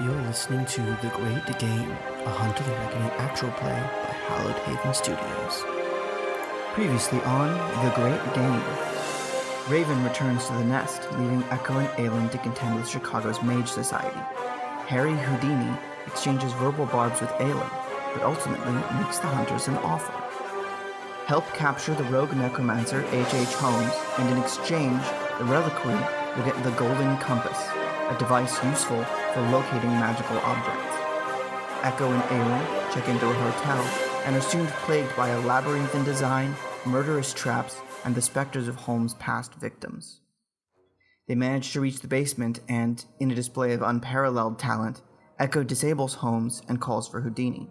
You're listening to The Great Game, a Hunt of the Reckoning actual play by Hallowed Haven Studios. Previously on The Great Game, Raven returns to the nest, leaving Echo and Aylin to contend with Chicago's Mage Society. Harry Houdini exchanges verbal barbs with Aylin, but ultimately makes the hunters an offer. Help capture the rogue necromancer H.H. Holmes, and in exchange, the reliquary will get the Golden Compass, a device useful for locating magical objects. Echo and Aylin check into a hotel and are soon plagued by a labyrinthine design, murderous traps, and the specters of Holmes' past victims. They manage to reach the basement and, in a display of unparalleled talent, Echo disables Holmes and calls for Houdini.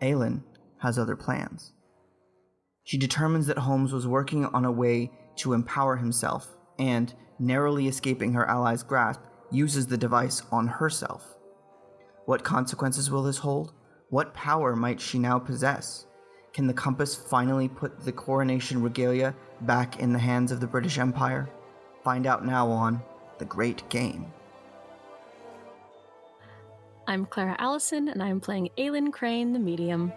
Aylin has other plans. She determines that Holmes was working on a way to empower himself and, narrowly escaping her allies' grasp, uses the device on herself. What consequences will this hold? What power might she now possess? Can the compass finally put the coronation regalia back in the hands of the British Empire? Find out now on The Great Game. I'm Clara Allison, and I'm playing Aylin Crane, the medium.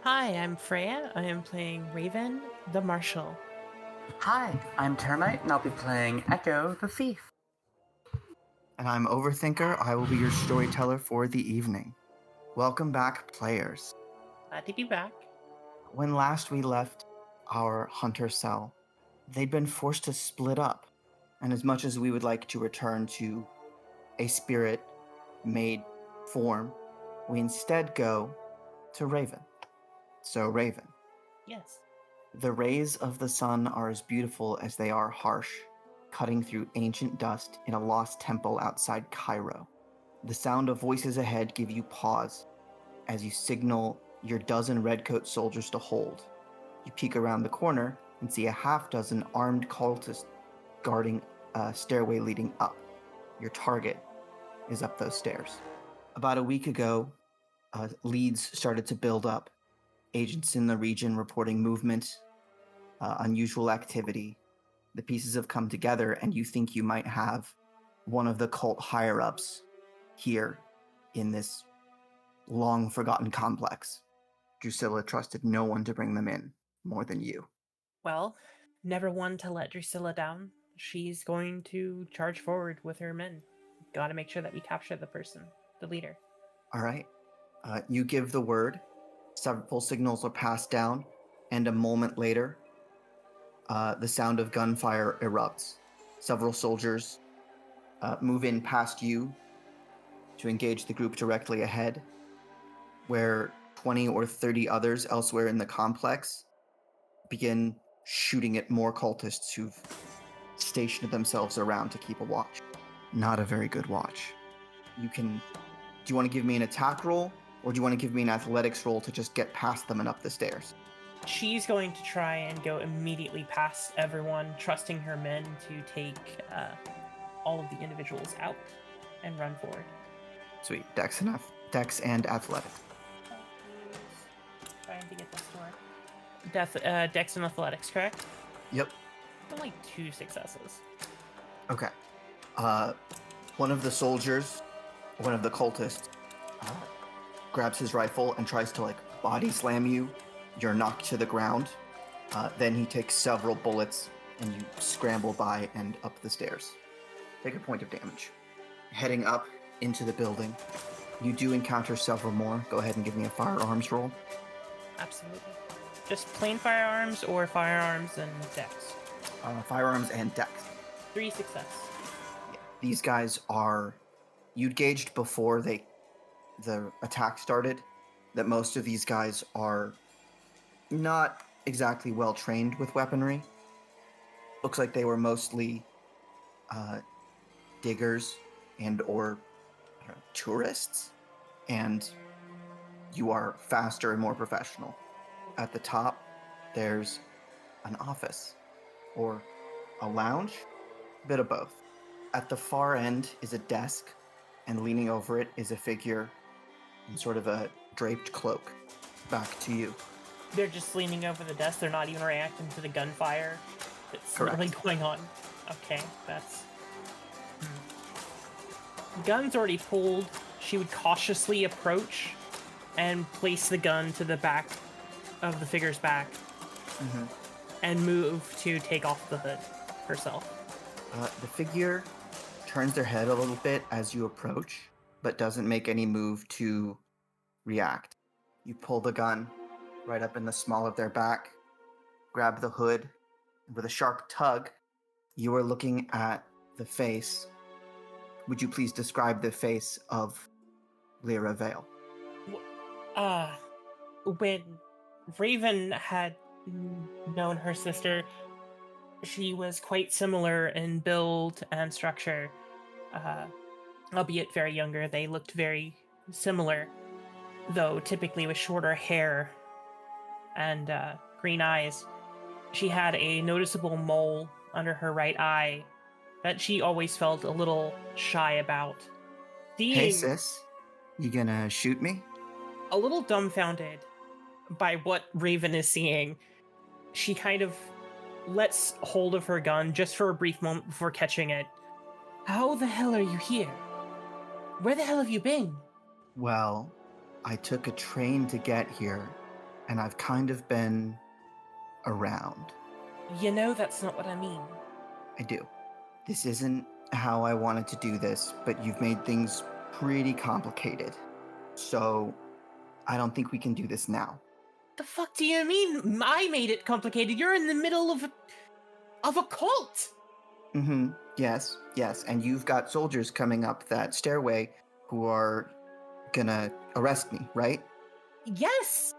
Hi, I'm Freyja. I am playing Raven, the marshal. Hi, I'm Termite, and I'll be playing Echo, the thief. And I'm Overthinker. I will be your storyteller for the evening. Welcome back, players. Glad to be back. When last we left our hunter cell, they'd been forced to split up, and as much as we would like to return to a spirit-made form, we instead go to Raven. So, Raven. Yes. The rays of the sun are as beautiful as they are harsh, cutting through ancient dust in a lost temple outside Cairo. The sound of voices ahead give you pause as you signal your dozen redcoat soldiers to hold. You peek around the corner and see a half-dozen armed cultists guarding a stairway leading up. Your target is up those stairs. About a week ago, leads started to build up. Agents in the region reporting movement, unusual activity. The pieces have come together, and you think you might have one of the cult higher-ups here in this long-forgotten complex. Drusilla trusted no one to bring them in more than you. Well, never one to let Drusilla down. She's going to charge forward with her men. Gotta make sure that we capture the person, the leader. All right. You give the word. Several signals are passed down, and a moment later, the sound of gunfire erupts. Several soldiers move in past you to engage the group directly ahead, where 20 or 30 others elsewhere in the complex begin shooting at more cultists who've stationed themselves around to keep a watch. Not a very good watch. Do you want to give me an attack roll, or do you want to give me an athletics roll to just get past them and up the stairs? She's going to try and go immediately past everyone, trusting her men to take all of the individuals out and run forward. Sweet. Dex and athletics. Trying to get this to work. Dex and athletics, correct? Yep. Only 2 successes. Okay. One of the soldiers, one of the cultists, grabs his rifle and tries to body slam you. You're knocked to the ground. Then he takes several bullets, and you scramble by and up the stairs. Take a point of damage. Heading up into the building, you do encounter several more. Go ahead and give me a firearms roll. Absolutely. Just plain firearms or firearms and dex? Firearms and dex. 3 success. Yeah. These guys are... You'd gauged before the attack started that most of these guys are not exactly well trained with weaponry. Looks like they were mostly diggers and or tourists, and you are faster and more professional. At the top, there's an office or a lounge, a bit of both. At the far end is a desk, and leaning over it is a figure in sort of a draped cloak. Back to you. They're just leaning over the desk. They're not even reacting to the gunfire that's really going on. Okay, that's... gun's already pulled, she would cautiously approach and place the gun to the back of the figure's back and move to take off the hood herself. The figure turns their head a little bit as you approach, but doesn't make any move to react. You pull the gun right up in the small of their back, grab the hood, and with a sharp tug, you are looking at the face. Would you please describe the face of Lyra Vale? When Raven had known her sister, she was quite similar in build and structure. Albeit very younger, they looked very similar, though typically with shorter hair and green eyes. She had a noticeable mole under her right eye that she always felt a little shy about. Hey sis, you gonna shoot me? A little dumbfounded by what Raven is seeing, she kind of lets hold of her gun just for a brief moment before catching it. How the hell are you here? Where the hell have you been? Well, I took a train to get here, and I've kind of been around. You know that's not what I mean. I do. This isn't how I wanted to do this, but you've made things pretty complicated. So, I don't think we can do this now. The fuck do you mean I made it complicated? You're in the middle of a cult! Yes. And you've got soldiers coming up that stairway who are gonna arrest me, right? Yes!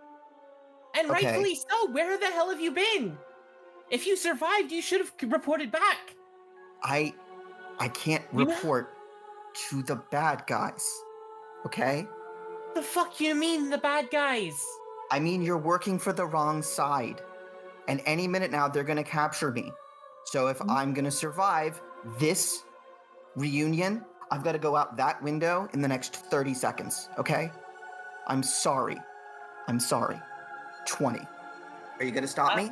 And Okay. rightfully so. Where the hell have you been? If you survived, you should have reported back. I can't report to the bad guys, okay? The fuck you mean, the bad guys? I mean, you're working for the wrong side. And any minute now, they're gonna capture me. So if I'm gonna survive this reunion, I've gotta go out that window in the next 30 seconds, okay? I'm sorry. 20. Are you gonna stop me?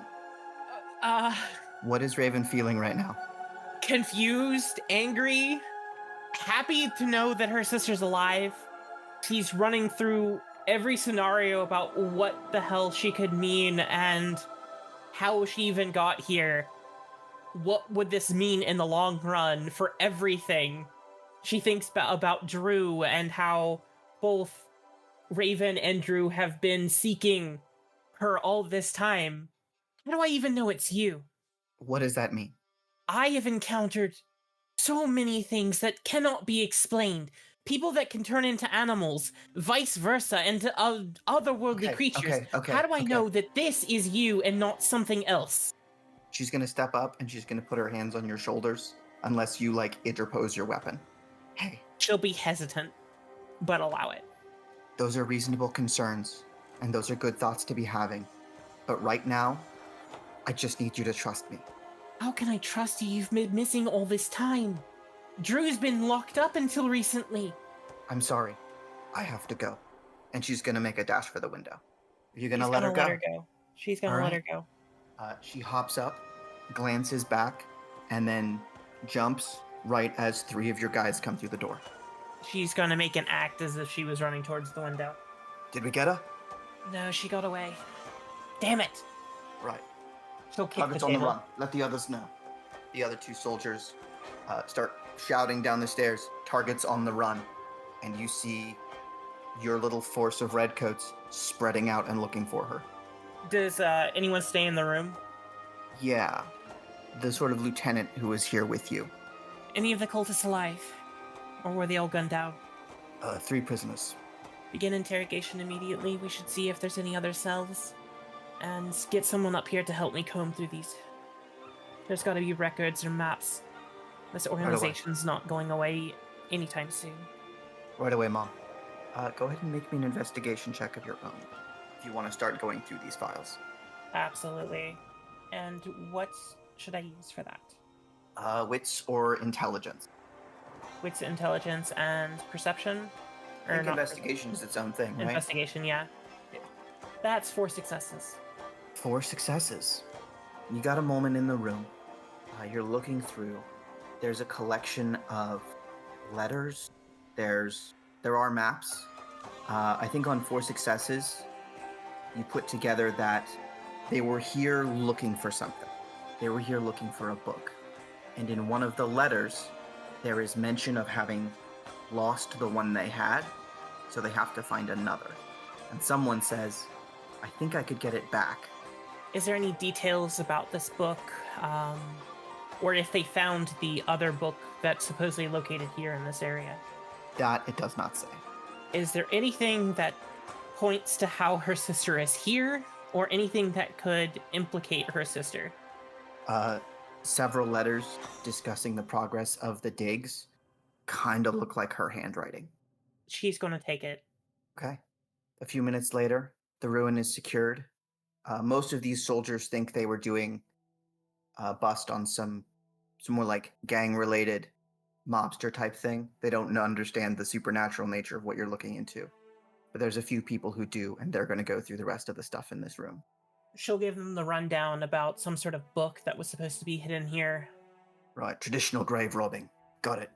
What is Raven feeling right now? Confused, angry, happy to know that her sister's alive. She's running through every scenario about what the hell she could mean and how she even got here. What would this mean in the long run for everything? She thinks about Drew and how both Raven and Drew have been seeking her all this time. How do I even know it's you? What does that mean? I have encountered so many things that cannot be explained. People that can turn into animals, vice versa, and otherworldly creatures. How do I know that this is you and not something else? She's gonna step up and she's gonna put her hands on your shoulders unless you, interpose your weapon. Hey. She'll be hesitant, but allow it. Those are reasonable concerns, and those are good thoughts to be having. But right now, I just need you to trust me. How can I trust you? You've been missing all this time. Drew's been locked up until recently. I'm sorry. I have to go. And she's gonna make a dash for the window. Are you gonna She's let gonna her let her go. She's gonna let her go. She hops up, glances back, and then jumps right as 3 of your guys come through the door. She's gonna make an act as if she was running towards the window. Did we get her? No, she got away. Damn it! Right. She'll kick Target's the on the table. run. Let the others know. The other 2 soldiers start shouting down the stairs, targets on the run, and you see your little force of redcoats spreading out and looking for her. Does anyone stay in the room? Yeah, the sort of lieutenant who was here with you. Any of the cultists alive? Or were they all gunned down? 3 prisoners. Begin interrogation immediately. We should see if there's any other cells. And get someone up here to help me comb through these. There's gotta be records or maps. This organization's not going away anytime soon. Right away, Mom. Go ahead and make me an investigation check of your own, if you want to start going through these files. Absolutely. And what should I use for that? Wits or intelligence. Wits, intelligence, and perception? I think investigation is its own thing, right? Investigation, yeah. That's 4 successes. 4 successes. You got a moment in the room. You're looking through. There's a collection of letters There are maps. I think on 4 successes, you put together that they were here looking for something. They were here looking for a book. And in one of the letters, there is mention of having lost the one they had, so they have to find another. And someone says, I think I could get it back. Is there any details about this book? Or if they found the other book that's supposedly located here in this area? That it does not say. Is there anything that points to how her sister is here, or anything that could implicate her sister? Several letters discussing the progress of the digs kind of look like her handwriting. She's going to take it. Okay. A few minutes later, the ruin is secured. Most of these soldiers think they were doing a bust on some more like gang-related mobster type thing. They don't understand the supernatural nature of what you're looking into. But there's a few people who do, and they're going to go through the rest of the stuff in this room. She'll give them the rundown about some sort of book that was supposed to be hidden here. Right, traditional grave robbing. Got it.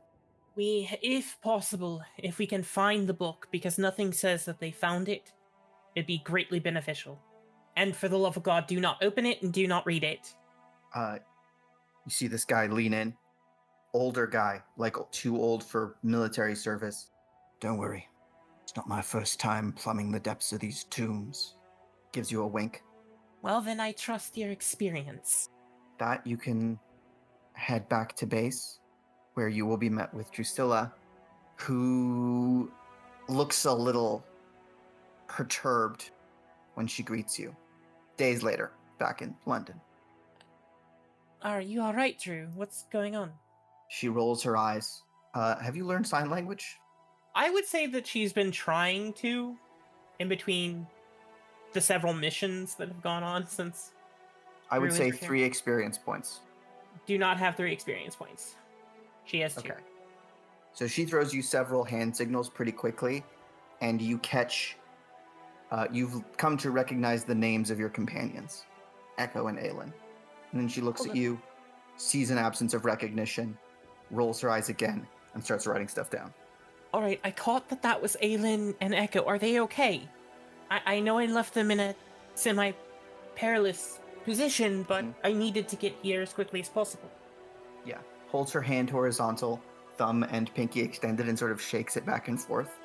If possible, if we can find the book, because nothing says that they found it, it'd be greatly beneficial. And for the love of God, do not open it and do not read it. You see this guy lean in. Older guy, like too old for military service. Don't worry. It's not my first time plumbing the depths of these tombs. Gives you a wink. Well, then I trust your experience. That you can head back to base, where you will be met with Drusilla, who looks a little perturbed when she greets you. Days later, back in London. Are you alright, Drew? What's going on? She rolls her eyes. Have you learned sign language? I would say that she's been trying to, in between the several missions that have gone on since. I would Drew say is here. 3 experience points. Do not have 3 experience points. She has 2. Okay. So she throws you several hand signals pretty quickly, and you catch. You've come to recognize the names of your companions, Echo and Aylin. And then she looks at you, sees an absence of recognition, rolls her eyes again, and starts writing stuff down. Alright, I caught that was Aylin and Echo. Are they okay? I know I left them in a semi-perilous position, but I needed to get here as quickly as possible. Yeah. Holds her hand horizontal, thumb and pinky extended, and sort of shakes it back and forth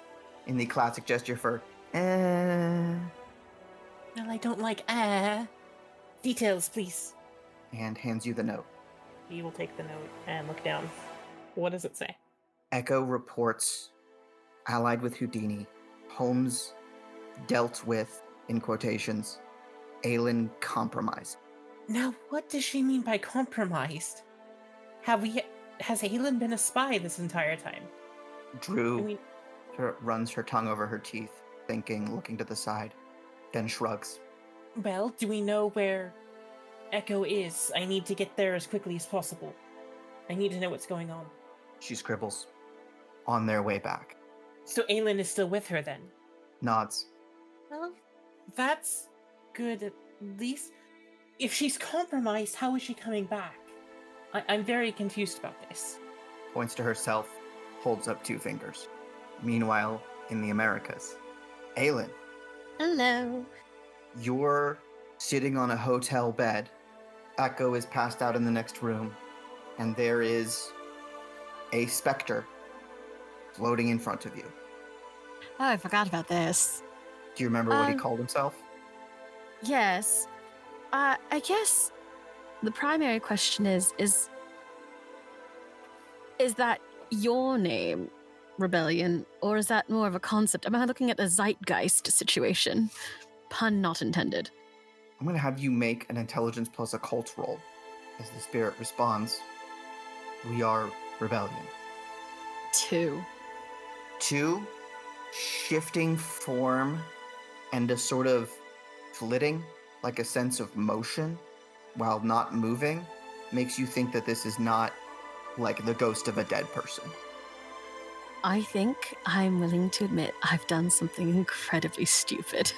in the classic gesture for, Well, I don't like, Details, please. and hands you the note. He will take the note and look down. What does it say? Echo reports, allied with Houdini, Holmes dealt with, in quotations, Aylin compromised. Now, what does she mean by compromised? Has Aylin been a spy this entire time? Drew runs her tongue over her teeth, thinking, looking to the side, then shrugs. Well, do we know where Echo is? I need to get there as quickly as possible. I need to know what's going on. She scribbles. On their way back. So Aylin is still with her then? Nods. Well, that's good at least. If she's compromised, how is she coming back? I'm very confused about this. Points to herself, holds up 2 fingers. Meanwhile, in the Americas, Aylin, Hello. you're sitting on a hotel bed. Echo is passed out in the next room, and there is a specter floating in front of you. Oh, I forgot about this. Do you remember what he called himself? Yes. I guess the primary question is that your name, Rebellion, or is that more of a concept? Am I looking at the zeitgeist situation? Pun not intended. I'm going to have you make an intelligence plus occult roll. As the spirit responds, we are Rebellion. 2. 2, shifting form and a sort of flitting, like a sense of motion, while not moving, makes you think that this is not like the ghost of a dead person. I think I'm willing to admit I've done something incredibly stupid.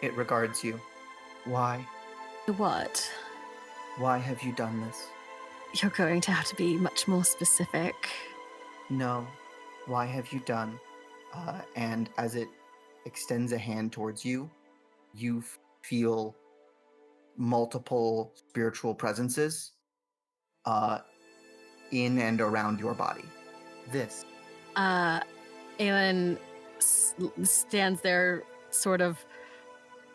It regards you. Why? What? Why have you done this? You're going to have to be much more specific. No. Why have you done? And as it extends a hand towards you, you feel multiple spiritual presences in and around your body. This. Aylin stands there sort of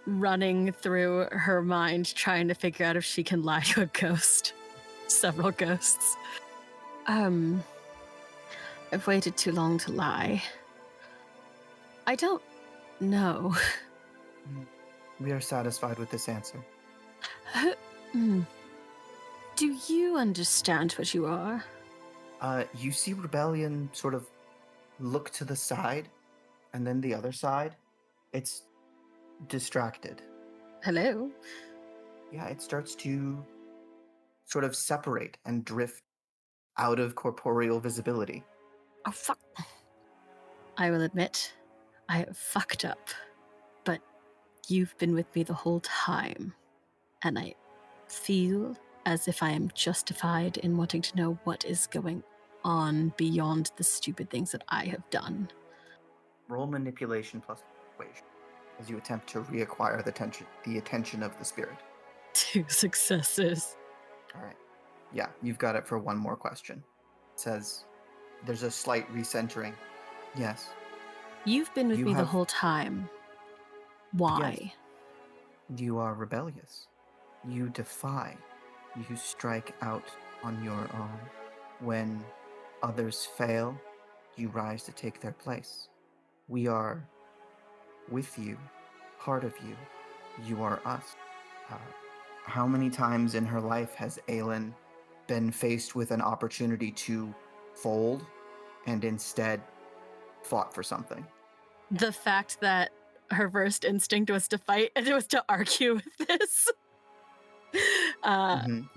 running through her mind, trying to figure out if she can lie to a ghost. Several ghosts. I've waited too long to lie. I don't know. We are satisfied with this answer. Do you understand what you are? You see Rebellion sort of look to the side, and then the other side. It's distracted. Hello? Yeah, it starts to sort of separate and drift out of corporeal visibility. Oh, fuck. I will admit, I have fucked up. But you've been with me the whole time. And I feel as if I am justified in wanting to know what is going on beyond the stupid things that I have done. Roll manipulation plus persuasion as you attempt to reacquire the attention of the spirit. 2 successes. All right. Yeah, you've got it for one more question. It says, there's a slight recentering. Yes. You've been with You me the have- whole time. Why? Yes. You are rebellious. You defy. You strike out on your own. When others fail, you rise to take their place. We are with you, part of you. You are us. How many times in her life has Aylin been faced with an opportunity to fold and instead fought for something? The fact that her first instinct was to fight and it was to argue with this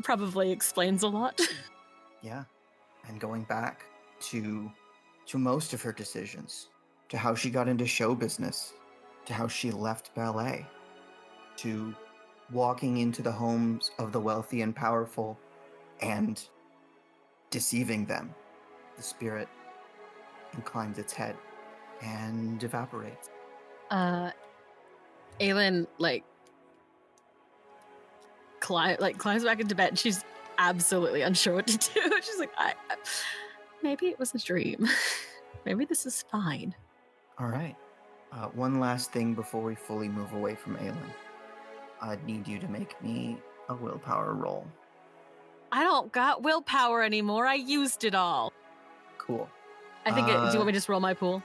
probably explains a lot. Yeah. And going back to most of her decisions, to how she got into show business, to how she left ballet, to walking into the homes of the wealthy and powerful and deceiving them. The spirit inclines its head and evaporates. Aylin climbs back into bed and she's absolutely unsure what to do. She's like, maybe it was a dream. Maybe this is fine. All right. One last thing before we fully move away from Aylin. I'd need you to make me a willpower roll. I don't got willpower anymore. I used it all. Cool. I think do you want me to just roll my pool?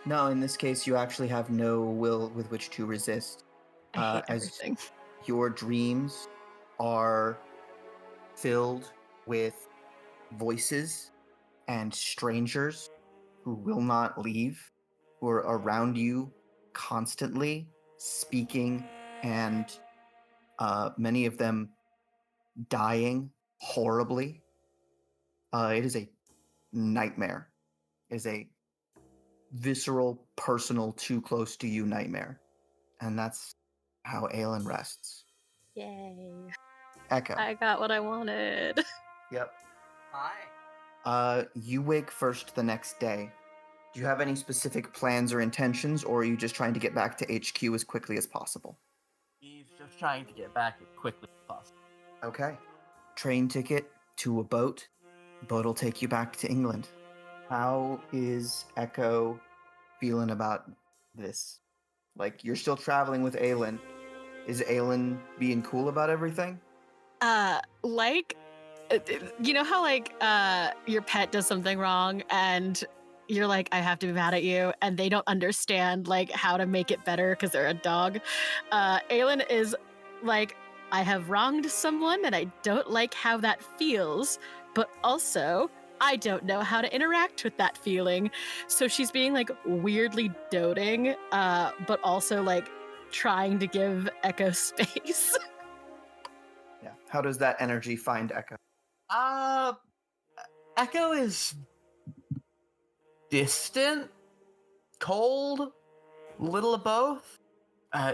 No, in this case, you actually have no will with which to resist. I hate as everything. Your dreams are filled with voices and strangers who will not leave, who are around you constantly, speaking, and many of them dying horribly. It is a nightmare. It is a visceral, personal, too close to you nightmare. And that's how Aylin rests. Yay. Echo. I got what I wanted. Yep. Hi. You wake first the next day. Do you have any specific plans or intentions, or are you just trying to get back to HQ as quickly as possible? He's just trying to get back as quickly as possible. Okay. Train ticket to a boat. Boat will take you back to England. How is Echo feeling about this? Like, you're still traveling with Aylin. Is Aylin being cool about everything? You know how your pet does something wrong and you're like, I have to be mad at you, and they don't understand how to make it better because they're a dog. Aylin is like, I have wronged someone and I don't like how that feels, but also I don't know how to interact with that feeling. So she's being weirdly doting, but also trying to give Echo space. Yeah. How does that energy find Echo? Echo is distant, cold, little of both.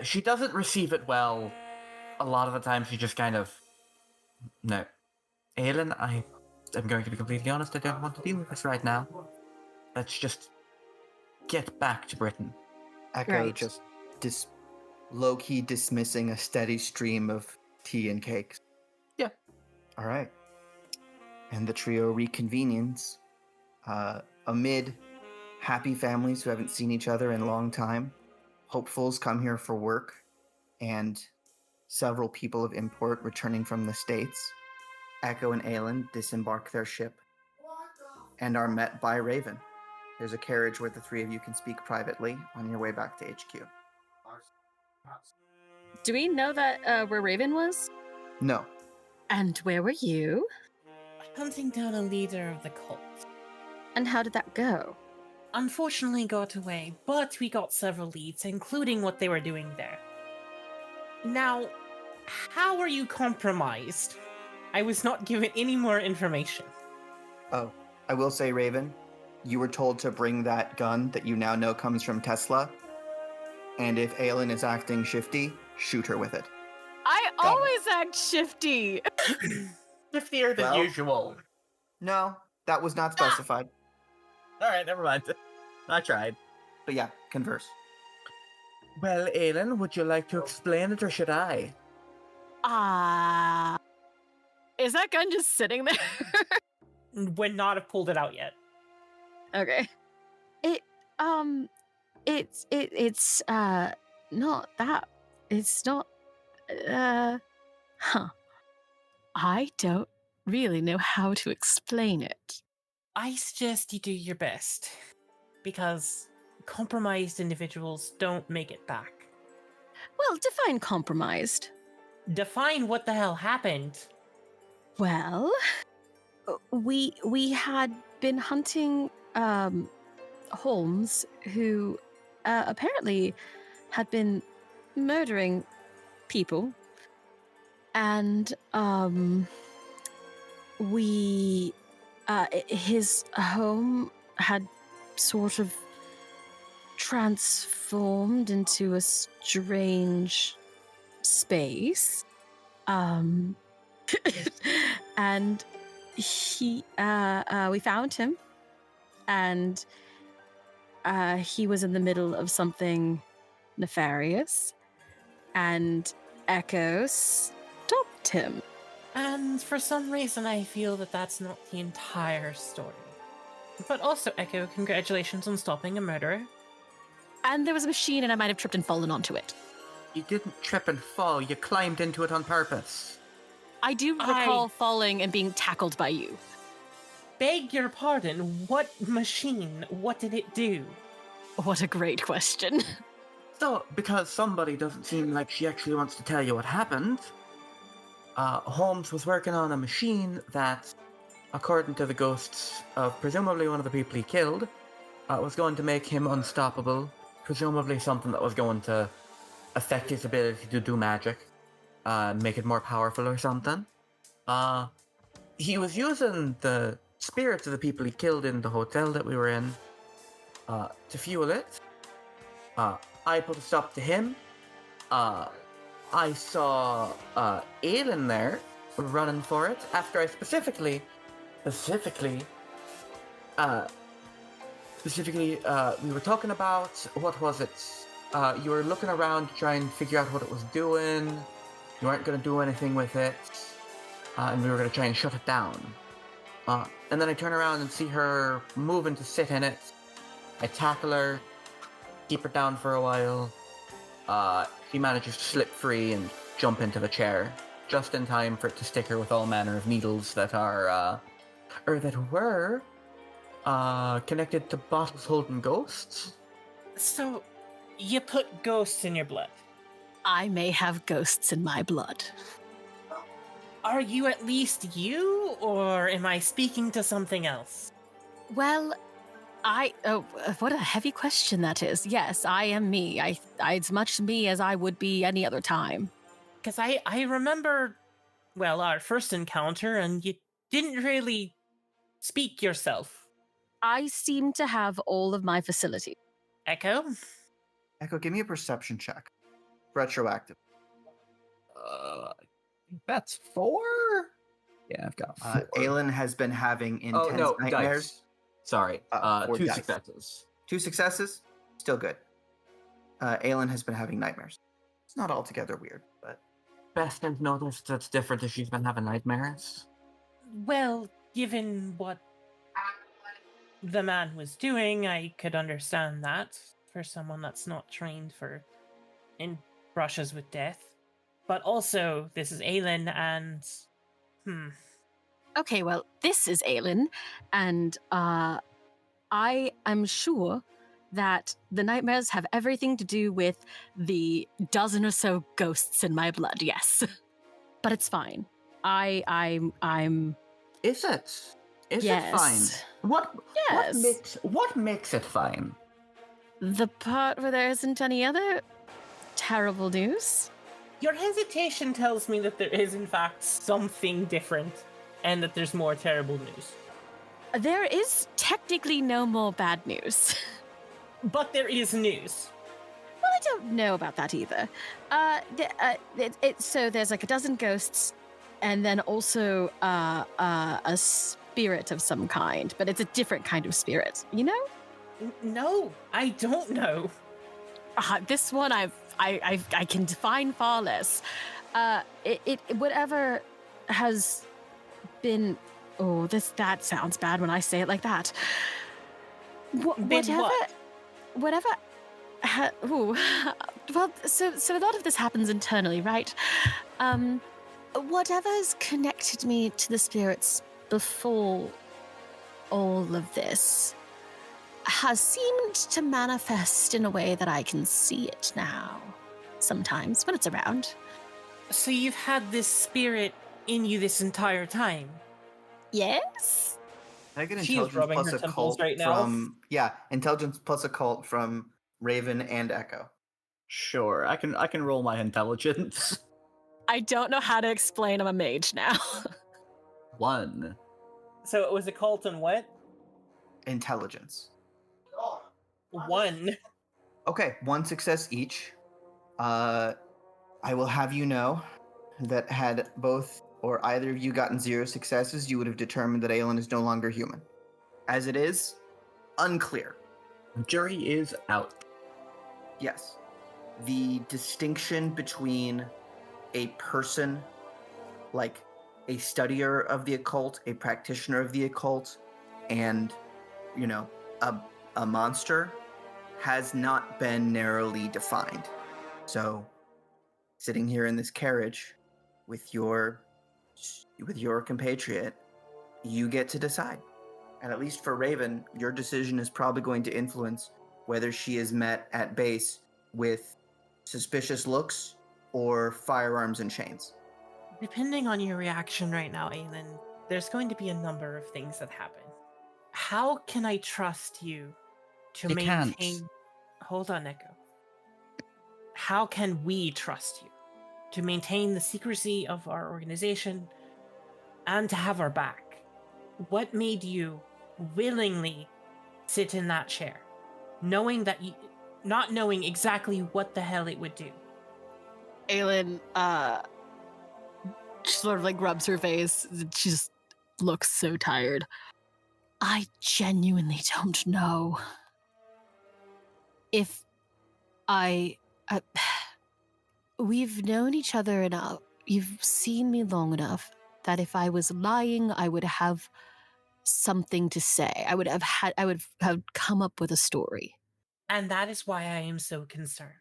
She doesn't receive it well. A lot of the time she just kind of... No. Aylin, I'm going to be completely honest, I don't want to deal with this right now. let's just get back to Britain. Echo Right. just low-key dismissing a steady stream of tea and cakes. Yeah. All right. And the trio reconvenes amid happy families who haven't seen each other in a long time. Hopefuls come here for work, and several people of import returning from the States. Echo and Aylin disembark their ship and are met by Raven. There's a carriage where the three of you can speak privately on your way back to HQ. Do we know that where Raven was? No. And where were you? Hunting down a leader of the cult. And how did that go? Unfortunately got away, but we got several leads, including what they were doing there. Now, how were you compromised? I was not given any more information. Oh, I will say, Raven, you were told to bring that gun that you now know comes from Tesla. And if Aylin is acting shifty, shoot her with it. I Got it. always act shifty. Shiftier than Well- usual. No, that was not specified. Alright, never mind. I tried. But yeah, converse. Well, Aylin, would you like to explain it, or should I? Is that gun just sitting there? Would not have pulled it out yet. Okay. It's not that. It's not, I don't really know how to explain it. I suggest you do your best, because compromised individuals don't make it back. Well, define compromised. Define what the hell happened. Well, we had been hunting Holmes, who apparently had been murdering people, and we his home had sort of transformed into a strange space. And he we found him, and he was in the middle of something nefarious, and Echo stopped him. And for some reason, I feel that that's not the entire story. But also, Echo, congratulations on stopping a murderer. And there was a machine, and I might have tripped and fallen onto it. You didn't trip and fall, you climbed into it on purpose. I do recall falling and being tackled by you. Beg your pardon, what machine? What did it do? What a great question. So, because somebody doesn't seem like she actually wants to tell you what happened, Holmes was working on a machine that, according to the ghosts of presumably one of the people he killed, was going to make him unstoppable, presumably something that was going to affect his ability to do magic, make it more powerful or something. He was using the spirits of the people he killed in the hotel that we were in to fuel it. I put a stop to him. I saw Aylin there running for it after I specifically, we were talking about, what was it? You were looking around to try and figure out what it was doing. You weren't going to do anything with it. And we were going to try and shut it down. And then I turn around and see her moving to sit in it. I tackle her, keep her down for a while. She manages to slip free and jump into the chair, just in time for it to stick her with all manner of needles that are, or that were, connected to bottles holding ghosts. So, you put ghosts in your blood. I may have ghosts in my blood. Are you at least you, or am I speaking to something else? Well, what a heavy question that is. Yes, I am me. I as much me as I would be any other time. Because I remember, well, our first encounter, and you didn't really speak yourself. I seem to have all of my facility. Echo? Echo, give me a perception check. Retroactive. That's 4? Yeah, I've got 4. Aylin has been having intense nightmares Sorry, 4 2 dice. successes. 2 successes, still good. Aylin has been having nightmares. It's not altogether weird, but Best have noticed that's different if she's been having nightmares. Well, given what the man was doing, I could understand that for someone that's not trained in brushes with death. But also, this is Aylin, and Okay, well, this is Aylin, and I am sure that the nightmares have everything to do with the dozen or so ghosts in my blood. Yes, but it's fine. I'm. Is it? Is Yes. it fine? Yes. What makes it fine? The part where there isn't any other terrible news. your hesitation tells me that there is, in fact, something different, and that there's more terrible news. There is technically no more bad news. But there is news. Well, I don't know about that either. So there's like a dozen ghosts, and then also a spirit of some kind, but it's a different kind of spirit. You know? No, I don't know. This one I can define far less. It whatever has been. Oh, that sounds bad when I say it like that. Whatever. Well, so a lot of this happens internally, right? Whatever's connected me to the spirits before all of this has seemed to manifest in a way that I can see it now. Sometimes, when it's around. So you've had this spirit in you this entire time? Yes? I get She's intelligence rubbing plus her a temples cult right now. from intelligence plus a cult from Raven and Echo. Sure, I can roll my intelligence. I don't know how to explain I'm a mage now. 1. So it was a cult on what? Intelligence. 1. Okay, 1 success each. I will have you know that had both or either of you gotten 0 successes, you would have determined that Aylin is no longer human. As it is, unclear. Jury is out. Yes. The distinction between a person, like a studier of the occult, a practitioner of the occult, and, a monster has not been narrowly defined. So, sitting here in this carriage with your compatriot, you get to decide. And at least for Raven, your decision is probably going to influence whether she is met at base with suspicious looks or firearms and chains. Depending on your reaction right now, Aylin, there's going to be a number of things that happen. How can I trust you to You maintain... can't. Hold on, Echo. How can we trust you to maintain the secrecy of our organization and to have our back? What made you willingly sit in that chair, knowing that not knowing exactly what the hell it would do? Aylin, she sort of like rubs her face. She just looks so tired. I genuinely don't know. If we've known each other enough, you've seen me long enough that if I was lying, I would have something to say. I would have come up with a story. And that is why I am so concerned.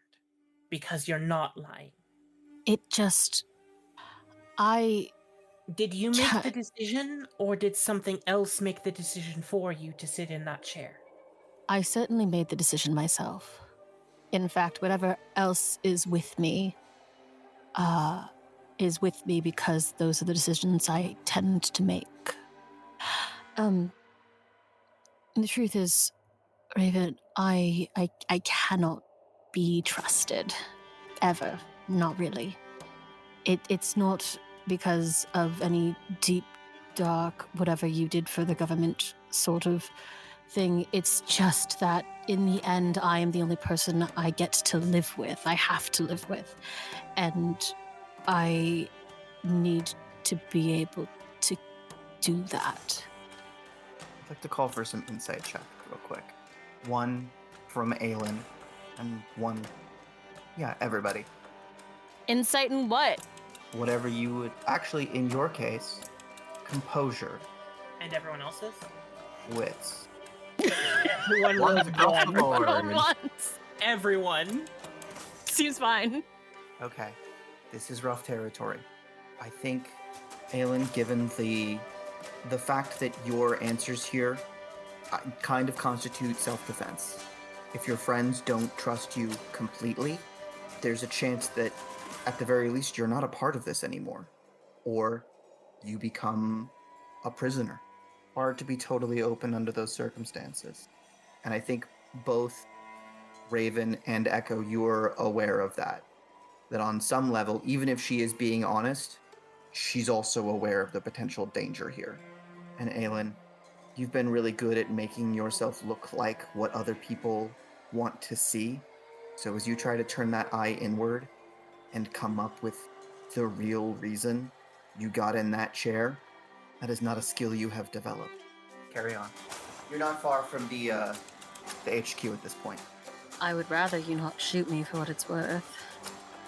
Because you're not lying. It just... Did you make the decision, or did something else make the decision for you to sit in that chair? I certainly made the decision myself. In fact, whatever else is with me because those are the decisions I tend to make. The truth is, Raven, I cannot be trusted. Ever. Not really. It's not because of any deep, dark, whatever you did for the government sort of thing. It's just that in the end, I am the only person I get to live with. I have to live with. And I need to be able to do that. I'd like to call for some insight check real quick. One from Aylin, and one, everybody. Insight in what? Whatever you would, actually, in your case, composure, And everyone else's? wits. Everyone One rolls across the one. board. All once. Everyone. Seems fine. Okay, this is rough territory. I think, Aylin, given the fact that your answers here kind of constitute self-defense. If your friends don't trust you completely, there's a chance that, at the very least, you're not a part of this anymore. Or you become a prisoner. Hard to be totally open under those circumstances. And I think both Raven and Echo, you're aware of that. That on some level, even if she is being honest, she's also aware of the potential danger here. And Aylin, you've been really good at making yourself look like what other people want to see. So as you try to turn that eye inward and come up with the real reason you got in that chair, that is not a skill you have developed. Carry on. You're not far from the HQ at this point. I would rather you not shoot me for what it's worth.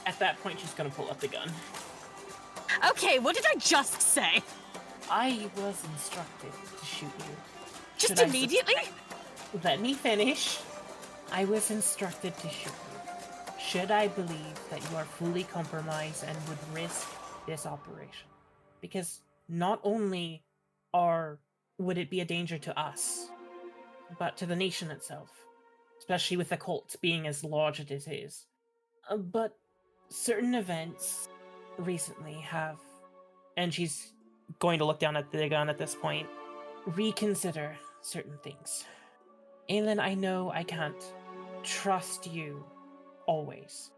At that point, she's gonna pull up the gun. Okay, what did I just say? I was instructed to shoot you. Just Should I immediately? Let me finish. I was instructed to shoot you. Should I believe that you are fully compromised and would risk this operation? Because not only would it be a danger to us, but to the nation itself, especially with the cult being as large as it is. But certain events recently have, and she's going to look down at the gun at this point, reconsider certain things. Aylin, I know I can't trust you always.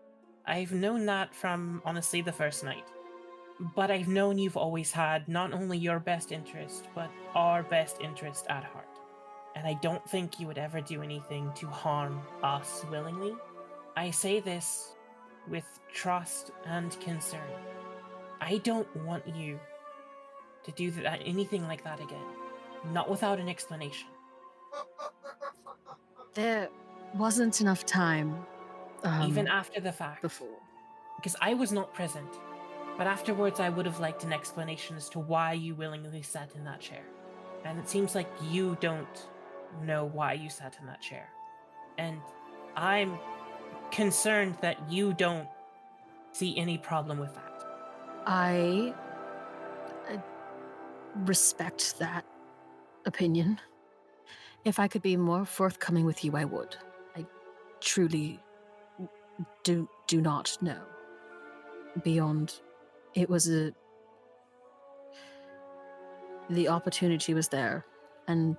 I've known that from, honestly, the first night. But I've known you've always had not only your best interest, but our best interest at heart. And I don't think you would ever do anything to harm us willingly. I say this with trust and concern. I don't want you to do anything like that again. Not without an explanation. There wasn't enough time. Even after the fact. Before. Because I was not present. But afterwards I would have liked an explanation as to why you willingly sat in that chair. And it seems like you don't know why you sat in that chair. And I'm concerned that you don't see any problem with that. I respect that opinion. If I could be more forthcoming with you, I would. I truly do not know. Beyond, it was the opportunity was there, and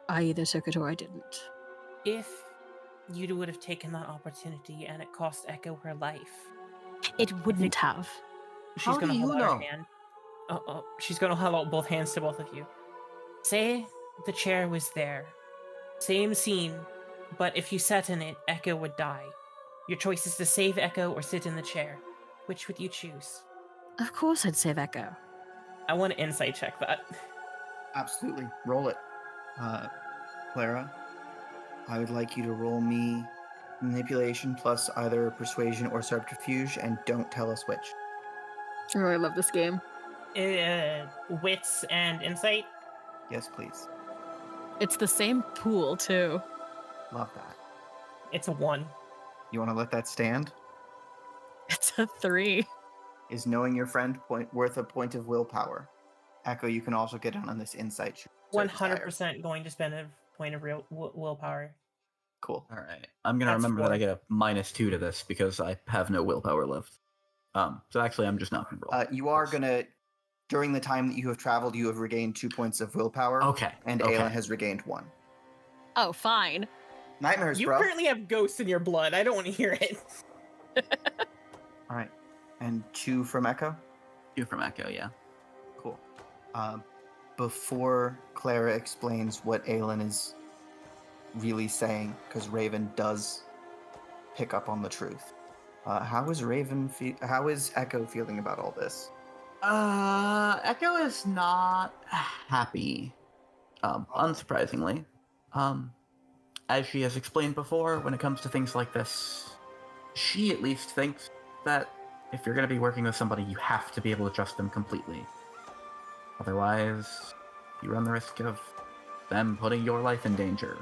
I either took it or I didn't. If you would have taken that opportunity and it cost Echo her life, It wouldn't have. she's How going do to hold you out her know? hand. She's going to hold out both hands to both of you. Say the chair was there. Same scene, but if you sat in it, Echo would die. Your choice is to save Echo or sit in the chair. Which would you choose? Of course I'd save Echo. I want to insight check that. Absolutely. Roll it. Clara, I would like you to roll me manipulation plus either persuasion or subterfuge, and don't tell us which. Oh, I love this game. Wits and insight? Yes, please. It's the same pool, too. Love that. It's a 1. You want to let that stand? It's a 3. Is knowing your friend worth a point of willpower? Echo, you can also get in on this insight. 100% going to spend a point of real willpower. Cool. All right. I'm gonna That's remember that 4. I get a -2 to this because I have no willpower left. So actually, I'm just not gonna roll. You are gonna, during the time that you have traveled, you have regained 2 points of willpower. Okay. And okay. Aylin has regained 1. Oh, fine. Nightmares, You bro. currently have ghosts in your blood. I don't want to hear it. All right. And 2 from Echo? 2 from Echo, yeah. Cool. Before Clara explains what Aylin is really saying, because Raven does pick up on the truth. How is Echo feeling about all this? Echo is not happy. Unsurprisingly, as she has explained before, when it comes to things like this, she at least thinks that if you're going to be working with somebody, you have to be able to trust them completely. Otherwise, you run the risk of them putting your life in danger.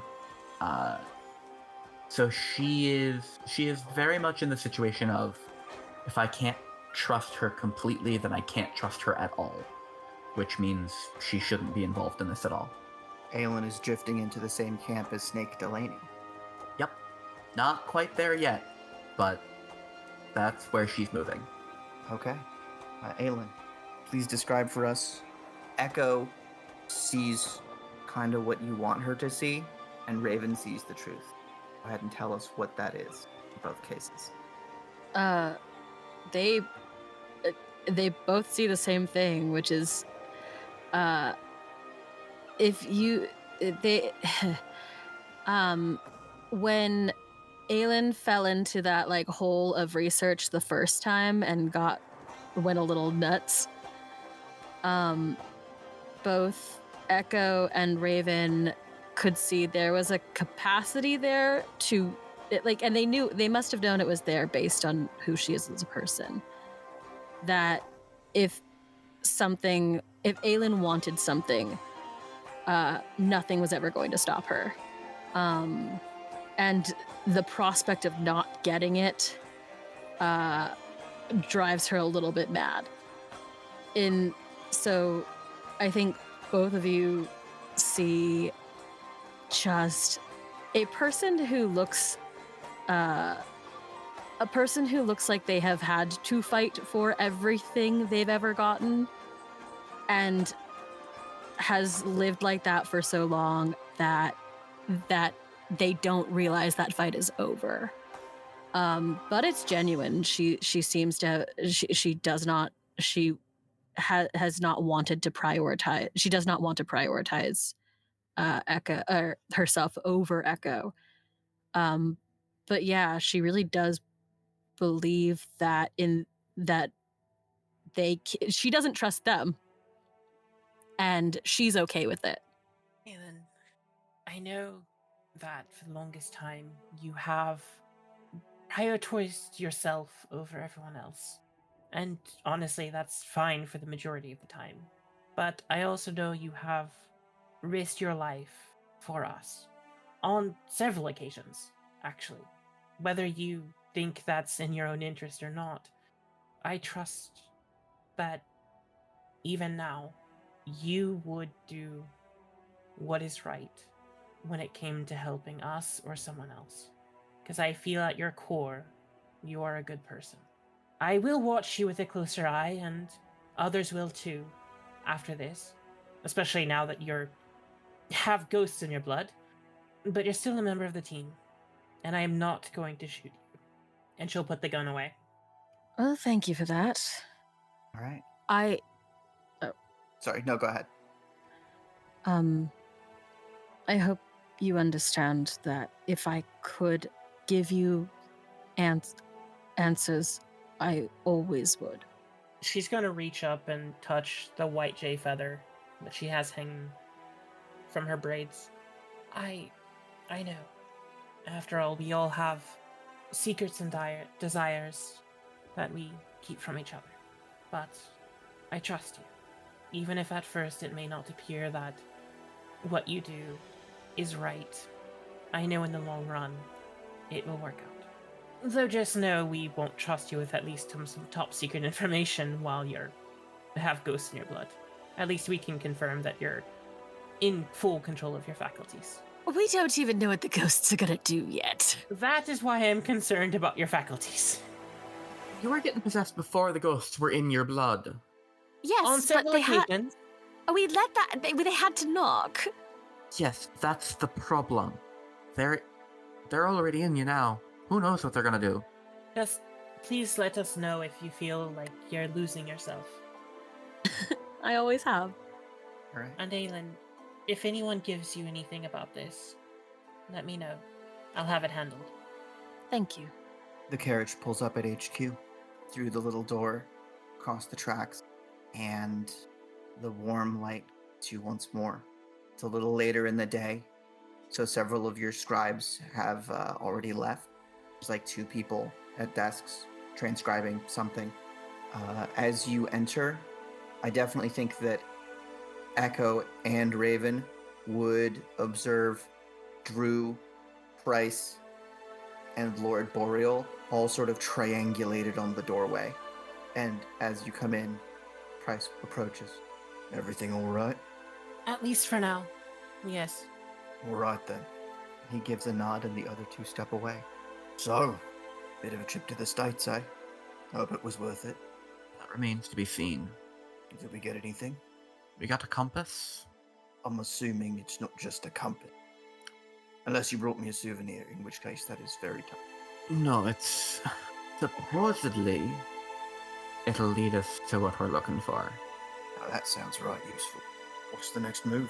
So she is very much in the situation of, if I can't trust her completely, then I can't trust her at all, which means she shouldn't be involved in this at all. Aylin is drifting into the same camp as Snake Delaney. Yep, not quite there yet, but that's where she's moving. Okay. Aylin, please describe for us. Echo sees kind of what you want her to see, and Raven sees the truth. Go ahead and tell us what that is in both cases. They both see the same thing, which is if you they when Aylin fell into that like hole of research the first time and went a little nuts, both Echo and Raven could see there was a capacity there to and they must have known it was there based on who she is as a person, that if Aylin wanted something, nothing was ever going to stop her. And the prospect of not getting it drives her a little bit mad. So I think both of you see just a person who looks like they have had to fight for everything they've ever gotten, and has lived like that for so long that they don't realize that fight is over. But it's genuine. She seems to has not wanted to prioritize. She does not want to prioritize Echo or herself over Echo. But yeah, she really does believe that she doesn't trust them, and she's okay with it. Aylin, I know that for the longest time you have prioritized yourself over everyone else. And honestly, that's fine for the majority of the time. But I also know you have risked your life for us. On several occasions, actually. Whether you think that's in your own interest or not, I trust that even now, you would do what is right when it came to helping us or someone else. Because I feel at your core, you are a good person. I will watch you with a closer eye, and others will too, after this. Especially now that you have ghosts in your blood. But you're still a member of the team, and I am not going to shoot you. And she'll put the gun away. Well, thank you for that. All right. Sorry, no, go ahead. I hope you understand that if I could give you answers, I always would. She's going to reach up and touch the white jay feather that she has hanging from her braids. I know. After all, we all have secrets and desires that we keep from each other. But I trust you. Even if at first it may not appear that what you do is right, I know in the long run it will work out. Though just know we won't trust you with at least some top secret information while you have ghosts in your blood. At least we can confirm that you're in full control of your faculties. We don't even know what the ghosts are gonna do yet. That is why I'm concerned about your faculties. You were getting possessed before the ghosts were in your blood. Yes, On several occasions. We let that. They had to knock. Yes, that's the problem. They're already in you now. Who knows what they're gonna do? Just please let us know if you feel like you're losing yourself. I always have. All right. And Aylin, if anyone gives you anything about this, let me know. I'll have it handled. Thank you. The carriage pulls up at HQ through the little door, across the tracks, and the warm light hits you once more. It's a little later in the day, so several of your scribes have already left. There's like 2 people at desks transcribing something. As you enter, I definitely think that Echo and Raven would observe Drew, Price, and Lord Boreal all sort of triangulated on the doorway. And as you come in, Price approaches. Everything all right? At least for now. Yes. All right then. He gives a nod and the other 2 step away. So, bit of a trip to the States, eh? Hope it was worth it. That remains to be seen. Did we get anything? We got a compass. I'm assuming it's not just a compass. Unless you brought me a souvenir, in which case that is very tough. No, it's supposedly it'll lead us to what we're looking for. Now that sounds right useful. What's the next move?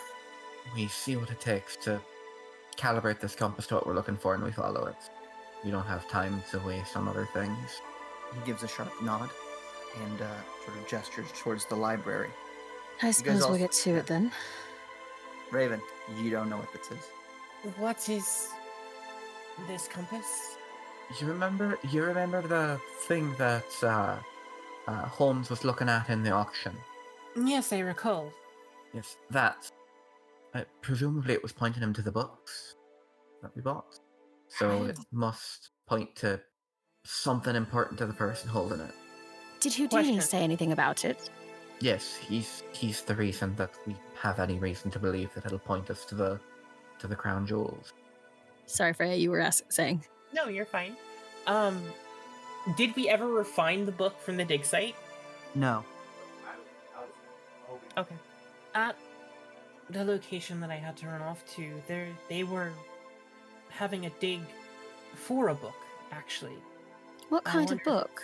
We see what it takes to calibrate this compass to what we're looking for, and we follow it. We don't have time to waste on other things. He gives a sharp nod and sort of gestures towards the library. I suppose all- we'll get to it then. Raven, you don't know what this is. What is this compass? You remember the thing that Holmes was looking at in the auction? Yes, I recall. Yes, that. Presumably it was pointing him to the books that we bought. So it must point to something important to the person holding it. Did Houdini Question. say anything about it? Yes, he's the reason that we have any reason to believe that it'll point us to the crown jewels. Sorry, Freyja, you were saying. No, you're fine. Did we ever refine the book from the dig site? No. Okay. At the location that I had to run off to, they were having a dig for a book, actually. What I kind of wonder- book?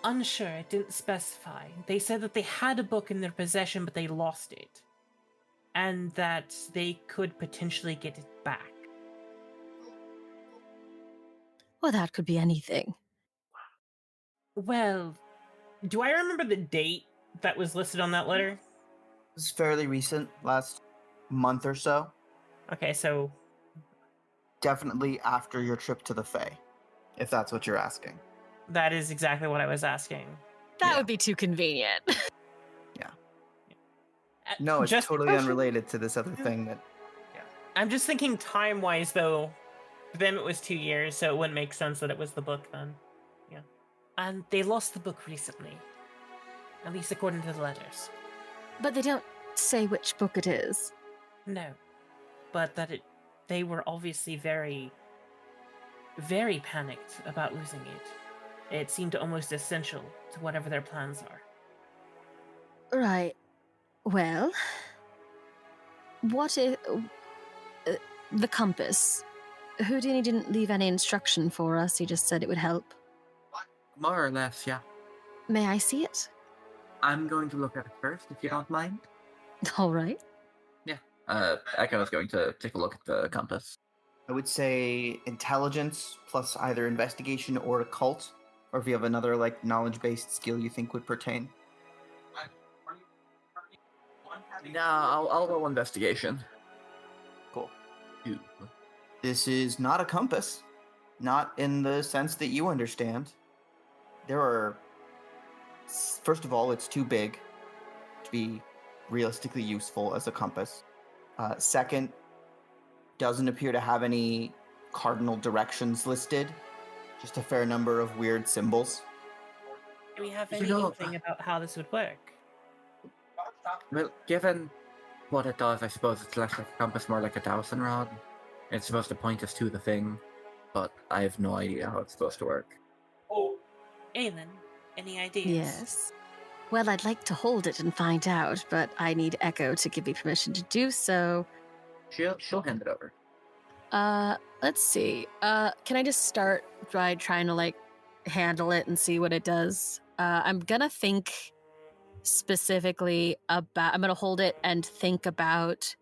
Unsure, it didn't specify. They said that they had a book in their possession, but they lost it. And that they could potentially get it back. Well, that could be anything. Well, do I remember the date that was listed on that letter? This is fairly recent, last month or so. Okay, so Definitely after your trip to the Fae, if that's what you're asking. that is exactly what I was asking. That Yeah. would be too convenient. No, it's Just a totally question. unrelated to this other thing that... I'm just thinking time-wise, though. For them, it was 2 years, so it wouldn't make sense that it was the book then. Yeah. And they lost the book recently. At least according to the letters. But they don't say which book it is. No. But that they were obviously very, very panicked about losing it. It seemed almost essential to whatever their plans are. Right. Well, what if... the compass. Houdini didn't leave any instruction for us. He just said it would help. More or less, yeah. May I see it? I'm going to look at it first, if you don't mind. All right. Echo is going to take a look at the compass. I would say intelligence plus either investigation or occult, or if you have another like knowledge-based skill you think would pertain. No, I'll roll investigation. Cool. Ooh. This is not a compass, not in the sense that you understand. There are, first of all, it's too big to be realistically useful as a compass. Second, doesn't appear to have any cardinal directions listed, just a fair number of weird symbols. Do we have You any know- inkling about how this would work? Well, given what it does, I suppose it's less like a compass, more like a dowsing rod. It's supposed to point us to the thing, but I have no idea how it's supposed to work. Aylin, any ideas? Yes. Well, I'd like to hold it and find out, but I need Echo to give me permission to do so. She'll hand it over. Let's see. Can I just start by trying to like handle it and see what it does? I'm gonna think specifically about. I'm gonna hold it and think about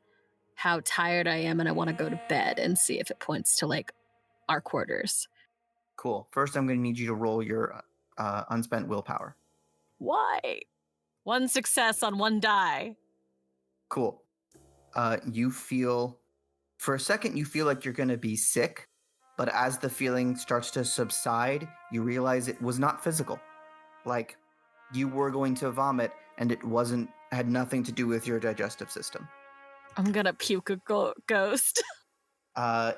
how tired I am, and I want to go to bed and see if it points to like our quarters. Cool. First, I'm going to need you to roll your unspent willpower. Why? One success on one die. Cool. you feel, for a second, you feel like you're going to be sick, but as the feeling starts to subside, you realize it was not physical. Like, you were going to vomit, and it had nothing to do with your digestive system. I'm gonna puke a ghost.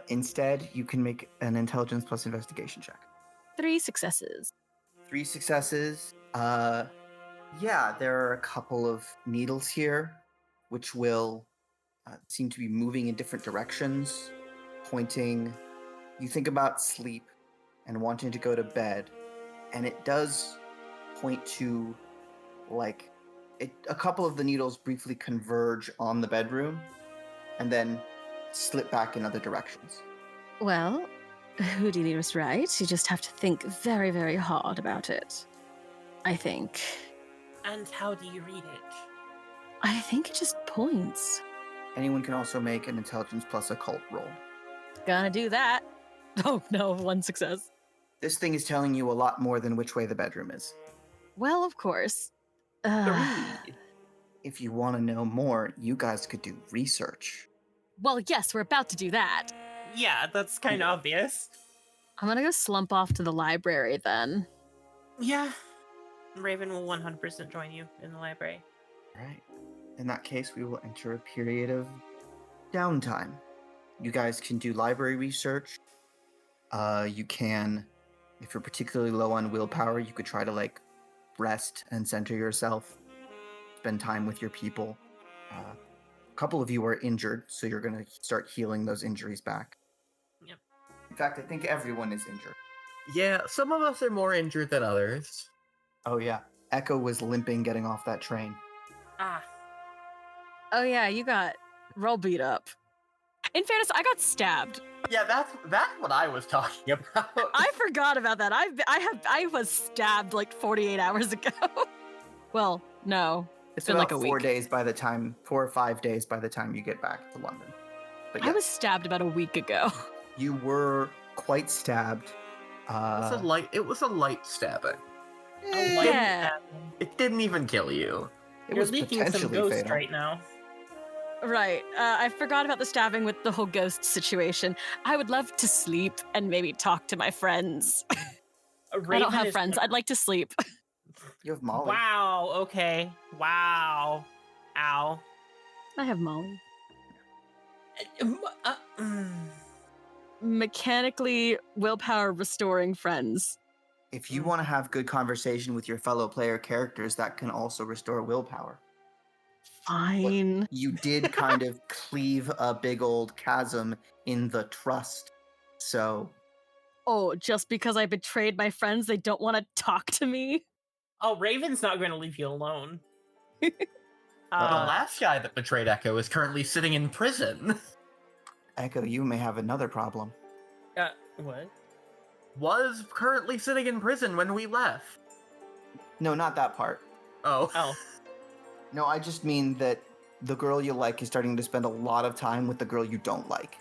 Instead, you can make an intelligence plus investigation check. 3 successes. 3 successes. Yeah, there are a couple of needles here, which will seem to be moving in different directions, pointing. You think about sleep and wanting to go to bed, and it does point to, like, a couple of the needles briefly converge on the bedroom, and then slip back in other directions. Well, Houdini was right. You just have to think very, very hard about it. I think. And how do you read it? I think it just points. Anyone can also make an intelligence plus occult roll. Gonna do that. Oh no, 1 success. This thing is telling you a lot more than which way the bedroom is. Well, of course. 3. If you want to know more, you guys could do research. Well, yes, we're about to do that. Yeah, that's kind of obvious. I'm gonna go slump off to the library then. Yeah. Raven will 100% join you in the library. Right. In that case, we will enter a period of downtime. You guys can do library research. You can, if you're particularly low on willpower, you could try to, like, rest and center yourself. Spend time with your people. A couple of you are injured, so you're going to start healing those injuries back. Yep. In fact, I think everyone is injured. Yeah, some of us are more injured than others. Oh, yeah. Echo was limping getting off that train. Ah. Oh yeah, you got roll beat up. In fairness, I got stabbed. Yeah, that's what I was talking about. I forgot about that. I was stabbed like 48 hours ago. Well, no. It's been about like a 4 week. days by the time, 4 or 5 days by the time you get back to London. But I yeah, was stabbed about a week ago. you were quite stabbed. It was a light stabbing. Yeah. It didn't even kill you. It You're was leaking some potentially ghost fatal. right now. Right. I forgot about the stabbing with the whole ghost situation. I would love to sleep and maybe talk to my friends. I don't have friends. I'd like to sleep. You have Molly. Wow, okay. Wow. Ow. I have Molly. Uh, mm. Mechanically willpower restoring friends. If you want to have good conversation with your fellow player characters, that can also restore willpower. Fine. You did kind of cleave a big old chasm in the trust. So, Oh, just because I betrayed my friends, they don't want to talk to me? Oh, Raven's not going to leave you alone. The last guy that betrayed Echo is currently sitting in prison. Echo, you may have another problem. What? Was currently sitting in prison when we left. No, not that part. Oh. Oh. No, I just mean that the girl you like is starting to spend a lot of time with the girl you don't like.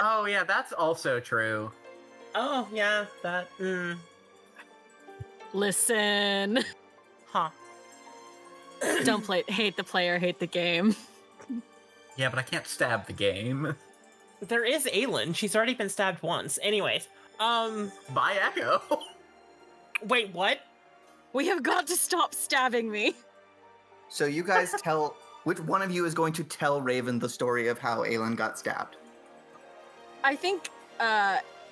Oh, yeah, that's also true. Oh, yeah, that, Listen. Huh. Don't hate the player, hate the game. Yeah, but I can't stab the game. There is Aylin. She's already been stabbed once. Anyways, By Echo. wait, what? We have got to stop stabbing me. So you guys tell, which one of you is going to tell Raven the story of how Aylin got stabbed? I think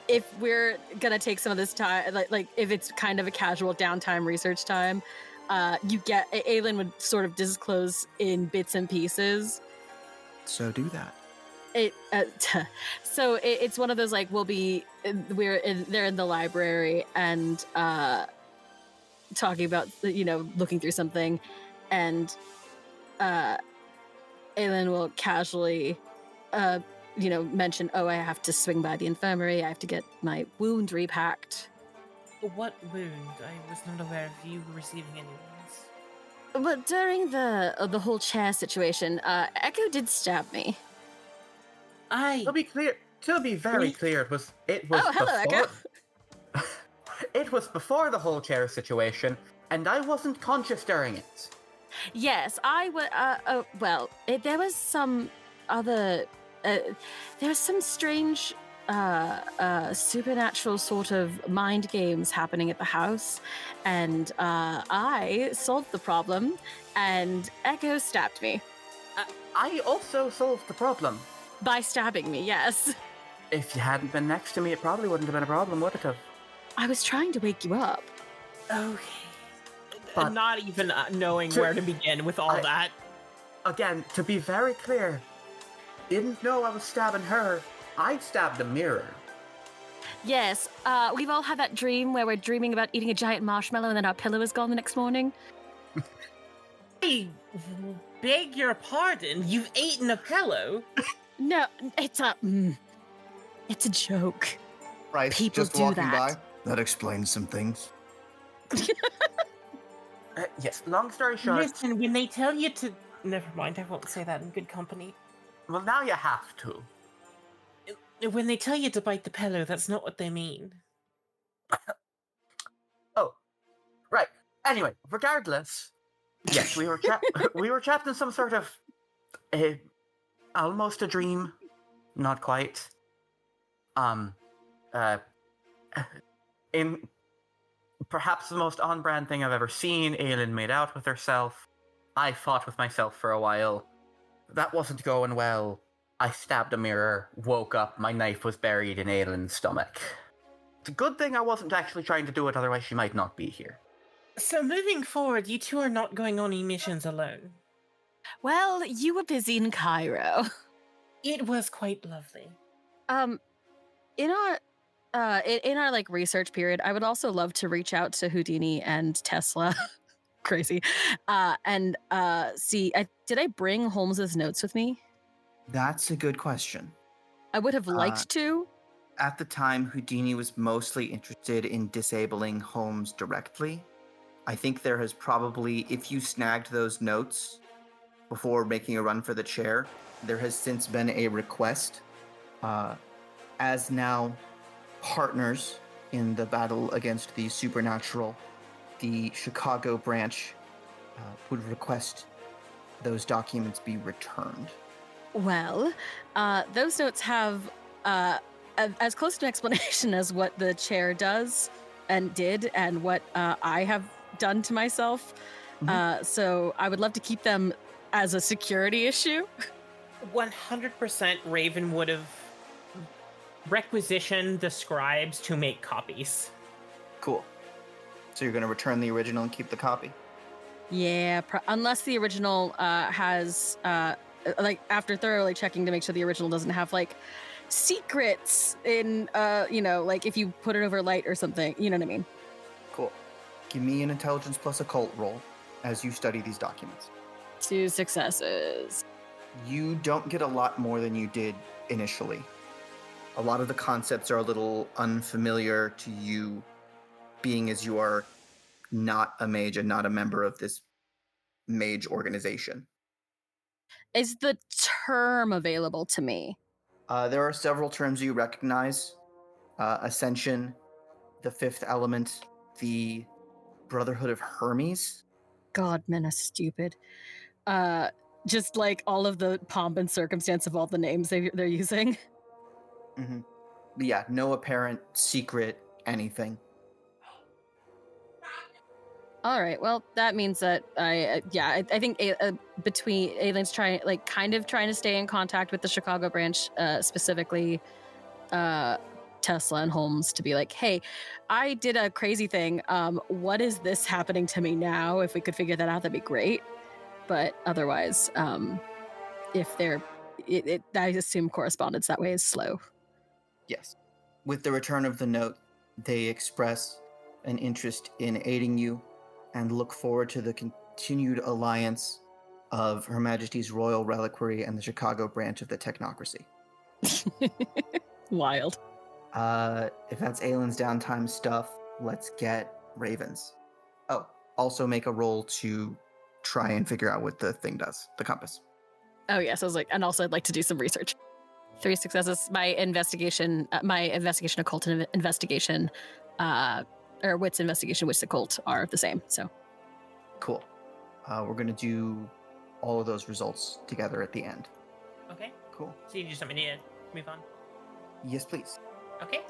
if we're gonna take some of this time, like if it's kind of a casual downtime research time, Aylin would sort of disclose in bits and pieces. So do that. It's one of those like they're in the library and talking about looking through something, and Aylin will casually mention, oh, I have to swing by the infirmary, I have to get my wound repacked. What wound? I was not aware of you receiving any wounds. But during the whole chair situation, Echo did stab me. To be very clear, it was Oh, hello, before, Echo. it was before the whole chair situation, and I wasn't conscious during it. Yes, I would. There was some other. There was some strange, supernatural sort of mind games happening at the house, and I solved the problem, and Echo stabbed me I also solved the problem. by stabbing me. Yes, If you hadn't been next to me, it probably wouldn't have been a problem, would it have? I was trying to wake you up. Okay. But- Not even knowing where to begin with all that. Again, to be very clear, didn't know I was stabbing her. I stabbed a mirror. Yes, we've all had that dream where we're dreaming about eating a giant marshmallow and then our pillow is gone the next morning. I beg your pardon. You've eaten a pillow. No, it's a joke. Bryce People just do walking that. by. That explains some things. Yes, long story short. Listen, when they tell you to... Never mind, I won't say that in good company. Well, now you have to. When they tell you to bite the pillow, that's not what they mean. Oh, right. Anyway, regardless, yes, we were we were trapped in some sort of almost a dream, not quite. In perhaps the most on-brand thing I've ever seen, Aylin made out with herself. I fought with myself for a while. That wasn't going well. I stabbed a mirror, woke up, my knife was buried in Aylin's stomach. It's a good thing I wasn't actually trying to do it, otherwise she might not be here. So moving forward, you two are not going on any missions alone. Well, you were busy in Cairo. It was quite lovely. In our like research period, I would also love to reach out to Houdini and Tesla. Crazy. And see, did I bring Holmes's notes with me? That's a good question. I would have liked to. At the time, Houdini was mostly interested in disabling Holmes directly. I think there has probably, if you snagged those notes before making a run for the chair, there has since been a request. As now partners in the battle against the supernatural, the Chicago branch would request those documents be returned. Well, those notes have as close to an explanation as what the chair does and did and what I have done to myself. So I would love to keep them as a security issue. 100% Raven would have requisitioned the scribes to make copies. Cool. So you're going to return the original and keep the copy? Yeah, unless the original has, like, after thoroughly checking to make sure the original doesn't have, like, secrets in, like if you put it over light or something. You know what I mean? Cool. Give me an intelligence plus occult roll as you study these documents. 2 successes. You don't get a lot more than you did initially. A lot of the concepts are a little unfamiliar to you, being as you are not a mage and not a member of this mage organization. Is the term available to me? There are several terms you recognize. Ascension, the fifth element, the Brotherhood of Hermes. God, men are stupid. Just like all of the pomp and circumstance of all the names they're using. Mm-hmm. But yeah, no apparent secret anything. All right. Well, that means that I think between Aylin's trying to stay in contact with the Chicago branch, specifically Tesla and Holmes, to be like, hey, I did a crazy thing. What is this happening to me now? If we could figure that out, that'd be great. But otherwise, if they're, I assume correspondence that way is slow. Yes. With the return of the note, they express an interest in aiding you and look forward to the continued alliance of Her Majesty's Royal Reliquary and the Chicago branch of the Technocracy. Wild. If that's Aylin's downtime stuff, let's get Raven's. Oh, also make a roll to try and figure out what the thing does, the compass. Oh, yes. I was like, and also I'd like to do some research. 3 successes. My investigation occult and investigation, or wits investigation, which occult are the same. So cool. We're going to do all of those results together at the end. Okay. Cool. So you just want me to move on? Yes, please. Okay.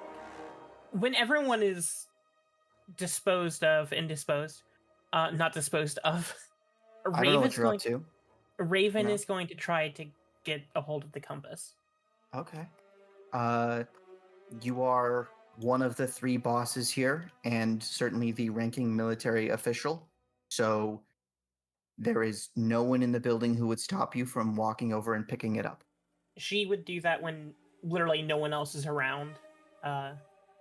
When everyone is disposed of, not disposed of, I don't know what you're up to. Raven Yeah. is going to try to get a hold of the compass. Okay. You are one of the 3 bosses here, and certainly the ranking military official. So there is no one in the building who would stop you from walking over and picking it up. She would do that when literally no one else is around,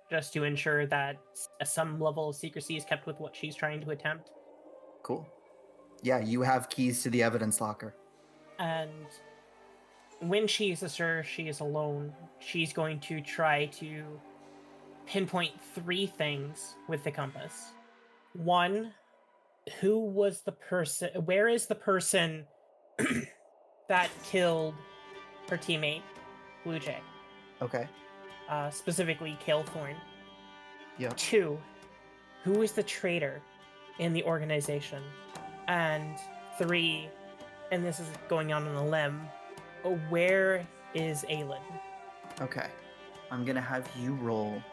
just to ensure that some level of secrecy is kept with what she's trying to attempt. Cool. Yeah, you have keys to the evidence locker. And when she is alone, she's going to try to pinpoint 3 things with the compass. 1, where is the person that killed her teammate, Blue Jay? Okay. Specifically, Kale Thorne. Yep. 2, who is the traitor in the organization? And 3, and this is going on a limb, where is Aylin? Okay. I'm going to have you roll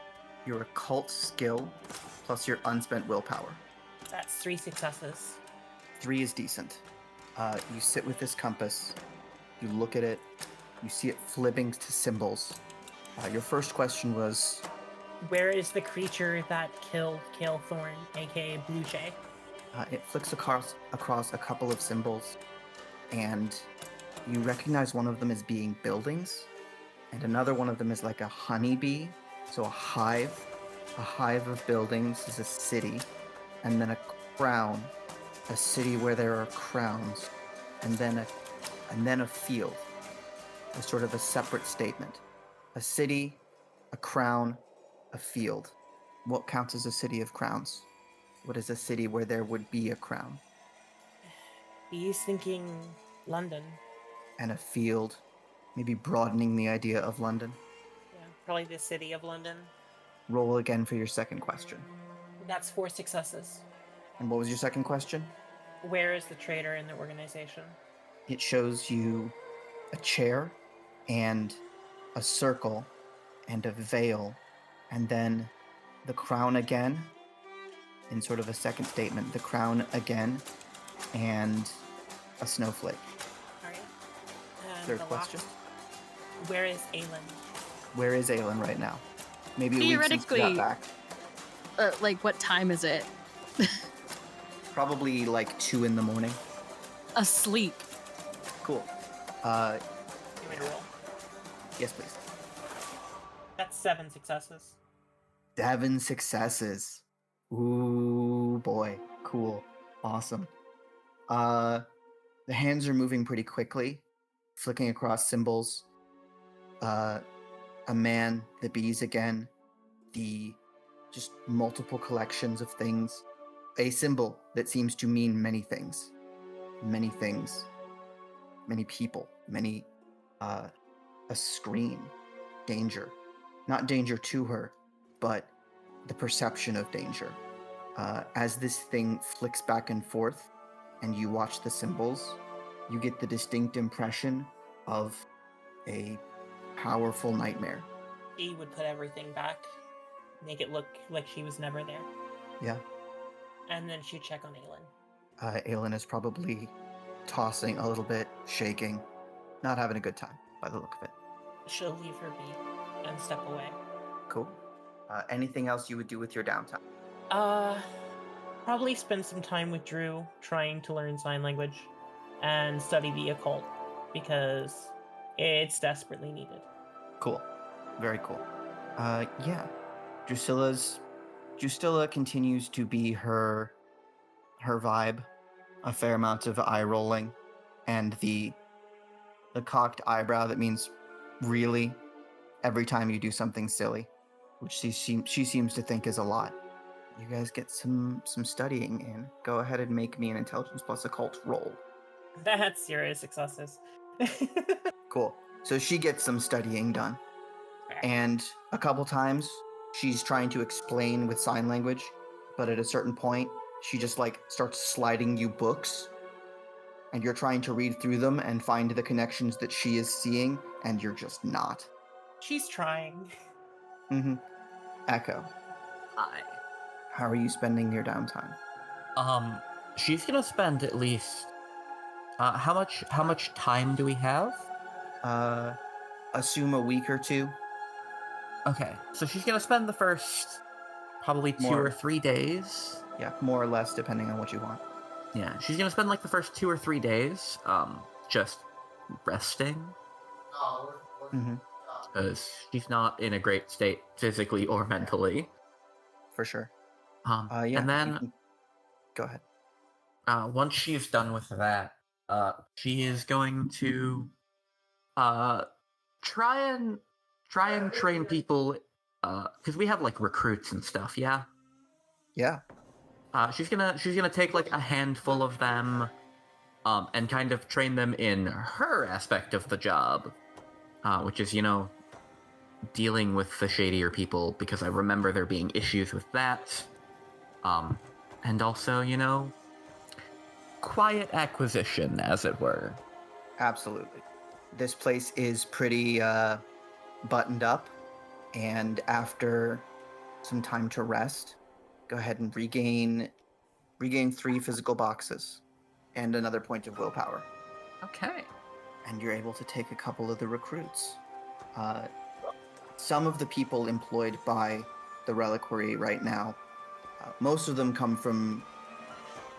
your occult skill plus your unspent willpower. That's 3 successes. 3 is decent. You sit with this compass, you look at it, you see it flipping to symbols. Your first question was, Where is the creature that killed Kale Thorne, aka Blue Jay? it flicks across a couple of symbols, and you recognize one of them as being buildings, and another one of them is like a honeybee, so a hive. A hive of buildings is a city, and then a crown, a city where there are crowns, and then a field, a sort of a separate statement. A city, a crown, a field. What counts as a city of crowns? What is a city where there would be a crown? He's thinking London. And a field, maybe broadening the idea of London. Yeah, probably the city of London. Roll again for your second question. That's 4 successes. And what was your second question? Where is the traitor in the organization? It shows you a chair and a circle and a veil, and then the crown again, in sort of a second statement, the crown again, and a snowflake. Alright. And Third the question. last, where is Aylin? Where is Aylin right now? Maybe a week since we got Theoretically- back. Like, what time is it? Probably like 2 in the morning. Asleep. Cool. Give me a roll. Yes, please. That's 7 successes. 7 successes. Ooh, boy. Cool. Awesome. The hands are moving pretty quickly, flicking across symbols. A man, the bees again, the just multiple collections of things. A symbol that seems to mean many things. Many things. Many people. Many, a scream. Danger. Not danger to her, but the perception of danger. As this thing flicks back and forth, and you watch the symbols, you get the distinct impression of a powerful nightmare. She would put everything back, make it look like she was never there, Yeah. and then she'd check on Aylin. Aylin is probably tossing a little bit, shaking, not having a good time by the look of it. She'll leave her be and step away. Cool. Anything else you would do with your downtime? Probably spend some time with Drew trying to learn sign language and study the occult because it's desperately needed. Cool. Very cool. Yeah. Drusilla continues to be her vibe. A fair amount of eye rolling and the cocked eyebrow that means really every time you do something silly, which she seems to think is a lot. You guys get some studying in. Go ahead and make me an intelligence plus occult roll. That's 0 successes. Cool. So she gets some studying done. And a couple times she's trying to explain with sign language, but at a certain point she just like starts sliding you books and you're trying to read through them and find the connections that she is seeing, and you're just not. She's trying. Mm-hmm. Echo, Hi. how are you spending your downtime? She's gonna spend at least. How much time do we have? Assume a week or two. Okay, so she's gonna spend the first probably 2 More. or 3 days. Yeah, more or less, depending on what you want. Yeah, she's gonna spend like the first 2 or 3 days, just resting, Mm-hmm. because she's not in a great state physically or mentally. For sure. Yeah. And then Go ahead. once she's done with that, she is going to try and train people, because we have like recruits and stuff. Yeah. Yeah. She's gonna take like a handful of them, and kind of train them in her aspect of the job, which is, dealing with the shadier people, because I remember there being issues with that. And also, quiet acquisition, as it were. Absolutely. This place is pretty buttoned up, and after some time to rest, go ahead and regain 3 physical boxes and another point of willpower. Okay. And you're able to take a couple of the recruits. Some of the people employed by the reliquary right now, most of them come from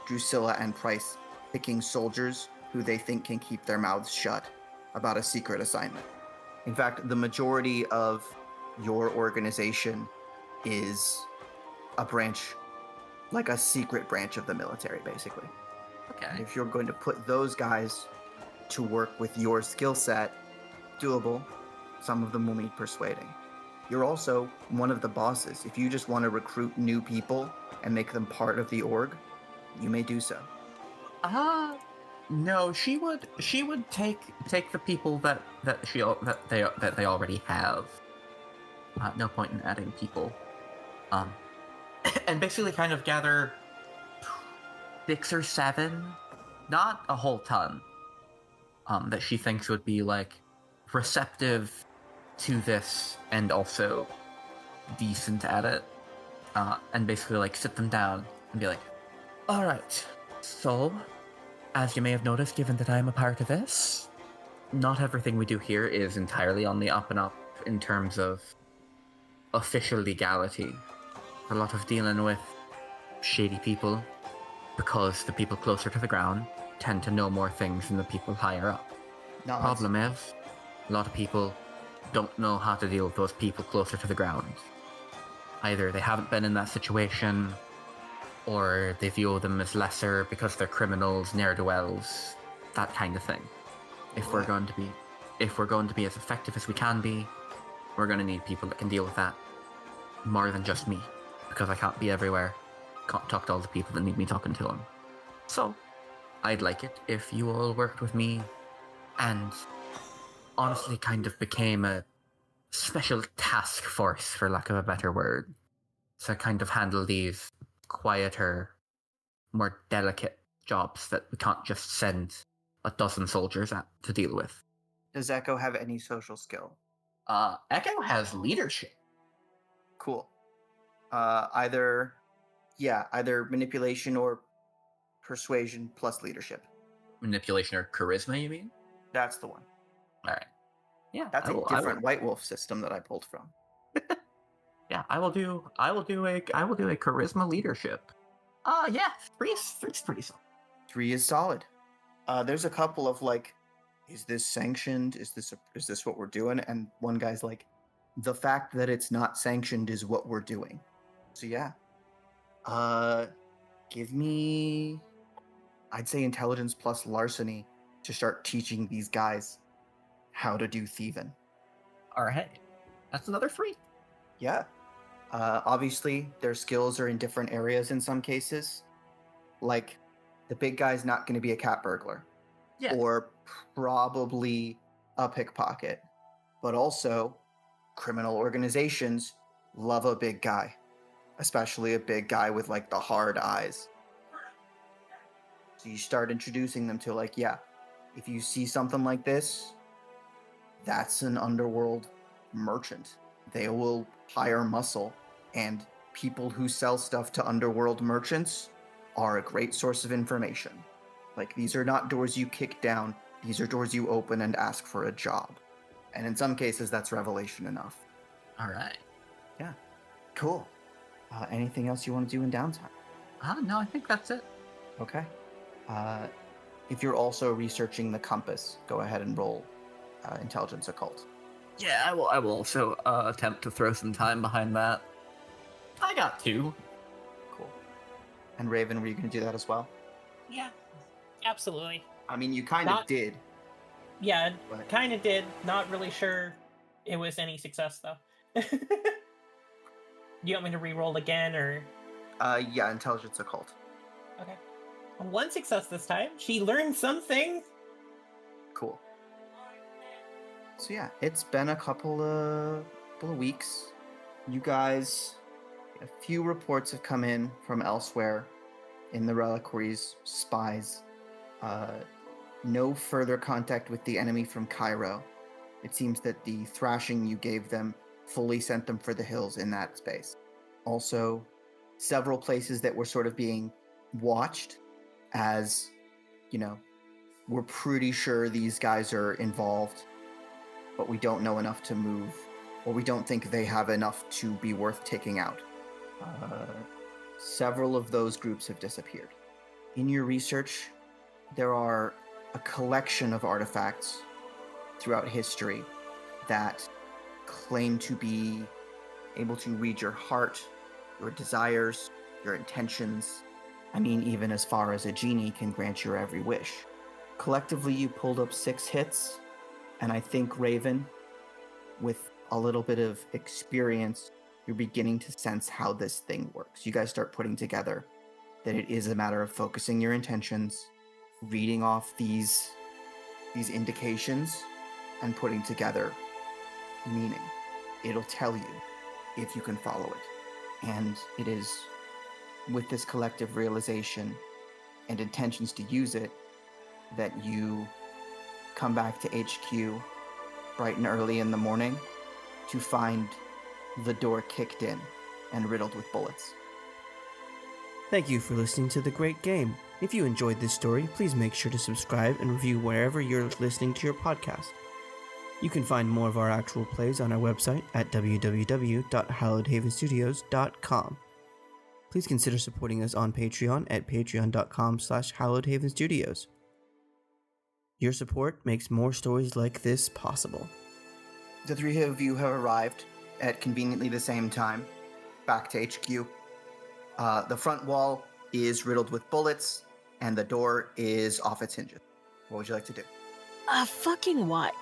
Drusilla and Price picking soldiers who they think can keep their mouths shut about a secret assignment. In fact, the majority of your organization is a branch, like a secret branch of the military, basically. Okay. And if you're going to put those guys to work with your skill set, doable. Some of them will need persuading. You're also one of the bosses. If you just want to recruit new people and make them part of the org, you may do so. No, she would take the people that they already have. No point in adding people. And basically kind of gather 6 or 7, not a whole ton, that she thinks would be like receptive to this and also decent at it, and basically like sit them down and be like, all right, so as you may have noticed, given that I'm a part of this, not everything we do here is entirely on the up and up in terms of official legality. A lot of dealing with shady people, because the people closer to the ground tend to know more things than the people higher up. Nods. Problem is, a lot of people don't know how to deal with those people closer to the ground. Either they haven't been in that situation, or they view them as lesser because they're criminals, ne'er-do-wells, that kind of thing. If we're going to be as effective as we can be, we're going to need people that can deal with that more than just me, because I can't be everywhere, can't talk to all the people that need me talking to them. So, I'd like it if you all worked with me and honestly kind of became a special task force, for lack of a better word, to kind of handle these quieter, more delicate jobs that we can't just send a dozen soldiers at to deal with. Does Echo have any social skill? Echo has leadership. Cool. Either manipulation or persuasion plus leadership. Manipulation or charisma, you mean? That's the one. All right. Yeah, That's a different White Wolf system that I pulled from. Yeah, I will do a charisma leadership. Yeah, 3 is pretty solid. 3 is solid. There's a couple of like, is this sanctioned? Is this what we're doing? And one guy's like, the fact that it's not sanctioned is what we're doing. So yeah. Give me, I'd say intelligence plus larceny to start teaching these guys how to do thieving. All right, that's another 3. Yeah. Obviously, their skills are in different areas in some cases. Like, the big guy's not going to be a cat burglar. Yeah. Or probably a pickpocket. But also, criminal organizations love a big guy. Especially a big guy with, like, the hard eyes. So you start introducing them to, like, yeah, if you see something like this, that's an underworld merchant. They will hire muscle, and people who sell stuff to underworld merchants are a great source of information. Like, these are not doors you kick down, these are doors you open and ask for a job. And in some cases, that's revelation enough. All right. Yeah. Cool. Anything else you want to do in downtime? No, I think that's it. Okay. If you're also researching the compass, go ahead and roll intelligence occult. Yeah, I will also attempt to throw some time behind that. I got 2. Cool. And Raven, were you going to do that as well? Yeah, absolutely. I mean, you kind of did. Yeah, But- kind of did. Not really sure it was any success, though. You want me to re-roll again, or...? Yeah, intelligence occult. Okay. 1 success this time. She learned something. Cool. So yeah, it's been a couple of weeks. You guys, a few reports have come in from elsewhere in the reliquaries, spies. No further contact with the enemy from Cairo. It seems that the thrashing you gave them fully sent them for the hills in that space. Also, several places that were sort of being watched as, you know, we're pretty sure these guys are involved, but we don't know enough to move, or we don't think they have enough to be worth taking out. Several of those groups have disappeared. In your research, there are a collection of artifacts throughout history that claim to be able to read your heart, your desires, your intentions. I mean, even as far as a genie can grant your every wish. Collectively, you pulled up 6 hits, and I think, Raven, with a little bit of experience, you're beginning to sense how this thing works. You guys start putting together that it is a matter of focusing your intentions, reading off these indications, and putting together meaning. It'll tell you if you can follow it. And it is with this collective realization and intentions to use it that you come back to HQ bright and early in the morning to find the door kicked in and riddled with bullets. Thank you for listening to The Great Game. If you enjoyed this story, please make sure to subscribe and review wherever you're listening to your podcast. You can find more of our actual plays on our website at www.hallowedhavenstudios.com. Please consider supporting us on Patreon at patreon.com/hallowedhavenstudios. Your support makes more stories like this possible. The 3 of you have arrived at conveniently the same time, back to HQ. The front wall is riddled with bullets, and the door is off its hinges. What would you like to do? Fucking what?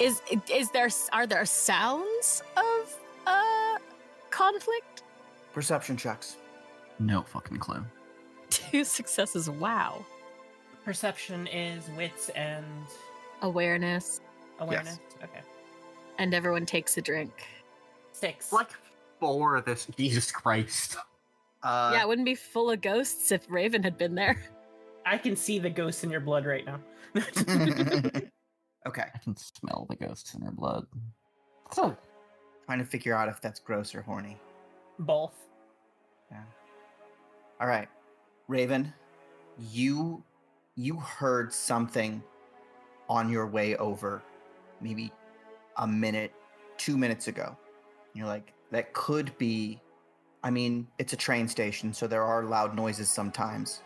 Are there sounds of conflict? Perception checks. No fucking clue. 2 successes, wow. Perception is wits and Awareness. awareness. Okay. And everyone takes a drink. 6. Like 4 of this. Jesus Christ. Yeah, it wouldn't be full of ghosts if Raven had been there. I can see the ghosts in your blood right now. Okay. I can smell the ghosts in her blood. So, Trying to figure out if that's gross or horny. Both. Yeah. All right. Raven, you heard something on your way over maybe a minute, 2 minutes ago. You're like, that could be, I mean, it's a train station, so there are loud noises sometimes,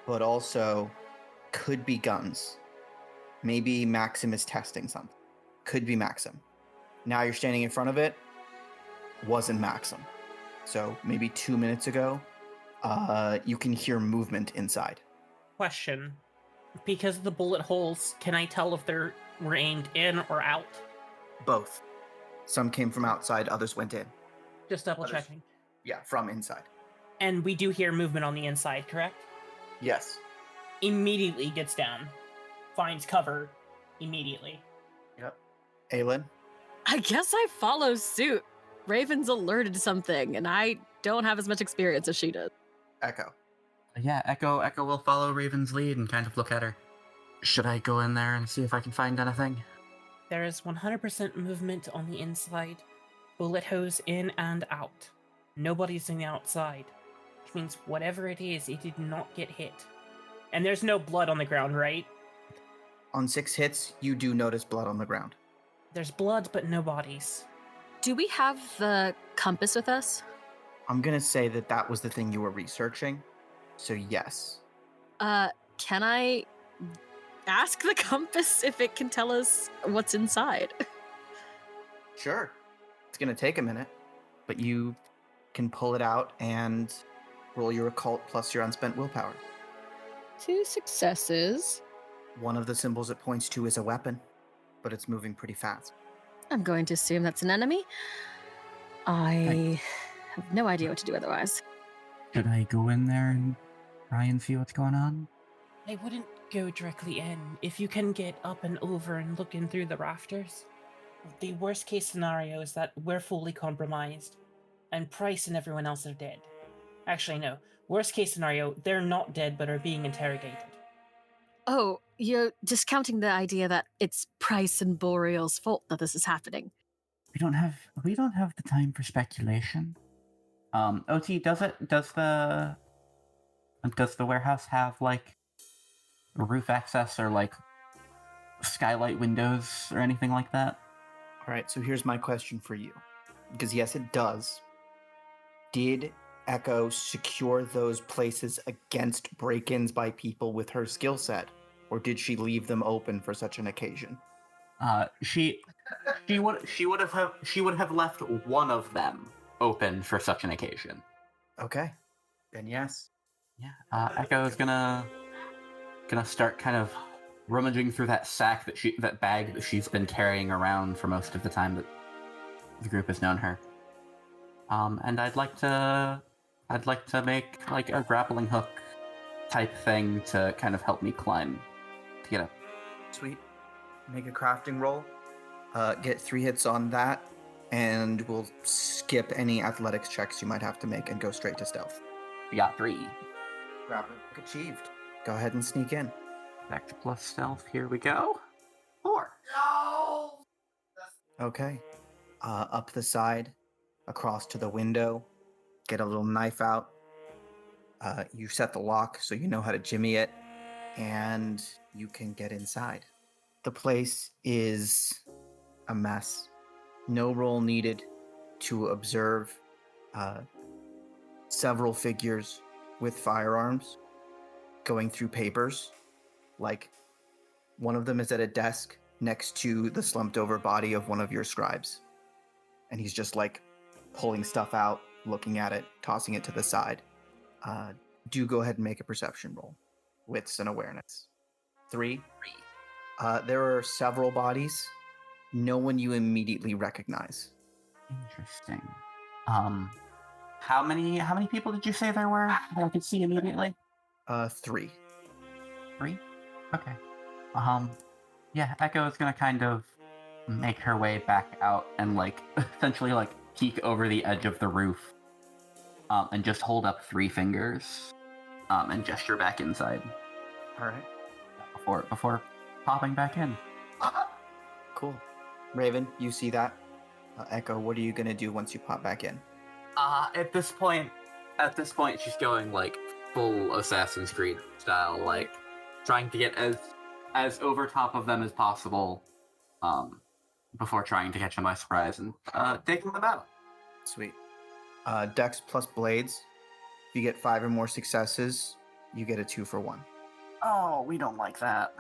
but also could be guns. Maybe Maxim is testing something. Could be Maxim. Now you're standing in front of it. Wasn't Maxim. So maybe 2 minutes ago, you can hear movement inside. Question. Because of the bullet holes, can I tell if they were aimed in or out? Both. Some came from outside, others went in. Just double Others- checking. Yeah, from inside. And we do hear movement on the inside, correct? Yes. Immediately gets down. Finds cover immediately. Yep. Aylin? I guess I follow suit. Raven's alerted to something, and I don't have as much experience as she does. Echo. Yeah, Echo will follow Raven's lead and kind of look at her. Should I go in there and see if I can find anything? There is 100% movement on the inside. Bullet holes in and out. Nobody's on the outside. Which means whatever it is, it did not get hit. And there's no blood on the ground, right? On 6 hits, you do notice blood on the ground. There's blood, but no bodies. Do we have the compass with us? I'm gonna say that was the thing you were researching. So yes. Can I ask the compass if it can tell us what's inside? Sure. It's gonna take a minute, but you can pull it out and roll your occult plus your unspent willpower. 2 successes. One of the symbols it points to is a weapon, but it's moving pretty fast. I'm going to assume that's an enemy. I have no idea what to do otherwise. Should I go in there and try and see what's going on? I wouldn't go directly in. If you can get up and over and look in through the rafters. The worst case scenario is that we're fully compromised, and Price and everyone else are dead. Actually, no. Worst case scenario, they're not dead but are being interrogated. Oh, you're discounting the idea that it's Price and Boreal's fault that this is happening. We don't have the time for speculation. OT, does the warehouse have like roof access or like skylight windows or anything like that? All right, so here's my question for you. Because yes, it does. Did Echo secure those places against break-ins by people with her skill set, or did she leave them open for such an occasion? She would have left one of them open for such an occasion. Okay, then yes. Yeah. Echo is gonna start kind of rummaging through that bag that she's been carrying around for most of the time that the group has known her. And I'd like to make like a grappling hook type thing to kind of help me climb to get up. Sweet. Make a crafting roll. Get 3 hits on that, and we'll skip any athletics checks you might have to make and go straight to stealth. We got 3. Grappling hook achieved. Go ahead and sneak in. Back to plus stealth. Here we go. 4. Okay. Up the side, across to the window. Get a little knife out. You set the lock so you know how to jimmy it, and you can get inside. The place is a mess. No roll needed to observe several figures with firearms going through papers. Like, one of them is at a desk next to the slumped over body of one of your scribes. And he's just like pulling stuff out, looking at it, tossing it to the side. Do go ahead and make a perception roll. Wits and awareness. 3. There are several bodies. No one you immediately recognize. Interesting. How many people did you say there were that I could see immediately? 3. 3? Okay. Yeah, Echo is gonna kind of make her way back out and like essentially like peek over the edge of the roof. And just hold up 3 fingers. And gesture back inside. Alright. Before popping back in. Cool. Raven, you see that? Echo, what are you gonna do once you pop back in? At this point, she's going like full Assassin's Creed style, like trying to get as over top of them as possible, before trying to catch them by surprise and taking them out. Sweet. Dex plus blades. If you get 5 or more successes, you get a 2 for 1. Oh, we don't like that.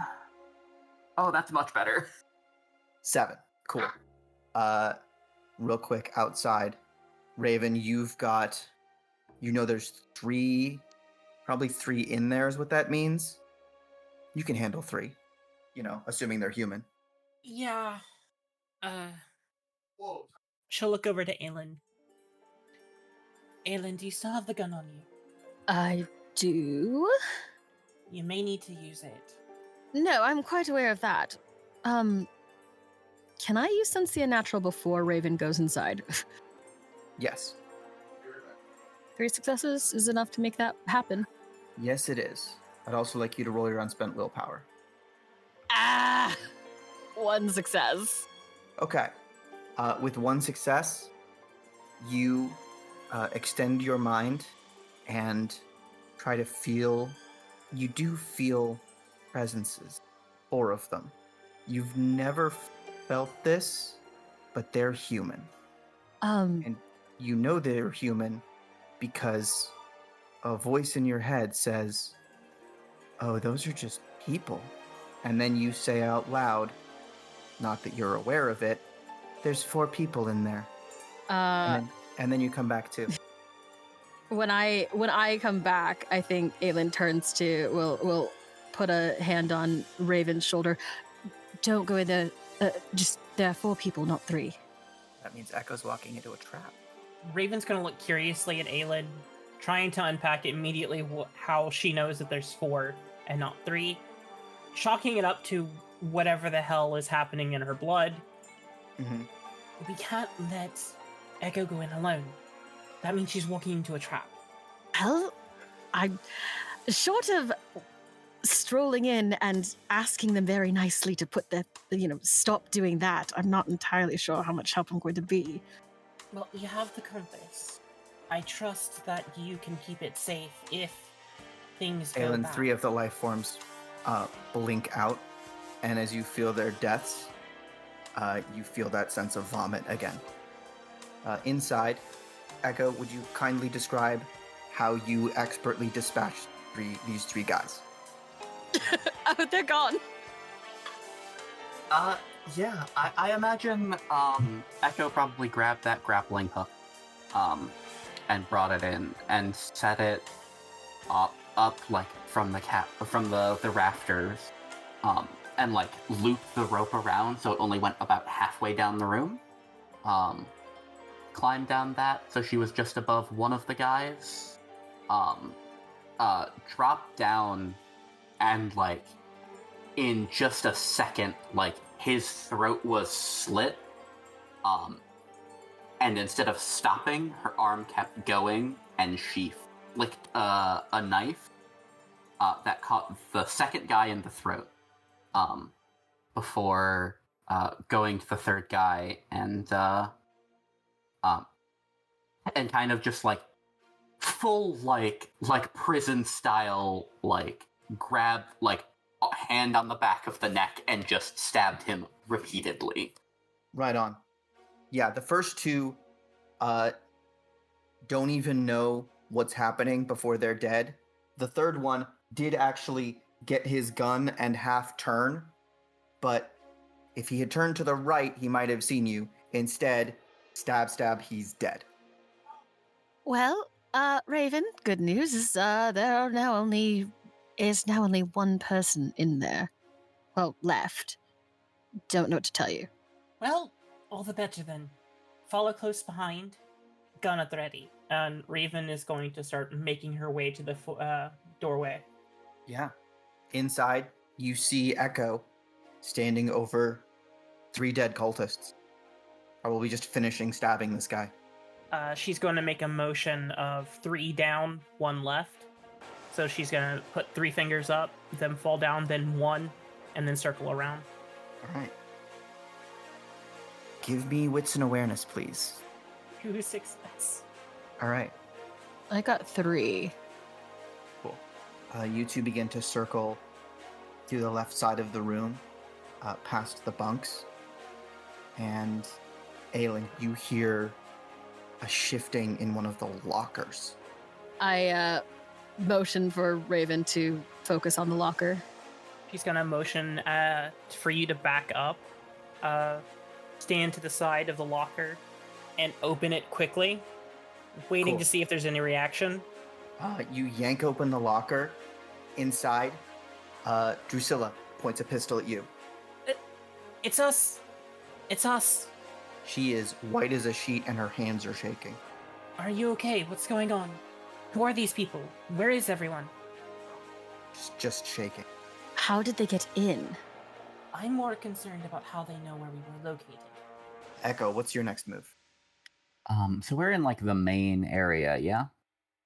Oh, that's much better. 7. Cool. Real quick, outside. Raven, you've got... You know there's 3... Probably 3 in there is what that means. You can handle 3. You know, assuming they're human. Yeah. She'll look over to Aylin. Aylin, do you still have the gun on you? I do? You may need to use it. No, I'm quite aware of that. Can I use Sense the Unnatural before Raven goes inside? Yes. 3 successes is enough to make that happen. Yes, it is. I'd also like you to roll your unspent willpower. Ah! One success. Okay. With one success, you extend your mind and try to feel. You do feel presences, 4 of them. You've never felt this, but they're human. And you know they're human because a voice in your head says, "Oh, those are just people." And then you say out loud, not that you're aware of it, "There's 4 people in there." And then you come back to. When I come back, I think Aylin turns to will put a hand on Raven's shoulder. Don't go in there. Just there are 4 people, not 3. That means Echo's walking into a trap. Raven's gonna look curiously at Aylin, trying to unpack immediately how she knows that there's 4 and not 3, chalking it up to whatever the hell is happening in her blood. Mm-hmm. We can't let Echo go in alone. That means she's walking into a trap. Well, I'm short of strolling in and asking them very nicely to put their, stop doing that. I'm not entirely sure how much help I'm going to be. Well, you have the compass. I trust that you can keep it safe if things go Aylin, bad. 3 of the life forms blink out, and as you feel their deaths, you feel that sense of vomit again. Inside, Echo, would you kindly describe how you expertly dispatched these 3 guys? Oh, they're gone. Yeah, I imagine Echo probably grabbed that grappling hook and brought it in and set it up like from the rafters and like looped the rope around so it only went about halfway down the room. Climbed down that so she was just above one of the guys. Dropped down and like in just a second, like his throat was slit. And instead of stopping, her arm kept going, and she flicked a knife that caught the second guy in the throat. Before going to the third guy and kind of just like full like prison style like grab like a hand on the back of the neck and just stabbed him repeatedly. Right on. Yeah, the first 2 don't even know what's happening before they're dead. The third one did actually get his gun and half turn, but if he had turned to the right, he might have seen you. Instead, stab, he's dead. Well, Raven, good news is there are now only 1 person in there. Well, left. Don't know what to tell you. Well, all the better then. Follow close behind, gun at the ready, and Raven is going to start making her way to the doorway. Yeah. Inside, you see Echo standing over 3 dead cultists. Probably just finishing stabbing this guy. She's going to make a motion of 3 down, 1 left. So she's going to put 3 fingers up, then fall down, then 1, and then circle around. All right. Give me wits and awareness, please. 2 success. All right. I got 3. Cool. You 2 begin to circle through the left side of the room, past the bunks. And Aylin, you hear a shifting in one of the lockers. I motion for Raven to focus on the locker. She's going to motion for you to back up, stand to the side of the locker, and open it quickly, waiting Cool. to see if there's any reaction. You yank open the locker. Inside, Drusilla points a pistol at you. It's us. It's us. She is white as a sheet and her hands are shaking. Are you okay? What's going on? Who are these people? Where is everyone? Just shaking. How did they get in? I'm more concerned about how they know where we were located. Echo, what's your next move? So we're in like the main area, yeah?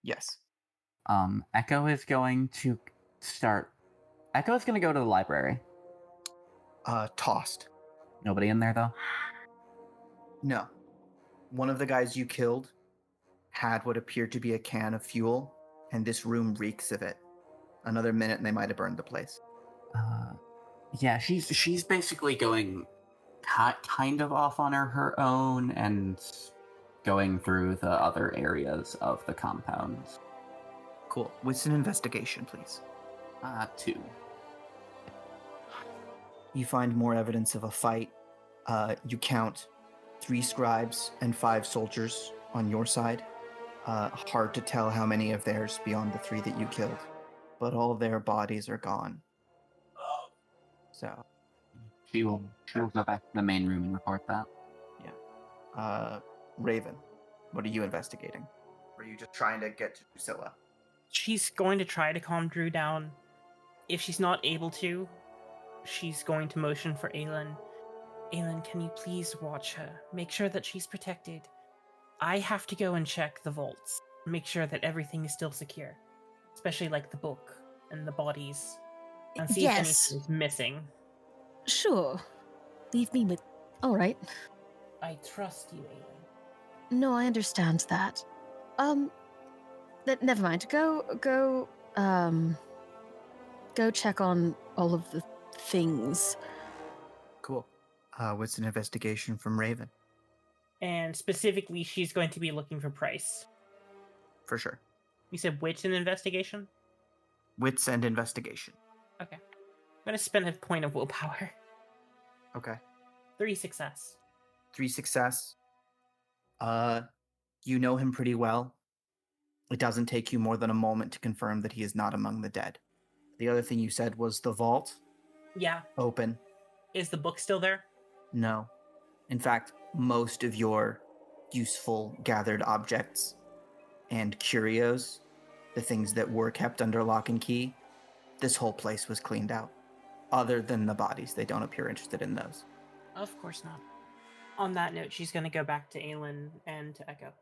Yes. Echo is going to start. Echo is going to go to the library. Tossed. Nobody in there though. No. One of the guys you killed had what appeared to be a can of fuel, and this room reeks of it. Another minute and they might have burned the place. Yeah, she's basically going kind of off on her own and going through the other areas of the compound. Cool. What's an investigation, please? 2. You find more evidence of a fight. You count 3 scribes and 5 soldiers on your side. Hard to tell how many of theirs beyond the 3 that you killed, but all their bodies are gone. So, She'll go back to the main room and report that. Raven, what are you investigating? Or are you just trying to get to Drusilla? She's going to try to calm Drew down. If she's not able to, she's going to motion for Aylin. Aylin, can you please watch her? Make sure that she's protected. I have to go and check the vaults. Make sure that everything is still secure. Especially like the book and the bodies. And see if anything is missing. Sure. Leave me with... All right. I trust you, Aylin. No, I understand that. Never mind. Go check on all of the things. Cool. What's an investigation from Raven? And specifically, she's going to be looking for Price. For sure. You said wits and investigation? Wits and investigation. Okay. I'm going to spend a point of willpower. Okay. 3 success. 3 success. You know him pretty well. It doesn't take you more than a moment to confirm that he is not among the dead. The other thing you said was the vault. Yeah. Open. Is the book still there? No. In fact, most of your useful gathered objects and curios, the things that were kept under lock and key, this whole place was cleaned out. Other than the bodies, they don't appear interested in those. Of course not. On that note, she's going to go back to Aylin and to Echo.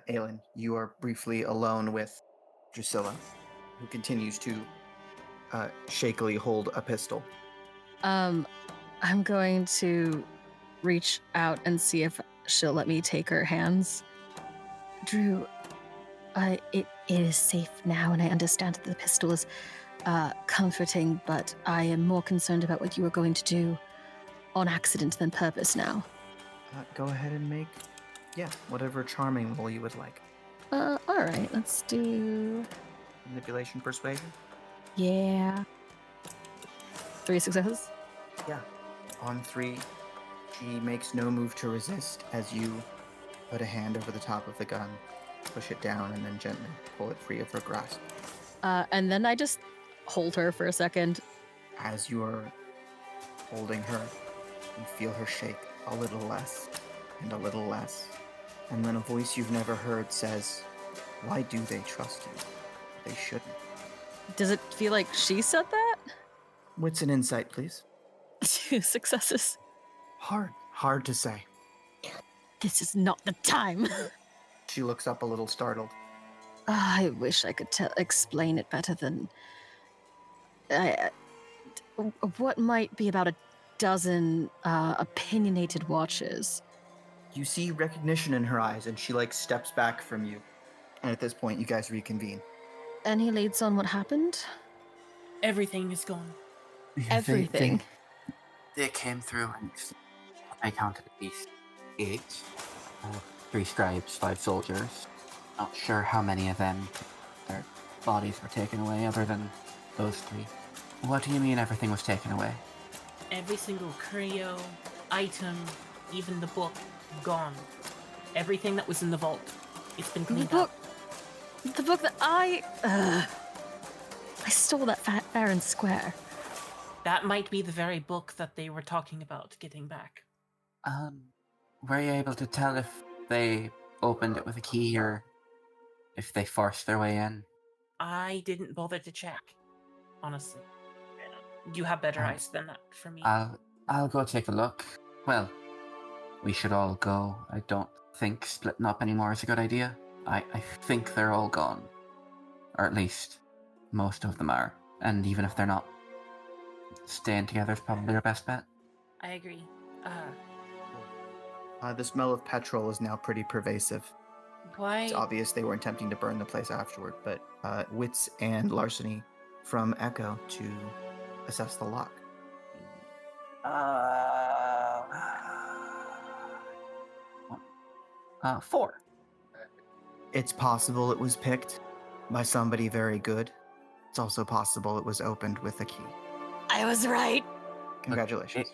Aylin, you are briefly alone with Drusilla, who continues to shakily hold a pistol. I'm going to reach out and see if she'll let me take her hands. Drew, it is safe now, and I understand that the pistol is comforting, but I am more concerned about what you are going to do on accident than purpose now. Go ahead and make, whatever charming roll you would like. All right, let's do... Manipulation, persuasion? Yeah. 3 successes? Yeah. On 3, she makes no move to resist as you put a hand over the top of the gun, push it down, and then gently pull it free of her grasp. And then I just hold her for a second. As you are holding her, you feel her shake a little less and a little less. And then a voice you've never heard says, "Why do they trust you? They shouldn't." Does it feel like she said that? What's an insight, please? 2 successes. Hard to say. This is not the time. She looks up a little startled. I wish I could explain it better than... what might be about a dozen opinionated watchers. You see recognition in her eyes, and she steps back from you. And at this point, you guys reconvene. Any leads on what happened? Everything is gone. Everything. They came through and I counted at least 8. 3 scribes, 5 soldiers. Not sure how many of them their bodies were taken away other than those 3. What do you mean everything was taken away? Every single curio, item, even the book, gone. Everything that was in the vault, it's been cleaned up. The book that I stole that fair and square. That might be the very book that they were talking about getting back. Were you able to tell if they opened it with a key or if they forced their way in? I didn't bother to check, honestly. You have better eyes than that for me. I'll go take a look. Well, we should all go. I don't think splitting up anymore is a good idea. I think they're all gone. Or at least most of them are. And even if they're not, staying together is probably our best bet. I agree. The smell of petrol is now pretty pervasive. Why? It's obvious they were attempting to burn the place afterward, but wits and larceny from Echo to assess the lock. 4. It's possible it was picked by somebody very good. It's also possible it was opened with a key. I was right. Congratulations.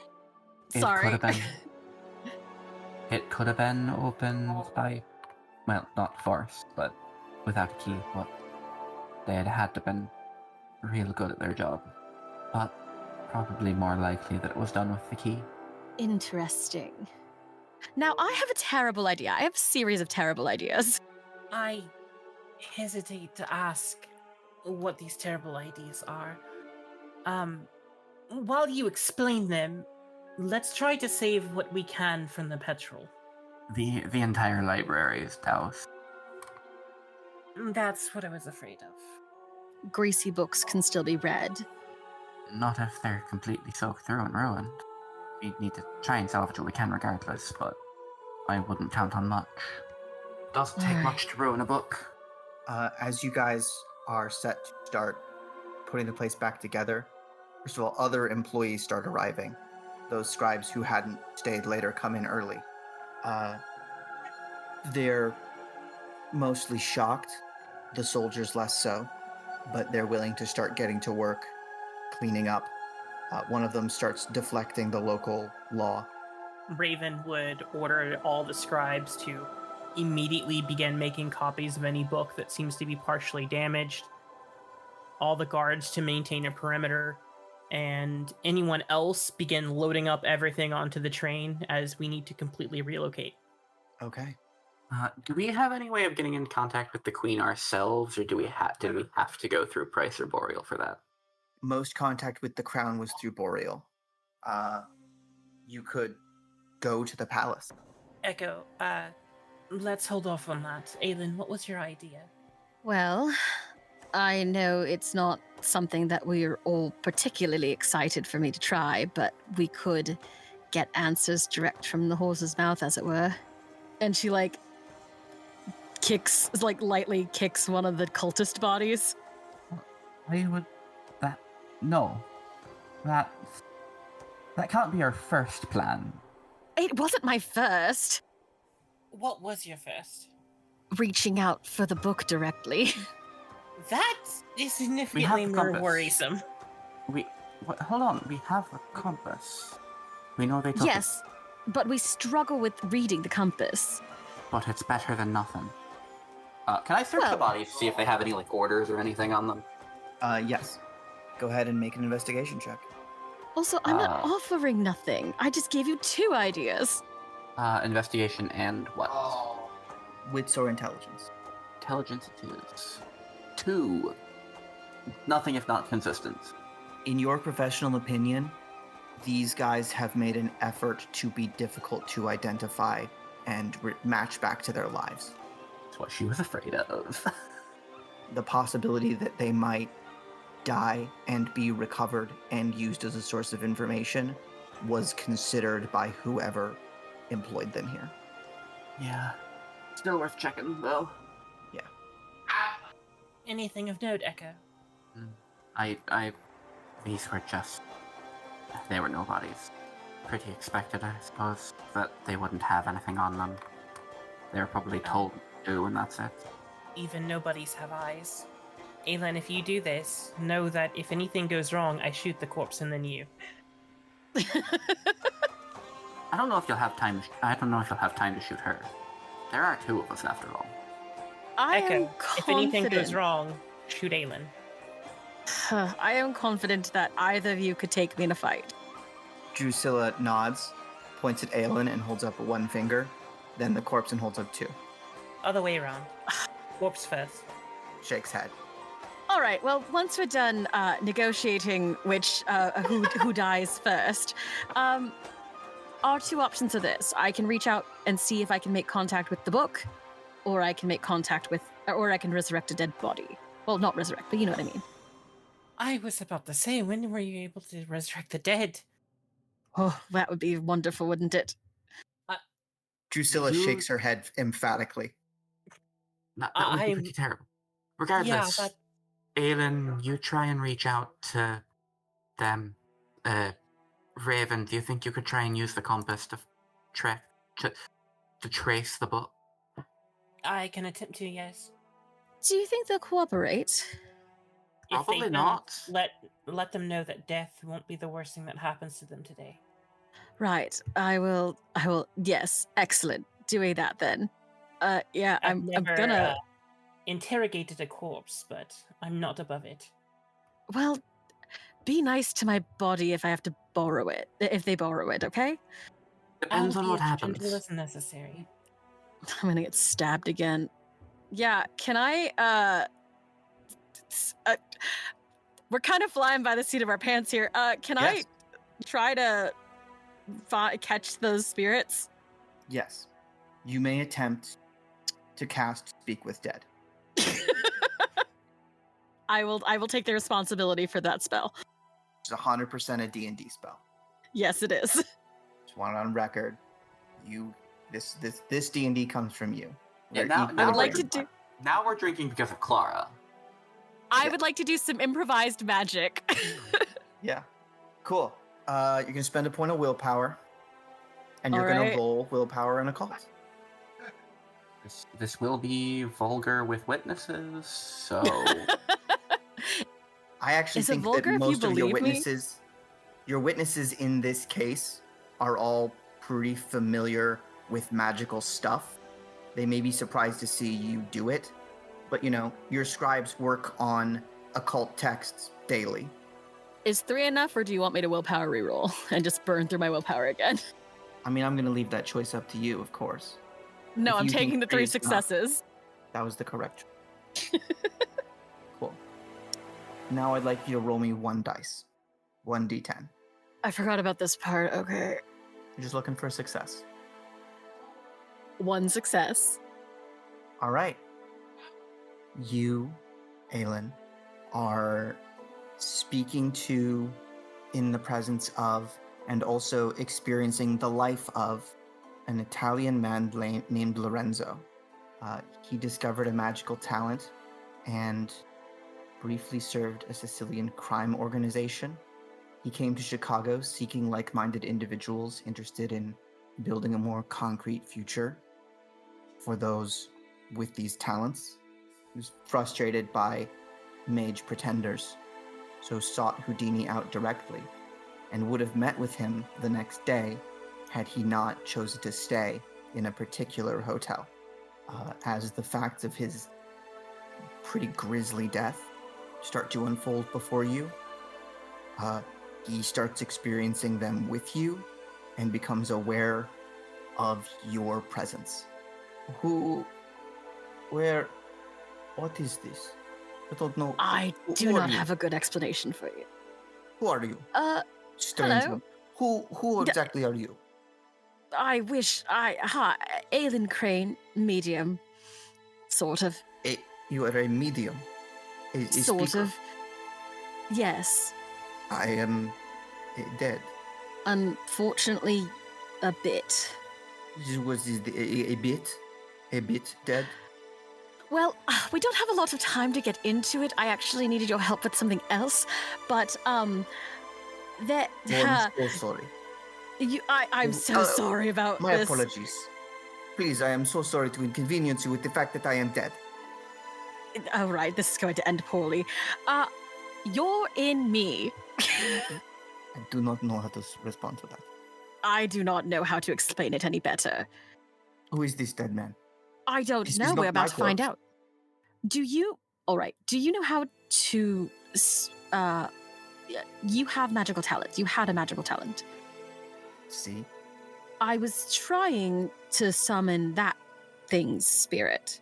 Sorry. It could have been opened by, well, not force, but without a key. But they had to been real good at their job. But probably more likely that it was done with the key. Interesting. Now, I have a terrible idea. I have a series of terrible ideas. I hesitate to ask what these terrible ideas are. While you explain them, let's try to save what we can from the petrol. The entire library is doused. That's what I was afraid of. Greasy books can still be read. Not if they're completely soaked through and ruined. We need to try and salvage what we can regardless, but I wouldn't count on much. Doesn't take much to ruin a book. As you guys are set to start putting the place back together, first of all, other employees start arriving. Those scribes who hadn't stayed later come in early. They're mostly shocked, the soldiers less so, but they're willing to start getting to work, cleaning up. One of them starts deflecting the local law. Raven would order all the scribes to immediately begin making copies of any book that seems to be partially damaged. All the guards to maintain a perimeter, and anyone else begin loading up everything onto the train as we need to completely relocate. Okay. Do we have any way of getting in contact with the Queen ourselves, or did we have to go through Price or Boreal for that? Most contact with the crown was through Boreal. You could go to the palace. Echo, let's hold off on that. Aylin, what was your idea? Well, I know it's not something that we're all particularly excited for me to try, but we could get answers direct from the horse's mouth, as it were. And she, lightly kicks one of the cultist bodies. Why would that? No. That can't be our first plan. It wasn't my first. What was your first? Reaching out for the book directly. That is significantly more compass. worrisome. Hold on, we have a compass. We know they took Yes, but we struggle with reading the compass. But it's better than nothing. Can I search the bodies to see if they have any orders or anything on them? Yes. Go ahead and make an investigation check. Also, I'm not offering nothing. I just gave you 2 ideas. Investigation and what? Wits or intelligence? Intelligence it is. 2. Nothing if not consistent. In your professional opinion, these guys have made an effort to be difficult to identify and match back to their lives. That's what she was afraid of. The possibility that they might die and be recovered and used as a source of information was considered by whoever employed them here. Yeah. Still worth checking, though. Yeah. Anything of note, Echo? These were just... They were nobodies. Pretty expected, I suppose, that they wouldn't have anything on them. They were probably told to do, and that's it. Even nobodies have eyes. Aylin, if you do this, know that if anything goes wrong, I shoot the corpse and then you. I don't know if you'll have time to shoot her. There are 2 of us, after all. I am Echo, if anything confident. goes wrong, shoot Aylin. I am confident that either of you could take me in a fight. Drusilla nods, points at Aylin and holds up 1 finger, then the corpse and holds up 2. Other way around. Corpse first. Shakes head. All right. Well, once we're done negotiating who dies first, our 2 options are this: I can reach out and see if I can make contact with the book, or I can resurrect a dead body. Well, not resurrect, but you know what I mean. I was about to say, when were you able to resurrect the dead? Oh, that would be wonderful, wouldn't it? Drusilla You- shakes her head emphatically. That would be I'm- pretty terrible. Regardless, but- Aylin, you try and reach out to them. Raven, do you think you could try and use the compass to trace the book? I can attempt to, yes. Do you think they'll cooperate? If Probably they don't, not. let them know that death won't be the worst thing that happens to them today. Right. I will. Yes. Excellent. Doing that then. Yeah. I've I'm never, gonna. interrogated a corpse, but I'm not above it. Well, be nice to my body if I have to borrow it. If they borrow it, okay? Depends I'll on be what as happens. gentle as necessary. I'm gonna get stabbed again. Yeah. Can I? We're kind of flying by the seat of our pants here. Can Yes. I try to catch those spirits? Yes. You may attempt to cast Speak with Dead. I will take the responsibility for that spell. It's 100% a D&D spell. Yes, it is. Just want it on record. This D&D comes from you. Yeah, We're now equally would like we're- to do- Now we're drinking because of Clara. I Yeah. would like to do some improvised magic. Yeah. Cool. You're gonna spend a point of willpower, and you're gonna Alright. roll willpower in a cult. This will be vulgar with witnesses, so I actually Is it think vulgar that if you most of your believe me? witnesses in this case are all pretty familiar with magical stuff. They may be surprised to see you do it, but your scribes work on occult texts daily. Is 3 enough, or do you want me to willpower reroll and just burn through my willpower again? I mean, I'm gonna leave that choice up to you, of course. No, If I'm you think taking the 3 three is enough. successes. That was the correct choice. Cool. Now I'd like you to roll me 1 dice. 1d10. I forgot about this part. Okay. You're just looking for a success. 1 success. All right. You, Aylin, are speaking to, in the presence of, and also experiencing the life of an Italian man named Lorenzo. He discovered a magical talent and briefly served a Sicilian crime organization. He came to Chicago seeking like-minded individuals interested in building a more concrete future for those with these talents. He was frustrated by mage pretenders, so sought Houdini out directly, and would have met with him the next day had he not chosen to stay in a particular hotel. As the facts of his pretty grisly death start to unfold before you, he starts experiencing them with you and becomes aware of your presence. What is this? I don't know. I Who do are not you? have a good explanation for you. Who are you? Hello? One. Who D- exactly are you? I wish hi, Aylin Crane, medium. Sort of. You are a medium. A Sort speaker. of. Yes. I am dead. Unfortunately, a bit. Was this a bit? A bit dead? Well, we don't have a lot of time to get into it. I actually needed your help with something else, but that Oh, I'm so sorry. I'm so sorry about My this. apologies. Please, I am so sorry to inconvenience you with the fact that I am dead. All right, this is going to end poorly. You're in me. I do not know how to respond to that. I do not know how to explain it any better. Who is this dead man? I don't This is know. not We're about my to find corpse. out. Do you? All right. Do you know how to? You have magical talent. You had a magical talent. See? I was trying to summon that thing's spirit.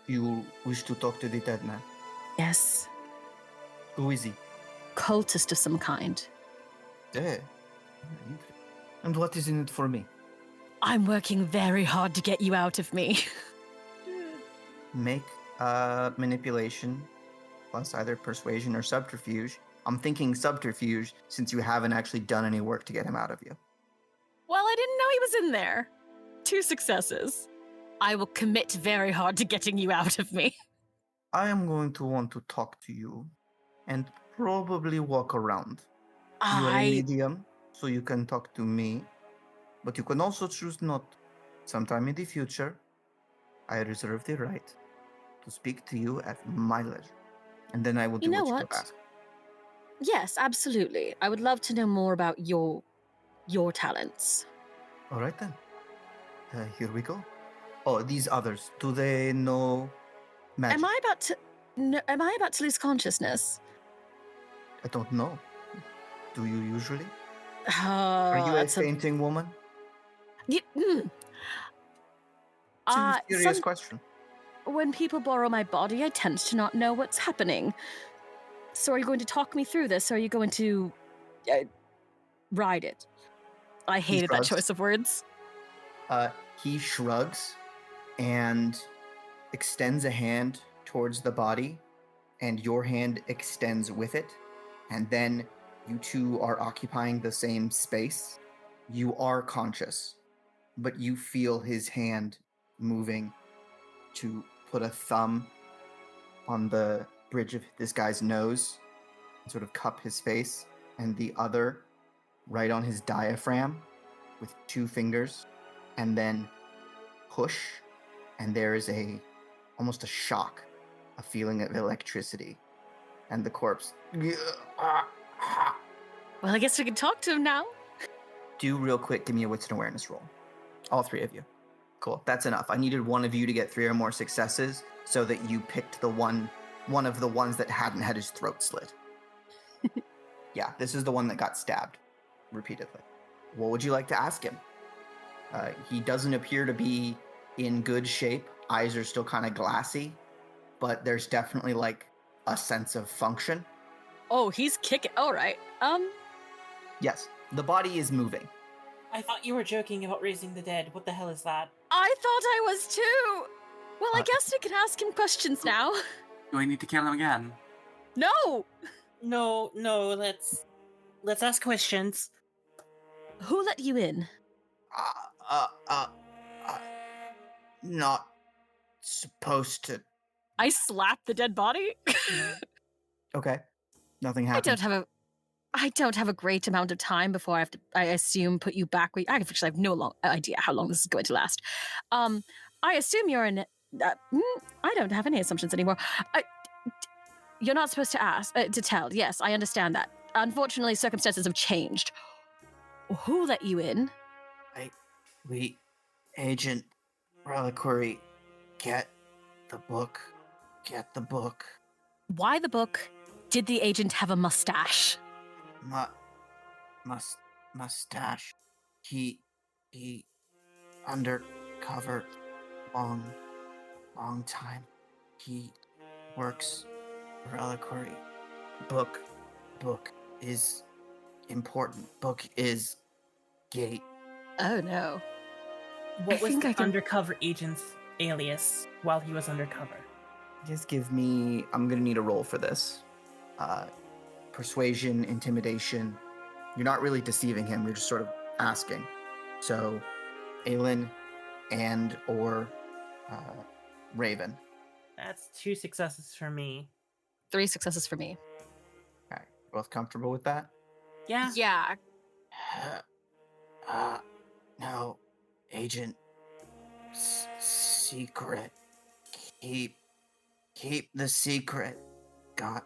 You wish to talk to the dead man. Yes, Who is he? cultist of some kind. Dead. And what is in it for me? I'm working very hard to get you out of me. Make Manipulation plus either persuasion or subterfuge. I'm thinking subterfuge since you haven't actually done any work to get him out of you. Well, I didn't know he was in there. 2 successes. I will commit very hard to getting you out of me. I am going to want to talk to you and probably walk around. You are a medium, so you can talk to me, but you can also choose not. Sometime in the future, I reserve the right to speak to you at my leisure, and then I will do You know what you what? ask. Yes, absolutely. I would love to know more about your talents. All right then. Here we go. Oh, these others. Do they know magic? Am I about to lose consciousness? I don't know. Do you usually? Are you a fainting woman? It's a serious question. When people borrow my body, I tend to not know what's happening. So are you going to talk me through this, or are you going to ride it? I hated that choice of words. He shrugs and extends a hand towards the body, and your hand extends with it, and then you two are occupying the same space. You are conscious, but you feel his hand moving to put a thumb on the bridge of this guy's nose and sort of cup his face, and the other right on his diaphragm with 2 fingers, and then push, and there is almost a shock, a feeling of electricity, and the corpse. Well, I guess we can talk to him now. Do real quick, give me a wits and awareness roll. All 3 of you. Cool, that's enough. I needed one of you to get 3 or more successes so that you picked the one of the ones that hadn't had his throat slit. Yeah, this is the one that got stabbed repeatedly. What would you like to ask him? He doesn't appear to be in good shape. Eyes are still kind of glassy, but there's definitely like a sense of function. Oh, he's kicking. All right. Yes, the body is moving. I thought you were joking about raising the dead. What the hell is that? I thought I was too. Well, I guess we can ask him questions now. Do I need to kill him again? No. No, let's ask questions. Who let you in? Not supposed to. I slapped the dead body. Okay, nothing happened. I don't have a great amount of time before I have to, I assume, put you back. I actually have no idea how long this is going to last. I assume you're in. I don't have any assumptions anymore. You're not supposed to ask, to tell. Yes, I understand that. Unfortunately, circumstances have changed. Who let you in? We, Agent Reliquary, get the book. Why the book? Did the agent have a mustache? Mustache. He undercover long time. He works reliquary. Book is important. Book is gate. Oh no. What was the undercover agent's alias while he was undercover? Just give me. I'm gonna need a roll for this. Persuasion, intimidation. You're not really deceiving him. You're just sort of asking. So, Aylin and or Raven. That's 2 successes for me. 3 successes for me. All right, both comfortable with that? Yeah. Yeah. No, Agent. Secret. Keep the secret. Got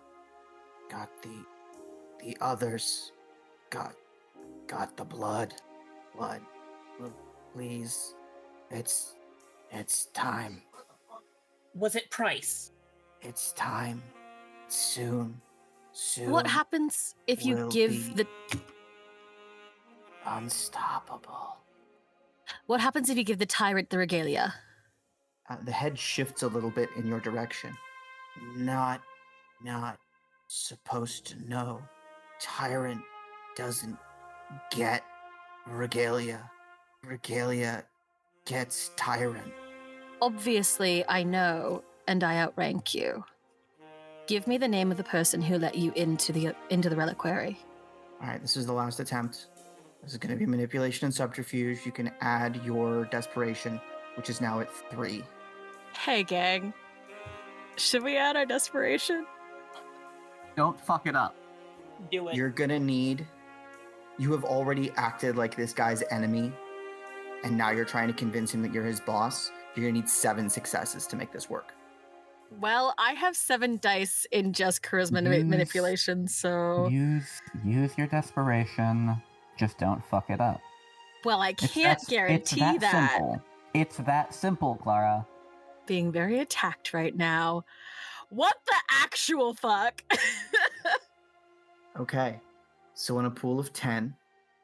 the others. Got the blood. Please. It's time. Was it Price? It's time. Soon. What happens if you give the unstoppable? What happens if you give the tyrant the regalia? The head shifts a little bit in your direction. Not supposed to know. Tyrant doesn't get regalia. Regalia gets Tyrant. Obviously, I know. and I outrank you. Give me the name of the person who let you into the reliquary. All right, this is the last attempt. This is going to be manipulation and subterfuge. You can add your desperation, which is now at 3. Hey, gang. Should we add our desperation? Don't fuck it up. Do it. You're going to need... You have already acted like this guy's enemy, and now you're trying to convince him that you're his boss. You're going to need 7 successes to make this work. Well, I have 7 dice in just charisma manipulation, so... Use your desperation. Just don't fuck it up. Well, I can't guarantee it's that. Simple. It's that simple, Clara. Being very attacked right now. What the actual fuck? Okay. So in a pool of 10,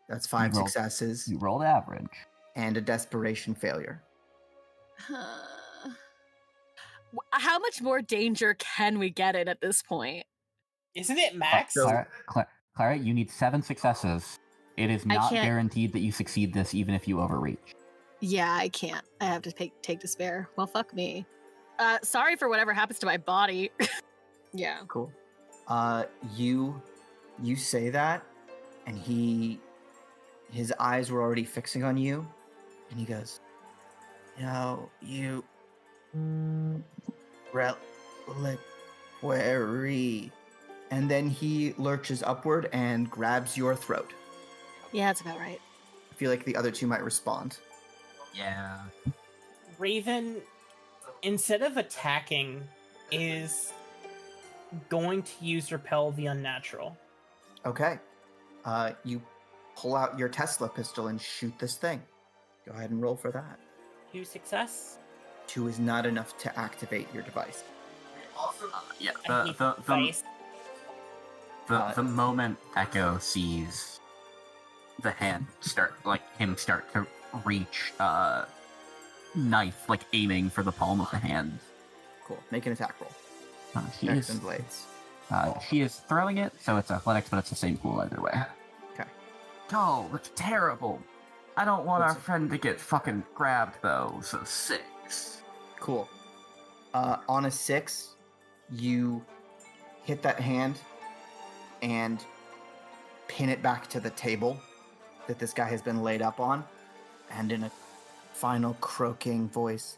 that's 5 successes You rolled average. and a desperation failure. How much more danger can we get in at this point? Isn't it max? Clara, you need 7 successes. It is not can't- guaranteed that you succeed this, even if you overreach. Yeah, I can't. I have to take despair. Well, fuck me. Sorry for whatever happens to my body. Yeah. Cool. You say that, and his eyes were already fixing on you, and he goes, you reliquary. And then he lurches upward and grabs your throat. Yeah, that's about right. I feel like the other 2 might respond. Yeah. Raven, instead of attacking, is going to use Repel the Unnatural. Okay. You pull out your Tesla pistol and shoot this thing. Go ahead and roll for that. 2 success. 2 is not enough to activate your device. Yeah. I hate dice. The moment Echo sees the hand start to reach knife, like aiming for the palm of the hand. Cool. Make an attack roll. She Knives is and blades. she is throwing it, so it's athletics, but it's the same pool either way. Okay. Oh, that's terrible. I don't want What's our it? friend to get fucking grabbed though, so 6. Cool. On a 6, you hit that hand and pin it back to the table that this guy has been laid up on. And in a final croaking voice,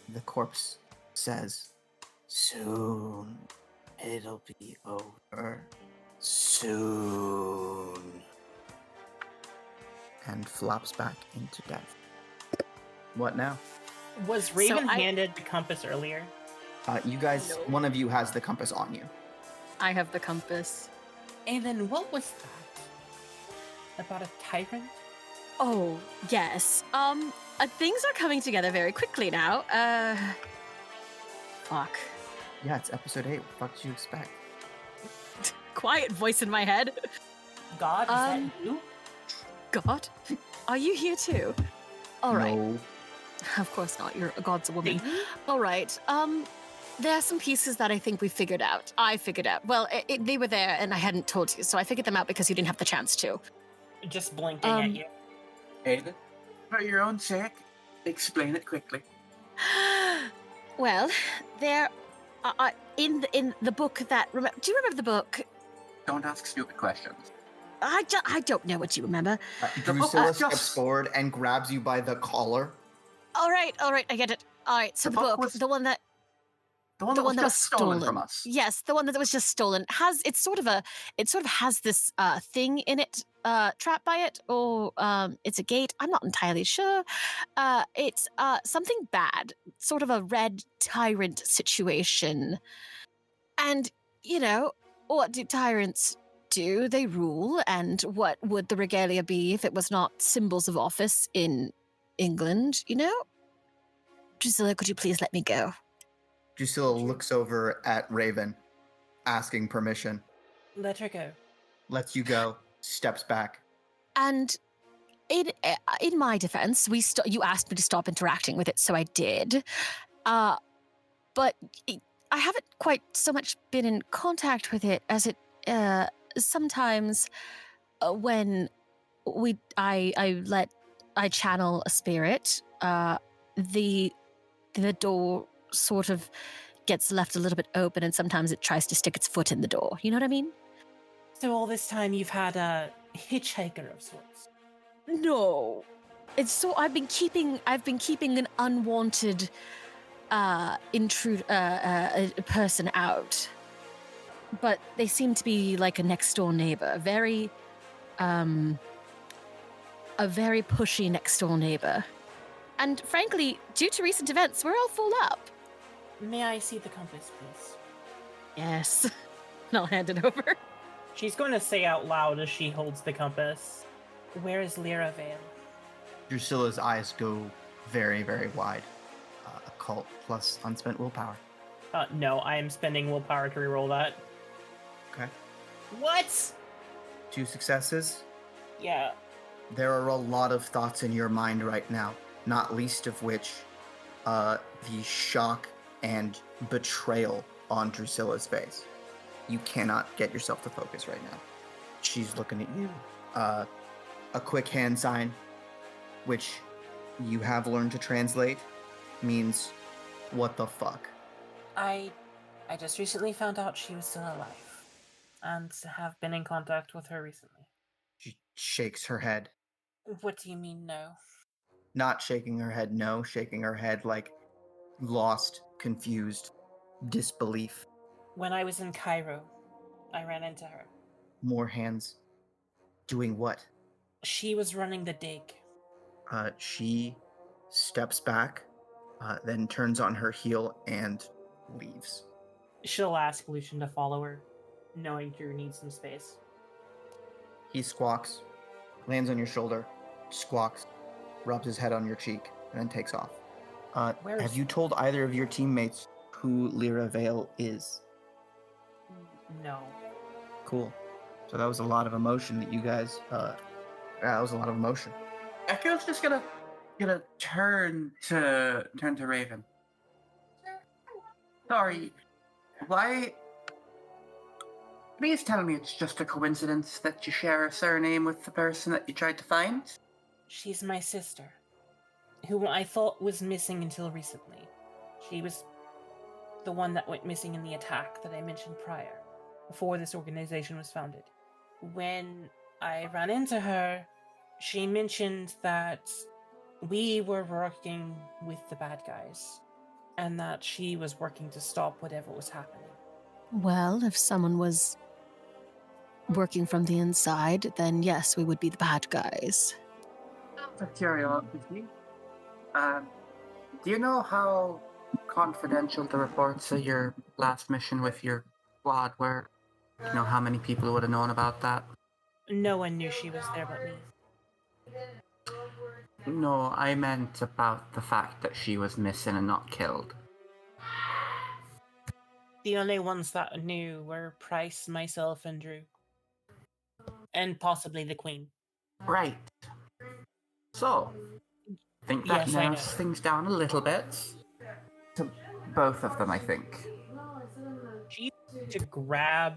the corpse says, "Soon it'll be over. Soon." And flops back into death. What now? Was Raven I- handed the compass earlier? You guys, No. one of you has the compass on you. I have the compass. And then what was that? About a tyrant? Oh, yes. Things are coming together very quickly now. Fuck. Yeah, it's episode 8. What the fuck did you expect? Quiet voice in my head. God, is that you? God? Are you here too? All right. No. Of course not. You're a god's a woman. Satan? All right. There are some pieces that I think we figured out. I figured out. Well, they were there and I hadn't told you, so I figured them out because you didn't have the chance to. Just blinking at you. Aiden, for your own sake, explain it quickly. Well, there are in the book that... Do you remember the book? Don't ask stupid questions. I don't know what you remember. Drusilla steps forward and grabs you by the collar. All right, I get it. All right, so The the book book, was- the one that The one that was stolen from us. Yes, the one that was just stolen it sort of has this thing in it, trapped by it, or it's a gate. I'm not entirely sure. It's something bad, sort of a red tyrant situation. And what do tyrants do? They rule, and what would the regalia be if it was not symbols of office in England? Drusilla, could you please let me go? Drusilla looks over at Raven, asking permission. Let her go. Lets you go, steps back. And in my defense, you asked me to stop interacting with it, so I did. But I haven't quite so much been in contact with it as it sometimes when I channel a spirit, the door sort of gets left a little bit open, and sometimes it tries to stick its foot in the door. You know what I mean? So all this time you've had a hitchhiker of sorts. No, it's so I've been keeping an unwanted a person out, but they seem to be like a next door neighbor, a very pushy next door neighbor. And frankly, due to recent events, we're all full up. May I see the compass, please? Yes. And I'll hand it over. She's going to say out loud as she holds the compass, "Where is Lyra Vale?" Drusilla's eyes go very, very wide. Occult plus unspent willpower. No, I am spending willpower to reroll that. Okay. What? 2 successes. Yeah. There are a lot of thoughts in your mind right now, not least of which the shock and betrayal on Drusilla's face. You cannot get yourself to focus right now. She's looking at you. A quick hand sign, which you have learned to translate, means what the fuck. I just recently found out she was still alive, and have been in contact with her recently. She shakes her head. What do you mean, no? Not shaking her head, no. Shaking her head like lost, confused, disbelief. When I was in Cairo, I ran into her. More hands. Doing what? She was running the dig. She steps back, then turns on her heel and leaves. She'll ask Lucian to follow her, knowing Drew needs some space. He squawks, lands on your shoulder, squawks, rubs his head on your cheek, and then takes off. Have you told either of your teammates who Lyra Vale is? No. Cool. So that was a lot of emotion that you guys, that was a lot of emotion. Echo's just gonna turn to Raven. Sorry, why? Please tell me it's just a coincidence that you share a surname with the person that you tried to find. She's my sister, who I thought was missing until recently. She was the one that went missing in the attack that I mentioned prior, before this organization was founded. When I ran into her, she mentioned that we were working with the bad guys, and that she was working to stop whatever was happening. Well, if someone was working from the inside, then yes, we would be the bad guys. Out of curiosity, do you know how confidential the reports of your last mission with your squad were? Do you know how many people would have known about that? No one knew she was there but me. No, I meant about the fact that she was missing and not killed. The only ones that knew were Price, myself, and Drew. And possibly the Queen. Right. So, I think that Yes, I narrows know. things down a little bit. To both of them, I think. She to grab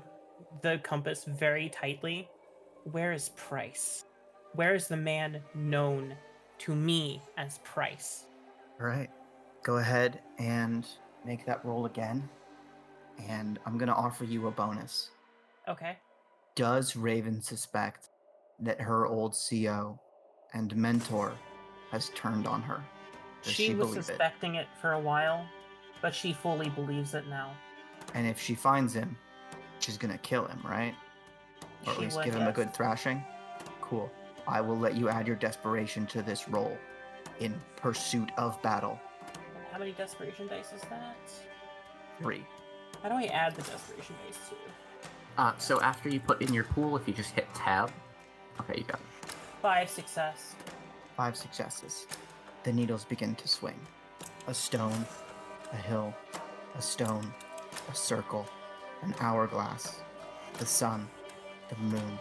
the compass very tightly. Where is Price? Where is the man known to me as Price? All right. Go ahead and make that roll again. And I'm going to offer you a bonus. Okay. Does Raven suspect that her old CO and mentor has turned on her? Does she was believe it? suspecting it for a while, but she fully believes it now. And if she finds him, she's going to kill him, right? Or at She least would, give him a yes. good thrashing? Cool. I will let you add your desperation to this roll in pursuit of battle. How many desperation dice is that? 3. How do I add the desperation dice to? So after you put in your pool, if you just hit tab. Okay, you got it. 5 success. 5 successes. The needles begin to swing. A stone, a hill, a stone, a circle, an hourglass, the sun, the moon.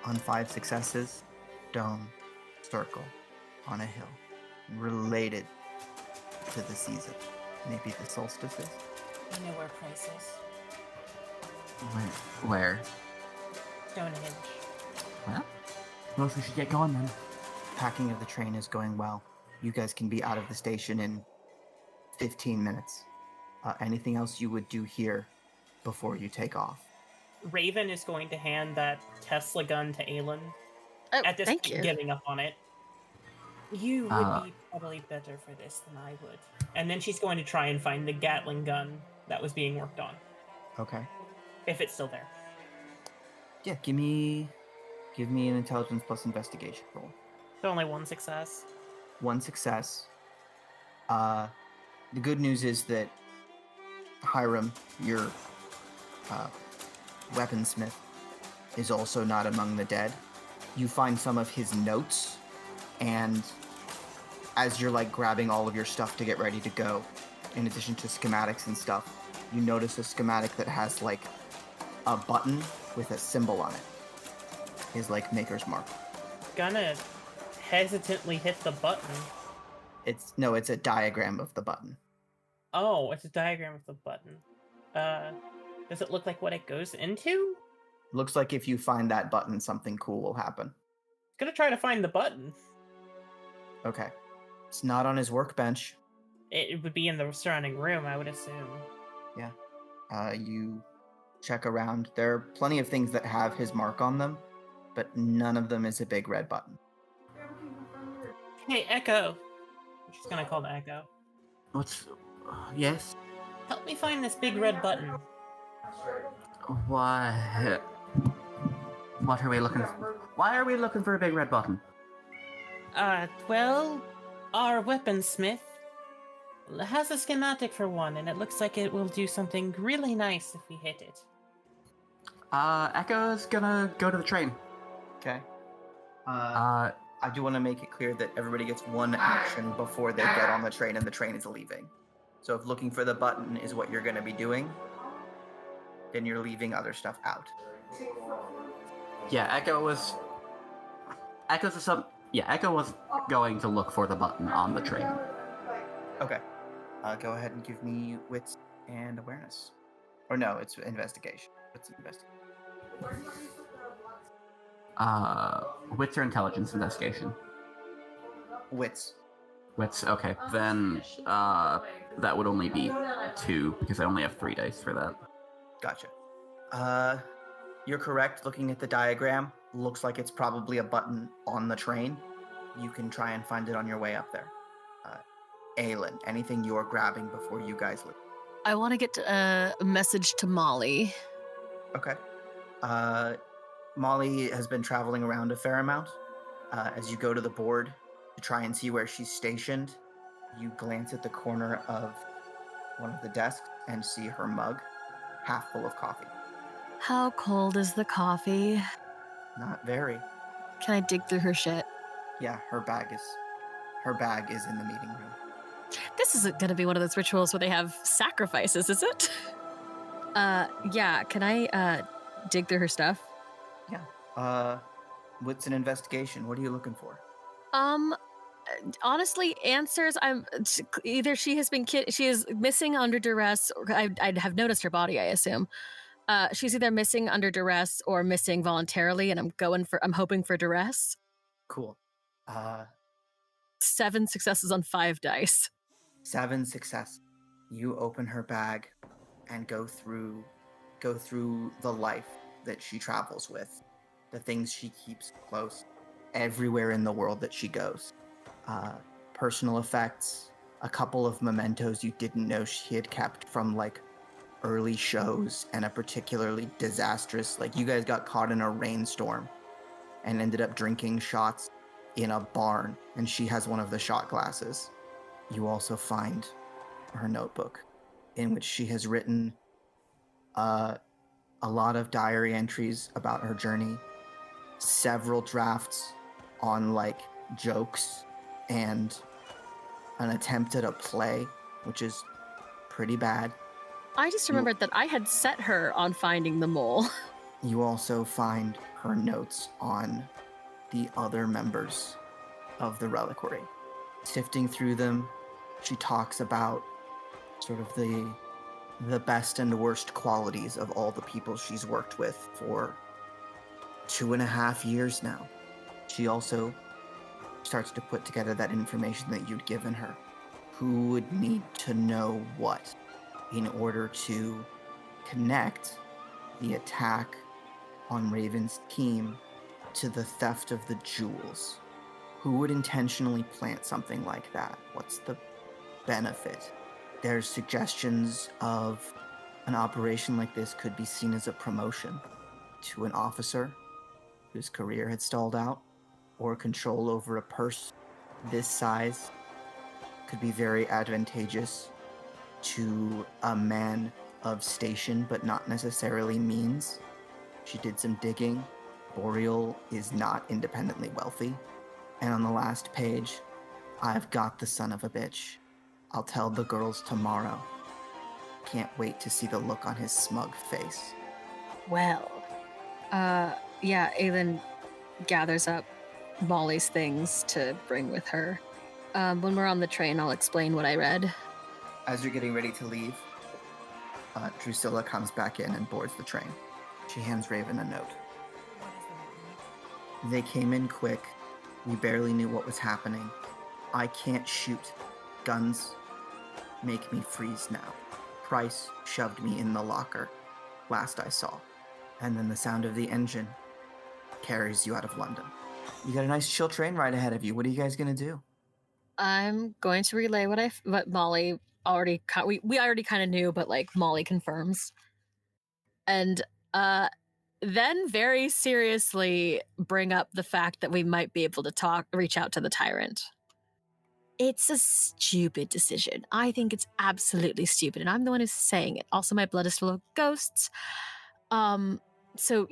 On 5 successes, stone, circle, on a hill, related to the season. Maybe the solstices? I know where Price is. Where? Stonehenge. Well, suppose we should get going then. Packing of the train is going well. You guys can be out of the station in 15 minutes. Anything else you would do here before you take off? Raven is going to hand that Tesla gun to Aylin. Oh, At this thank point, you. giving up on it. You would be probably better for this than I would. And then she's going to try and find the Gatling gun that was being worked on, Okay. if it's still there. Yeah, give me an intelligence plus investigation roll. So only one success. One success. The good news is that Hiram, your weaponsmith, is also not among the dead. You find some of his notes, and as you're like grabbing all of your stuff to get ready to go, in addition to schematics and stuff, you notice a schematic that has like a button with a symbol on it. His like maker's mark. Gonna hesitantly hit the button. It's a diagram of the button. Oh, it's a diagram of the button. Does it look like what it goes into? Looks like if you find that button, something cool will happen. Gonna try to find the button. Okay. It's not on his workbench. It would be in the surrounding room, I would assume. Yeah. You check around. There are plenty of things that have his mark on them, but none of them is a big red button. Hey, Echo. She's gonna call the Echo. What's... yes? Help me find this big red button. Why... What are we looking for? Why are we looking for a big red button? Well, our weaponsmith has a schematic for one, and it looks like it will do something really nice if we hit it. Echo's gonna go to the train. Okay. I do want to make it clear that everybody gets one action before they get on the train and the train is leaving. So if looking for the button is what you're going to be doing, then you're leaving other stuff out. Yeah, Echo was going to look for the button on the train. Okay. Go ahead and give me wits and awareness. Or no, it's investigation. Wits and investigation. Wits or intelligence investigation? Wits. Wits, okay. Then, that would only be 2, because I only have 3 dice for that. Gotcha. You're correct. Looking at the diagram, looks like it's probably a button on the train. You can try and find it on your way up there. Aylin, anything you're grabbing before you guys leave? I want to get a message to Molly. Okay. Molly has been traveling around a fair amount. As you go to the board to try and see where she's stationed, you glance at the corner of one of the desks and see her mug, half full of coffee. How cold is the coffee? Not very. Can I dig through her shit? Yeah, her bag is in the meeting room. This isn't going to be one of those rituals where they have sacrifices, is it? Yeah, can I dig through her stuff? Yeah. What's an investigation? What are you looking for? Honestly, answers. Either she is missing under duress, or I'd have noticed her body, I assume. She's either missing under duress or missing voluntarily, and I'm hoping for duress. Cool. 7 successes on 5 dice. 7 success. You open her bag and go through the life that she travels with, the things she keeps close, everywhere in the world that she goes. Personal effects, a couple of mementos you didn't know she had kept from like early shows, and a particularly disastrous, like you guys got caught in a rainstorm and ended up drinking shots in a barn, and she has one of the shot glasses. You also find her notebook in which she has written a lot of diary entries about her journey, several drafts on like jokes, and an attempt at a play, which is pretty bad. I just remembered that I had set her on finding the mole. You also find her notes on the other members of the reliquary. Sifting through them, she talks about sort of the best and worst qualities of all the people she's worked with for 2.5 years now. She starts to put together that information that you'd given her. Who would need to know what in order to connect the attack on Raven's team to the theft of the jewels? Who would intentionally plant something like that? What's the benefit? There's suggestions of an operation like this could be seen as a promotion to an officer whose career had stalled out, or control over a purse this size could be very advantageous to a man of station, but not necessarily means. She did some digging. Boreal is not independently wealthy. And on the last page, I've got the son of a bitch. I'll tell the girls tomorrow. Can't wait to see the look on his smug face. Well, yeah, Aylin gathers up Molly's things to bring with her. When we're on the train, I'll explain what I read. As you're getting ready to leave, Drusilla comes back in and boards the train. She hands Raven a note. They came in quick. We barely knew what was happening. I can't shoot. Guns make me freeze now. Price shoved me in the locker, last I saw. And then the sound of the engine carries you out of London. You got a nice chill train ride ahead of you. What are you guys gonna do? I'm going to relay what Molly already we already kind of knew, but like Molly confirms, and then very seriously bring up the fact that we might be able to reach out to the Tyrant. It's a stupid decision. I think it's absolutely stupid, and I'm the one who's saying it. Also, my blood is full of ghosts. So,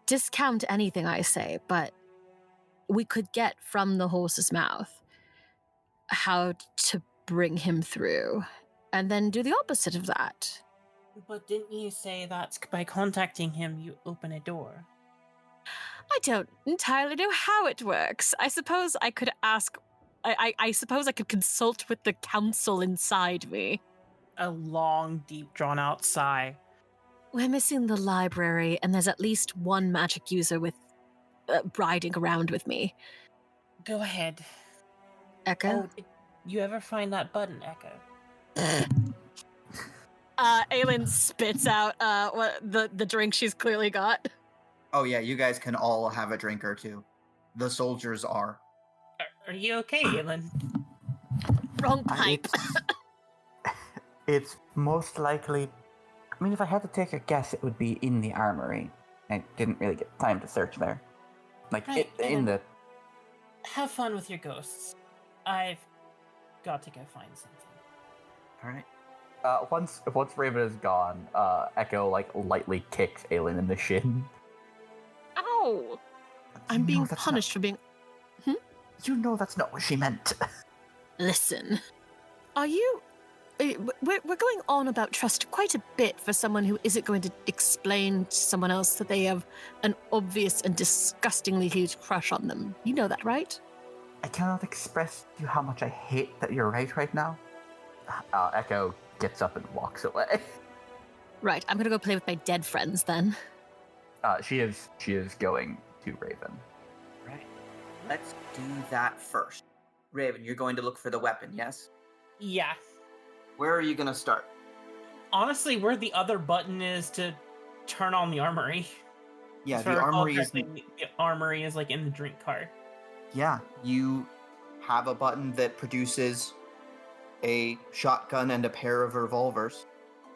discount anything I say, but we could get from the horse's mouth how to bring him through, and then do the opposite of that. But didn't you say that by contacting him, you open a door? I don't entirely know how it works. I suppose I could ask... I suppose I could consult with the council inside me. A long, deep, drawn-out sigh. We're missing the library, and there's at least one magic user with riding around with me. Go ahead. Echo? Oh, did you ever find that button, Echo? Aylin spits out the drink she's clearly got. Oh yeah, you guys can all have a drink or two. The soldiers are. Are you okay, Aylin? Wrong pipe. It's most likely... I mean, if I had to take a guess, it would be in the armory. I didn't really get time to search there. Like, Right, in the... Have fun with your ghosts. I've got to go find something. Alright. Once Raven is gone, Echo, lightly kicks Aylin in the shin. Ow! I'm being punished for being... You know that's not what she meant. Listen, are you... We're going on about trust quite a bit for someone who isn't going to explain to someone else that they have an obvious and disgustingly huge crush on them. You know that, right? I cannot express to you how much I hate that you're right now. Echo gets up and walks away. Right, I'm gonna go play with my dead friends then. She is going to Raven. Right. Let's do that first. Raven, you're going to look for the weapon, yes? Yeah. Where are you going to start? Honestly, where the other button is to turn on the armory. Yeah, As the far as I recall armory is... correctly, the armory is in the drink cart. Yeah, you have a button that produces a shotgun and a pair of revolvers.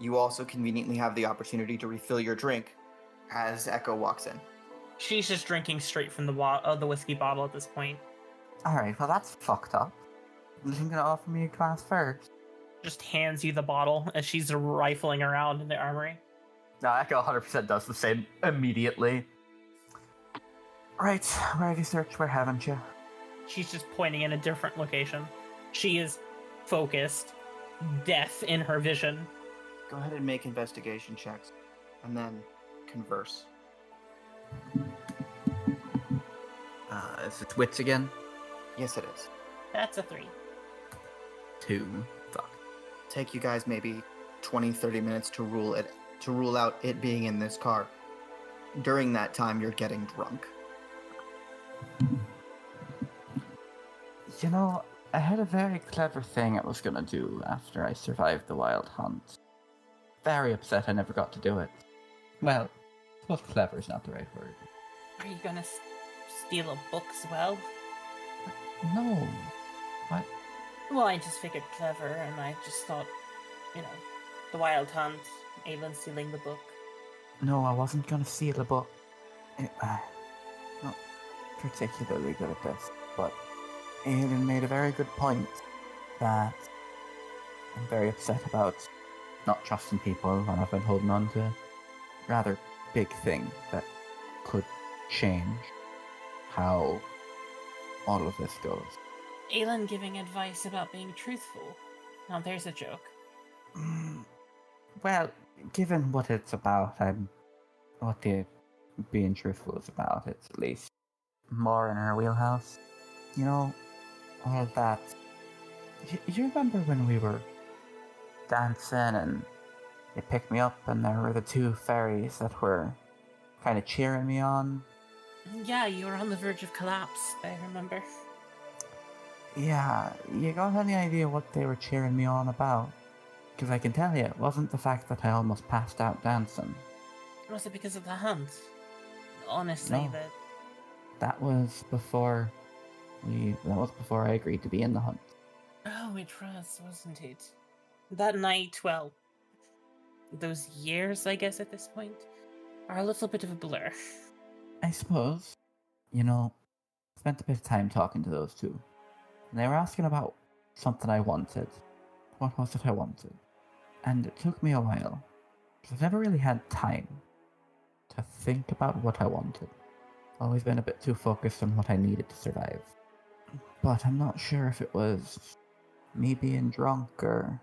You also conveniently have the opportunity to refill your drink as Echo walks in. She's just drinking straight from the whiskey bottle at this point. Alright, well that's fucked up. You gonna offer me a glass first? Just hands you the bottle as she's rifling around in the armory. No, Echo 100% does the same immediately. Right, where have you searched? Where haven't you? She's just pointing in a different location. She is focused, death in her vision. Go ahead and make investigation checks, and then converse. Is it wits again? Yes, it is. That's a 3. 2. Fuck. Take you guys maybe 20, 30 minutes to rule out it being in this car. During that time, you're getting drunk. You know, I had a very clever thing I was gonna do after I survived the wild hunt. Very upset I never got to do it. Well, I suppose clever is not the right word. Are you gonna steal a book as well? No. What? Well, I just figured clever, and I just thought, the Wild Hunt, Aylin stealing the book. No, I wasn't gonna steal the book. Not particularly good at this, but Aylin made a very good point that I'm very upset about not trusting people, and I've been holding on to a rather big thing that could change how all of this goes. Aylin giving advice about being truthful. Now there's a joke. Well, given what it's about, what the being truthful is about, it's at least more in her wheelhouse. You know, all that. You remember when we were dancing and you picked me up and there were the two fairies that were kind of cheering me on? Yeah, you were on the verge of collapse, I remember. Yeah, you got any idea what they were cheering me on about? Because I can tell you, it wasn't the fact that I almost passed out dancing. Was it because of the hunt? Honestly, No. That was before I agreed to be in the hunt. Oh, it was, wasn't it? That night, well, those years, I guess, at this point, are a little bit of a blur. I suppose. You know, spent a bit of time talking to those two. And they were asking about something I wanted. What was it I wanted? And it took me a while. Because I've never really had time to think about what I wanted. Always been a bit too focused on what I needed to survive. But I'm not sure if it was me being drunk or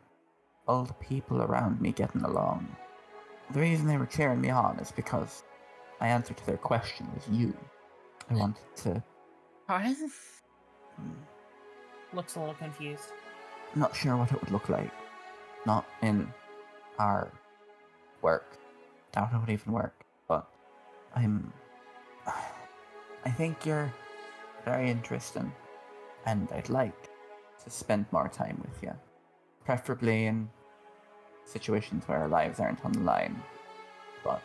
all the people around me getting along. The reason they were cheering me on is because my answer to their question was you. I wanted to... Pardon? Looks a little confused. Not sure what it would look like. Not in our work. Doubt it would even work. But I think you're very interesting. And I'd like to spend more time with you. Preferably in situations where our lives aren't on the line. But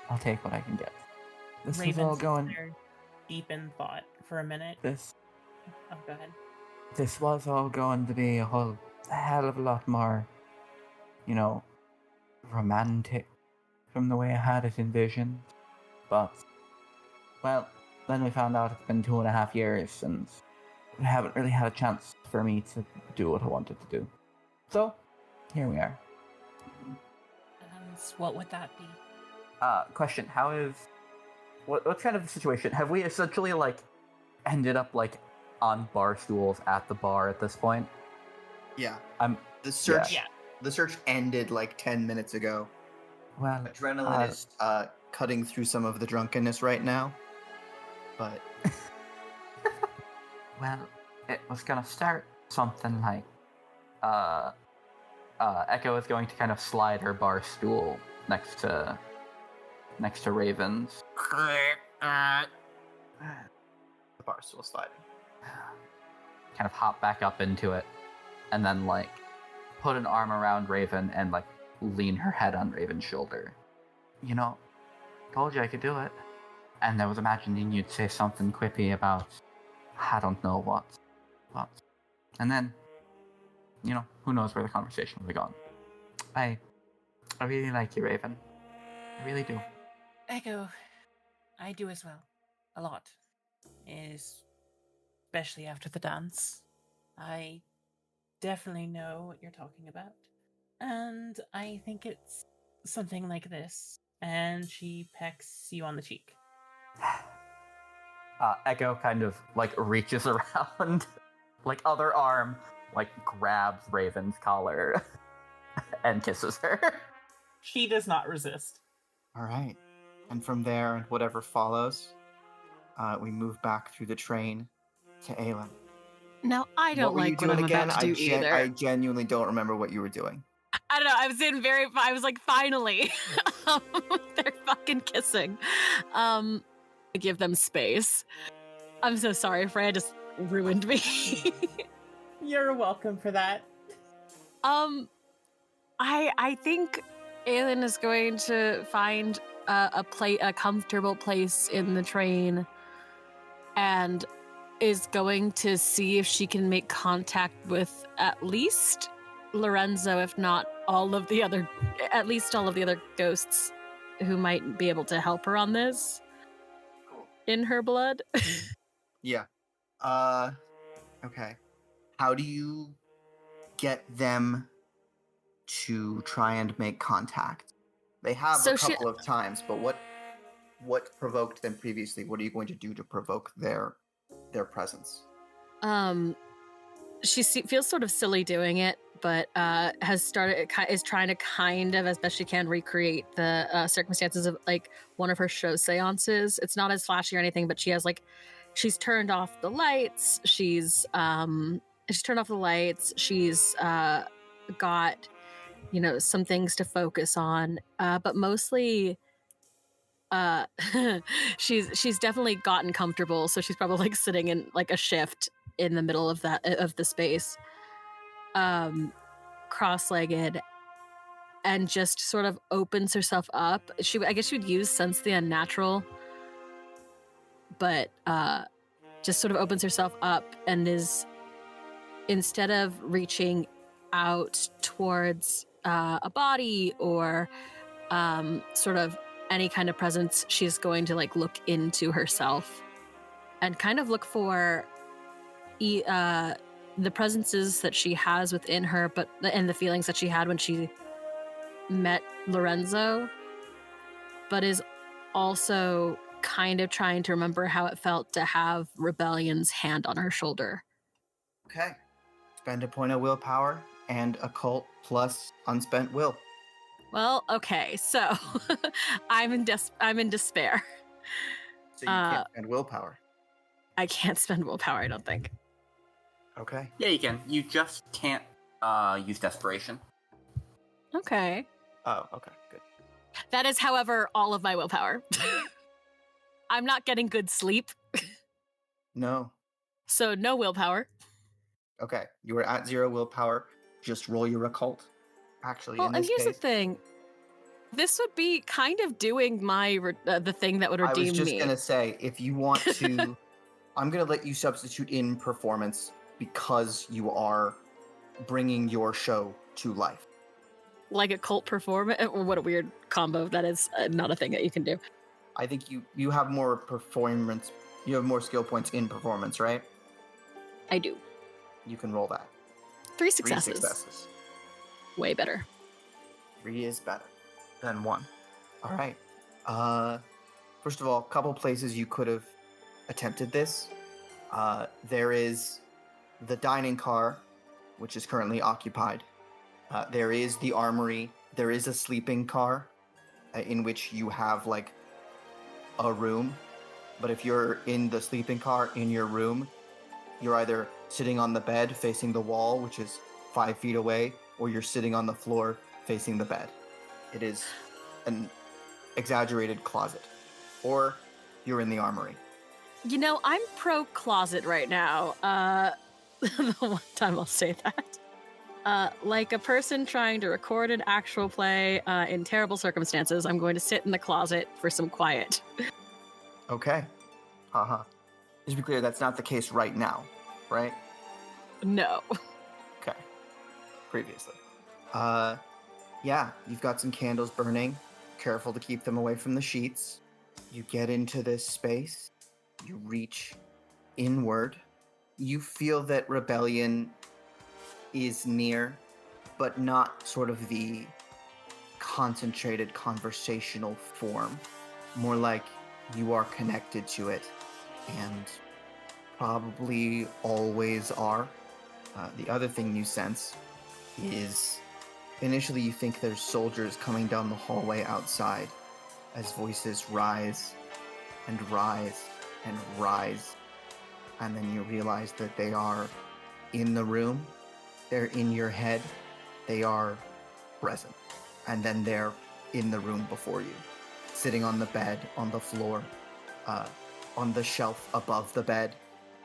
I'll take what I can get. This Raven was all sits going... there deep in thought for a minute. Oh, go ahead. This was all going to be a whole hell of a lot more, romantic from the way I had it envisioned. But, well, then we found out it's been 2.5 years and I haven't really had a chance for me to do what I wanted to do. So, here we are. And what would that be? Question, what's kind of the situation? Have we essentially, ended up, on bar stools at the bar at this point? Yeah. I'm... The search. Yeah. The search ended 10 minutes ago. Well, Adrenaline is cutting through some of the drunkenness right now. But well, it was gonna start something like, Echo is going to kind of slide her bar stool next to Raven's. the bar's still sliding. Kind of hop back up into it, and then put an arm around Raven and lean her head on Raven's shoulder. Told you I could do it. And I was imagining you'd say something quippy about I don't know what. And then, who knows where the conversation would have gone. I really like you, Raven. I really do. Echo, I do as well. A lot. Especially after the dance. I definitely know what you're talking about. And I think it's something like this. And she pecks you on the cheek. Echo kind of reaches around, other arm, grabs Raven's collar and kisses her. She does not resist. All right. And from there, and whatever follows, we move back through the train to Aylin. Now, I don't like what I'm about to do either. I genuinely don't remember what you were doing. I don't know. I was like, finally, they're fucking kissing. I give them space. I'm so sorry, Freyja. ruined me. You're welcome for that. I think Aylin is going to find a comfortable place in the train, and is going to see if she can make contact with at least Lorenzo, if not at least all of the other ghosts who might be able to help her on this. Cool. In her blood. Yeah. Okay. How do you get them to try and make contact? They have So a couple of times, but what provoked them previously? What are you going to do to provoke their presence? She feels sort of silly doing it, but is trying to kind of, as best she can, recreate the circumstances of like one of her show seances. It's not as flashy or anything, but she's turned off the lights. She's turned off the lights. She's got, some things to focus on, but mostly she's definitely gotten comfortable, so she's probably like sitting in like a shift in the middle of the space, cross-legged, and just sort of opens herself up. I guess she would use sense the unnatural, but just sort of opens herself up and is, instead of reaching out towards a body or sort of any kind of presence, she's going to like look into herself and kind of look for the presences that she has within her, and the feelings that she had when she met Lorenzo, but is also kind of trying to remember how it felt to have Rebellion's hand on her shoulder. Okay. Spend a point of willpower and occult plus unspent will. Well, okay, so I'm in despair. So you can't spend willpower. I can't spend willpower, I don't think. Okay. Yeah, you can. You just can't use desperation. Okay. Oh, okay, good. That is, however, all of my willpower. I'm not getting good sleep, No. so no willpower. Okay, you were at 0 willpower. Just roll your occult. Actually, Well, in and this here's case, the thing. This would be kind of doing my the thing that would I redeem was just me. gonna say, if you want to, I'm gonna let you substitute in performance because you are bringing your show to life. Like a cult performance. What a weird combo. That is not a thing that you can do. I think you have more performance. You have more skill points in performance, right? I do. You can roll that. 3 3 successes. successes. Way better. 3 is better than 1. All right. First of all, a couple places you could have attempted this. There is the dining car, which is currently occupied. There is the armory. There is a sleeping car in which you have like a room. But if you're in the sleeping car in your room, you're either sitting on the bed facing the wall, which is 5 feet away, or you're sitting on the floor facing the bed. It is an exaggerated closet. Or you're in the armory. I'm pro closet right now. The one time I'll say that. Like a person trying to record an actual play in terrible circumstances, I'm going to sit in the closet for some quiet. Okay. Uh-huh. Just to be clear, that's not the case right now, right? No. Okay. Previously. Yeah, you've got some candles burning. Careful to keep them away from the sheets. You get into this space. You reach inward. You feel that rebellion is near, but not sort of the concentrated conversational form. More like you are connected to it and probably always are. The other thing you sense is initially you think there's soldiers coming down the hallway outside as voices rise and rise and rise. And then you realize that they are in the room, they're in your head, they are present. And then they're in the room before you, sitting on the bed, on the floor, on the shelf above the bed.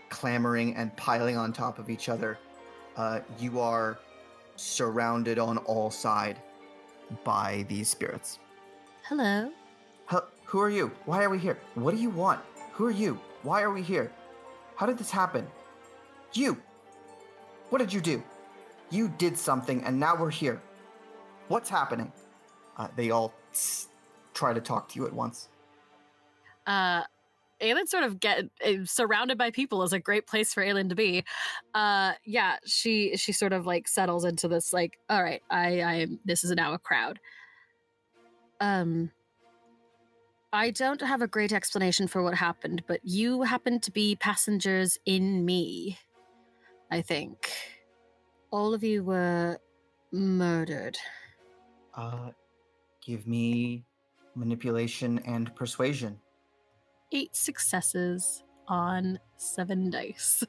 clamoring and piling on top of each other. You are surrounded on all sides by these spirits. Hello. Who are you? Why are we here? What do you want? Who are you? Why are we here? How did this happen? You! What did you do? You did something and now we're here. What's happening? They all try to talk to you at once. Aylin sort of surrounded by people is a great place for Aylin to be. Yeah, she sort of like settles into this like, all right, I am. This is now a crowd. I don't have a great explanation for what happened, but you happen to be passengers in me. I think all of you were murdered. Give me manipulation and persuasion. 8 successes on 7 dice.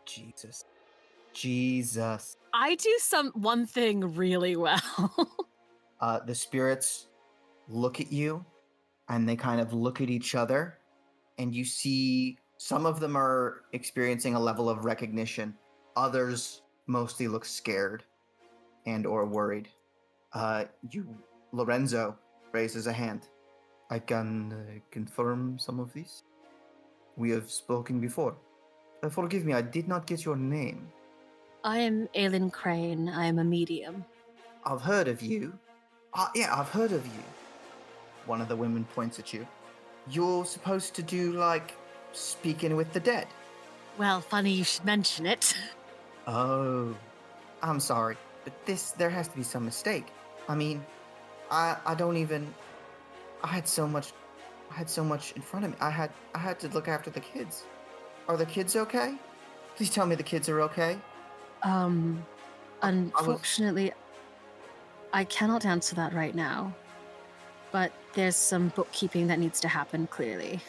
Jesus. I do one thing really well. The spirits look at you and they kind of look at each other, and you see some of them are experiencing a level of recognition. Others mostly look scared and or worried. Lorenzo raises a hand. I can confirm some of this. We have spoken before. Forgive me, I did not get your name. I am Aylin Crane. I am a medium. I've heard of you. Yeah, I've heard of you. One of the women points at you. You're supposed to do, like, speaking with the dead. Well, funny you should mention it. Oh. I'm sorry, but there has to be some mistake. I mean, I don't even... I had so much in front of me. I had to look after the kids. Are the kids okay? Please tell me the kids are okay. Unfortunately, I cannot answer that right now. But there's some bookkeeping that needs to happen, clearly.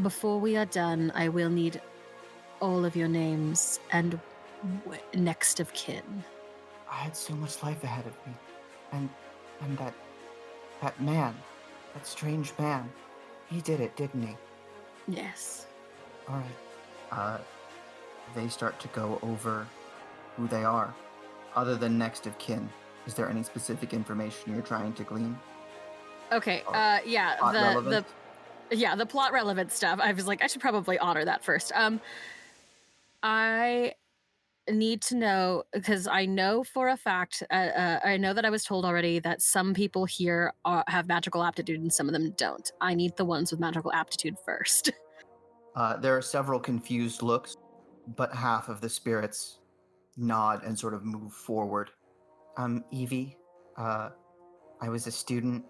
Before we are done, I will need all of your names and next of kin. I had so much life ahead of me. And that man, that strange man, he did it, didn't he? Yes. All right. They start to go over who they are. Other than next of kin, is there any specific information you're trying to glean? Okay. Plot relevant? The plot relevant stuff. I was like, I should probably honor that first. I need to know, because I know for a fact, I know that I was told already that some people here have magical aptitude and some of them don't. I need the ones with magical aptitude first. There are several confused looks, but half of the spirits nod and sort of move forward. Evie, I was a student.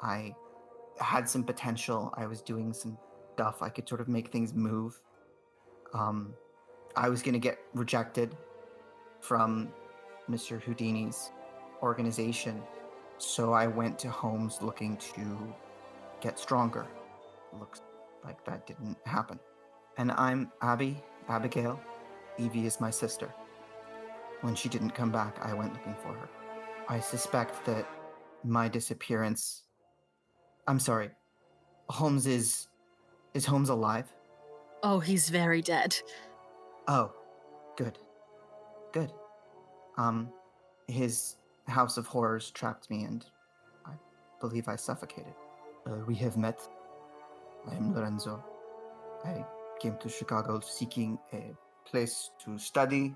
I had some potential. I was doing some stuff. I could sort of make things move. I was going to get rejected from Mr. Houdini's organization, so I went to Holmes looking to get stronger. Looks like that didn't happen. And I'm Abigail. Evie is my sister. When she didn't come back, I went looking for her. I suspect that my disappearance... I'm sorry. Holmes is Holmes alive? Oh, he's very dead. Oh, good. Good. His house of horrors trapped me and I believe I suffocated. We have met. I am Lorenzo. I came to Chicago seeking a place to study.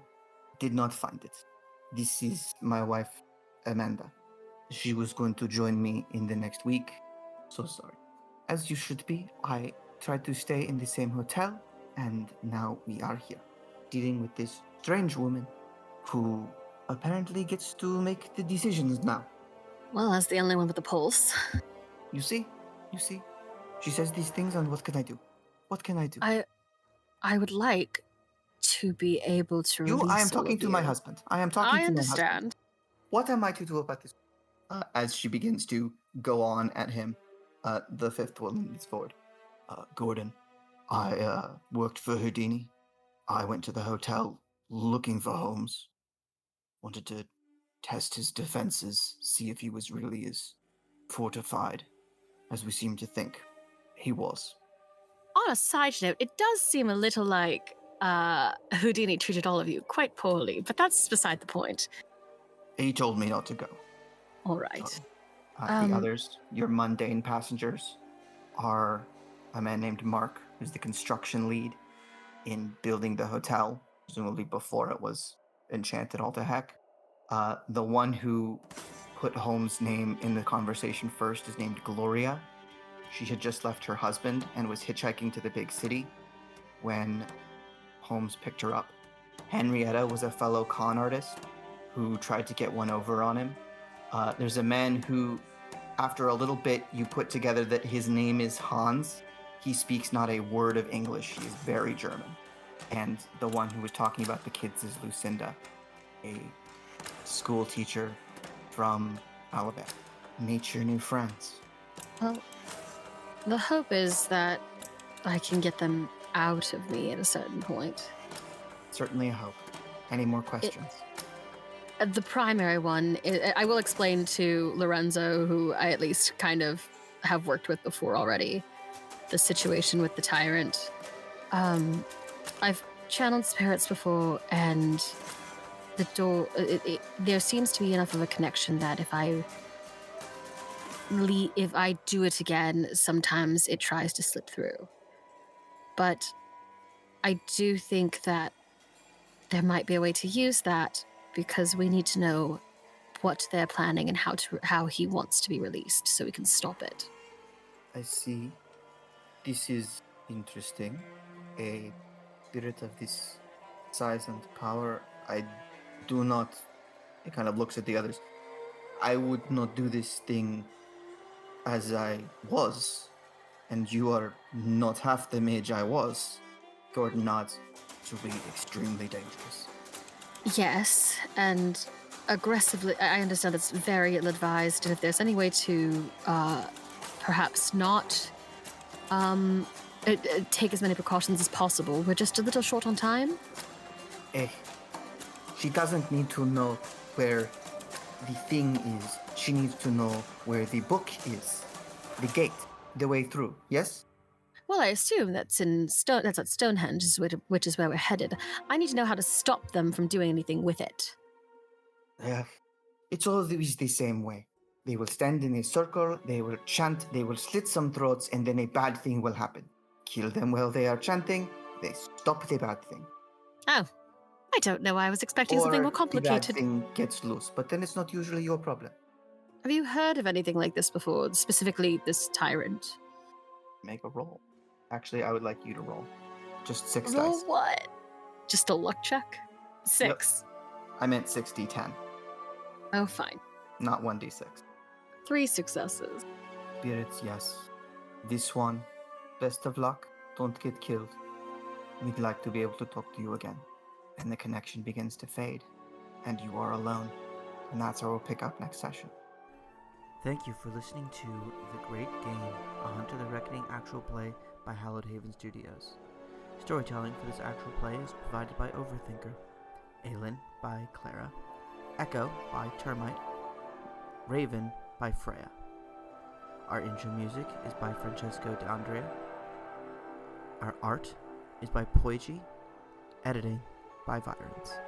Did not find it. This is my wife, Amanda. She was going to join me in the next week. So sorry. As you should be, I tried to stay in the same hotel, and now we are here, dealing with this strange woman who apparently gets to make the decisions now. Well, that's the only one with the pulse. You see? She says these things, and what can I do? What can I do? I would like to be able to release I am all talking of to you. my husband. I am talking I to my understand. husband. What am I to do about this? As she begins to go on at him, the fifth woman is forward. Gordon, I worked for Houdini. I went to the hotel looking for Holmes. Wanted to test his defenses, see if he was really as fortified as we seem to think he was. On a side note, it does seem a little like Houdini treated all of you quite poorly, but that's beside the point. He told me not to go. All right. So, the others, your mundane passengers, are a man named Mark, who's the construction lead in building the hotel, presumably before it was enchanted all to heck. The one who put Holmes' name in the conversation first is named Gloria. She had just left her husband and was hitchhiking to the big city when Holmes picked her up. Henrietta was a fellow con artist who tried to get one over on him. There's a man who, after a little bit, you put together that his name is Hans. He speaks not a word of English. He is very German. And the one who was talking about the kids is Lucinda, a school teacher from Alabama. Meet your new friends. Well, the hope is that I can get them out of me at a certain point. Certainly a hope. Any more questions? The primary one, I will explain to Lorenzo, who I at least kind of have worked with before already, the situation with the Tyrant. I've channeled spirits before, and the door, there seems to be enough of a connection that if I do it again, sometimes it tries to slip through. But I do think that there might be a way to use that, because we need to know what they're planning and how he wants to be released so we can stop it. I see. This is interesting. A spirit of this size and power, I do not... He kind of looks at the others. I would not do this thing as I was, and you are not half the mage I was. Gordon nods. This will be extremely dangerous. Yes, and aggressively, I understand it's very ill-advised, and if there's any way to perhaps not take as many precautions as possible, we're just a little short on time. She doesn't need to know where the thing is. She needs to know where the book is. The gate, the way through, yes? Well, I assume that's that's at Stonehenge, which is where we're headed. I need to know how to stop them from doing anything with it. It's always the same way. They will stand in a circle, they will chant, they will slit some throats, and then a bad thing will happen. Kill them while they are chanting, they stop the bad thing. Oh, I don't know. I was expecting something more complicated. The bad thing gets loose, but then it's not usually your problem. Have you heard of anything like this before, specifically this Tyrant? Make a roll. Actually, I would like you to roll. Just 6 Roll dice. what? Just a luck check? 6. I meant 6d10, Oh, fine. not 1d6. 3 successes. Spirits, yes. This one, best of luck. Don't get killed. We'd like to be able to talk to you again. And the connection begins to fade, and you are alone. And that's where we'll pick up next session. Thank you for listening to The Great Game, a Hunt to the Reckoning actual play by Hallowed Haven Studios. Storytelling for this actual play is provided by Overthinker, Aylin by Clara, Echo by Termite, Raven by Freyja. Our intro music is by Francesco d'Andrea. Our art is by Poyjee. Editing by Tyrant.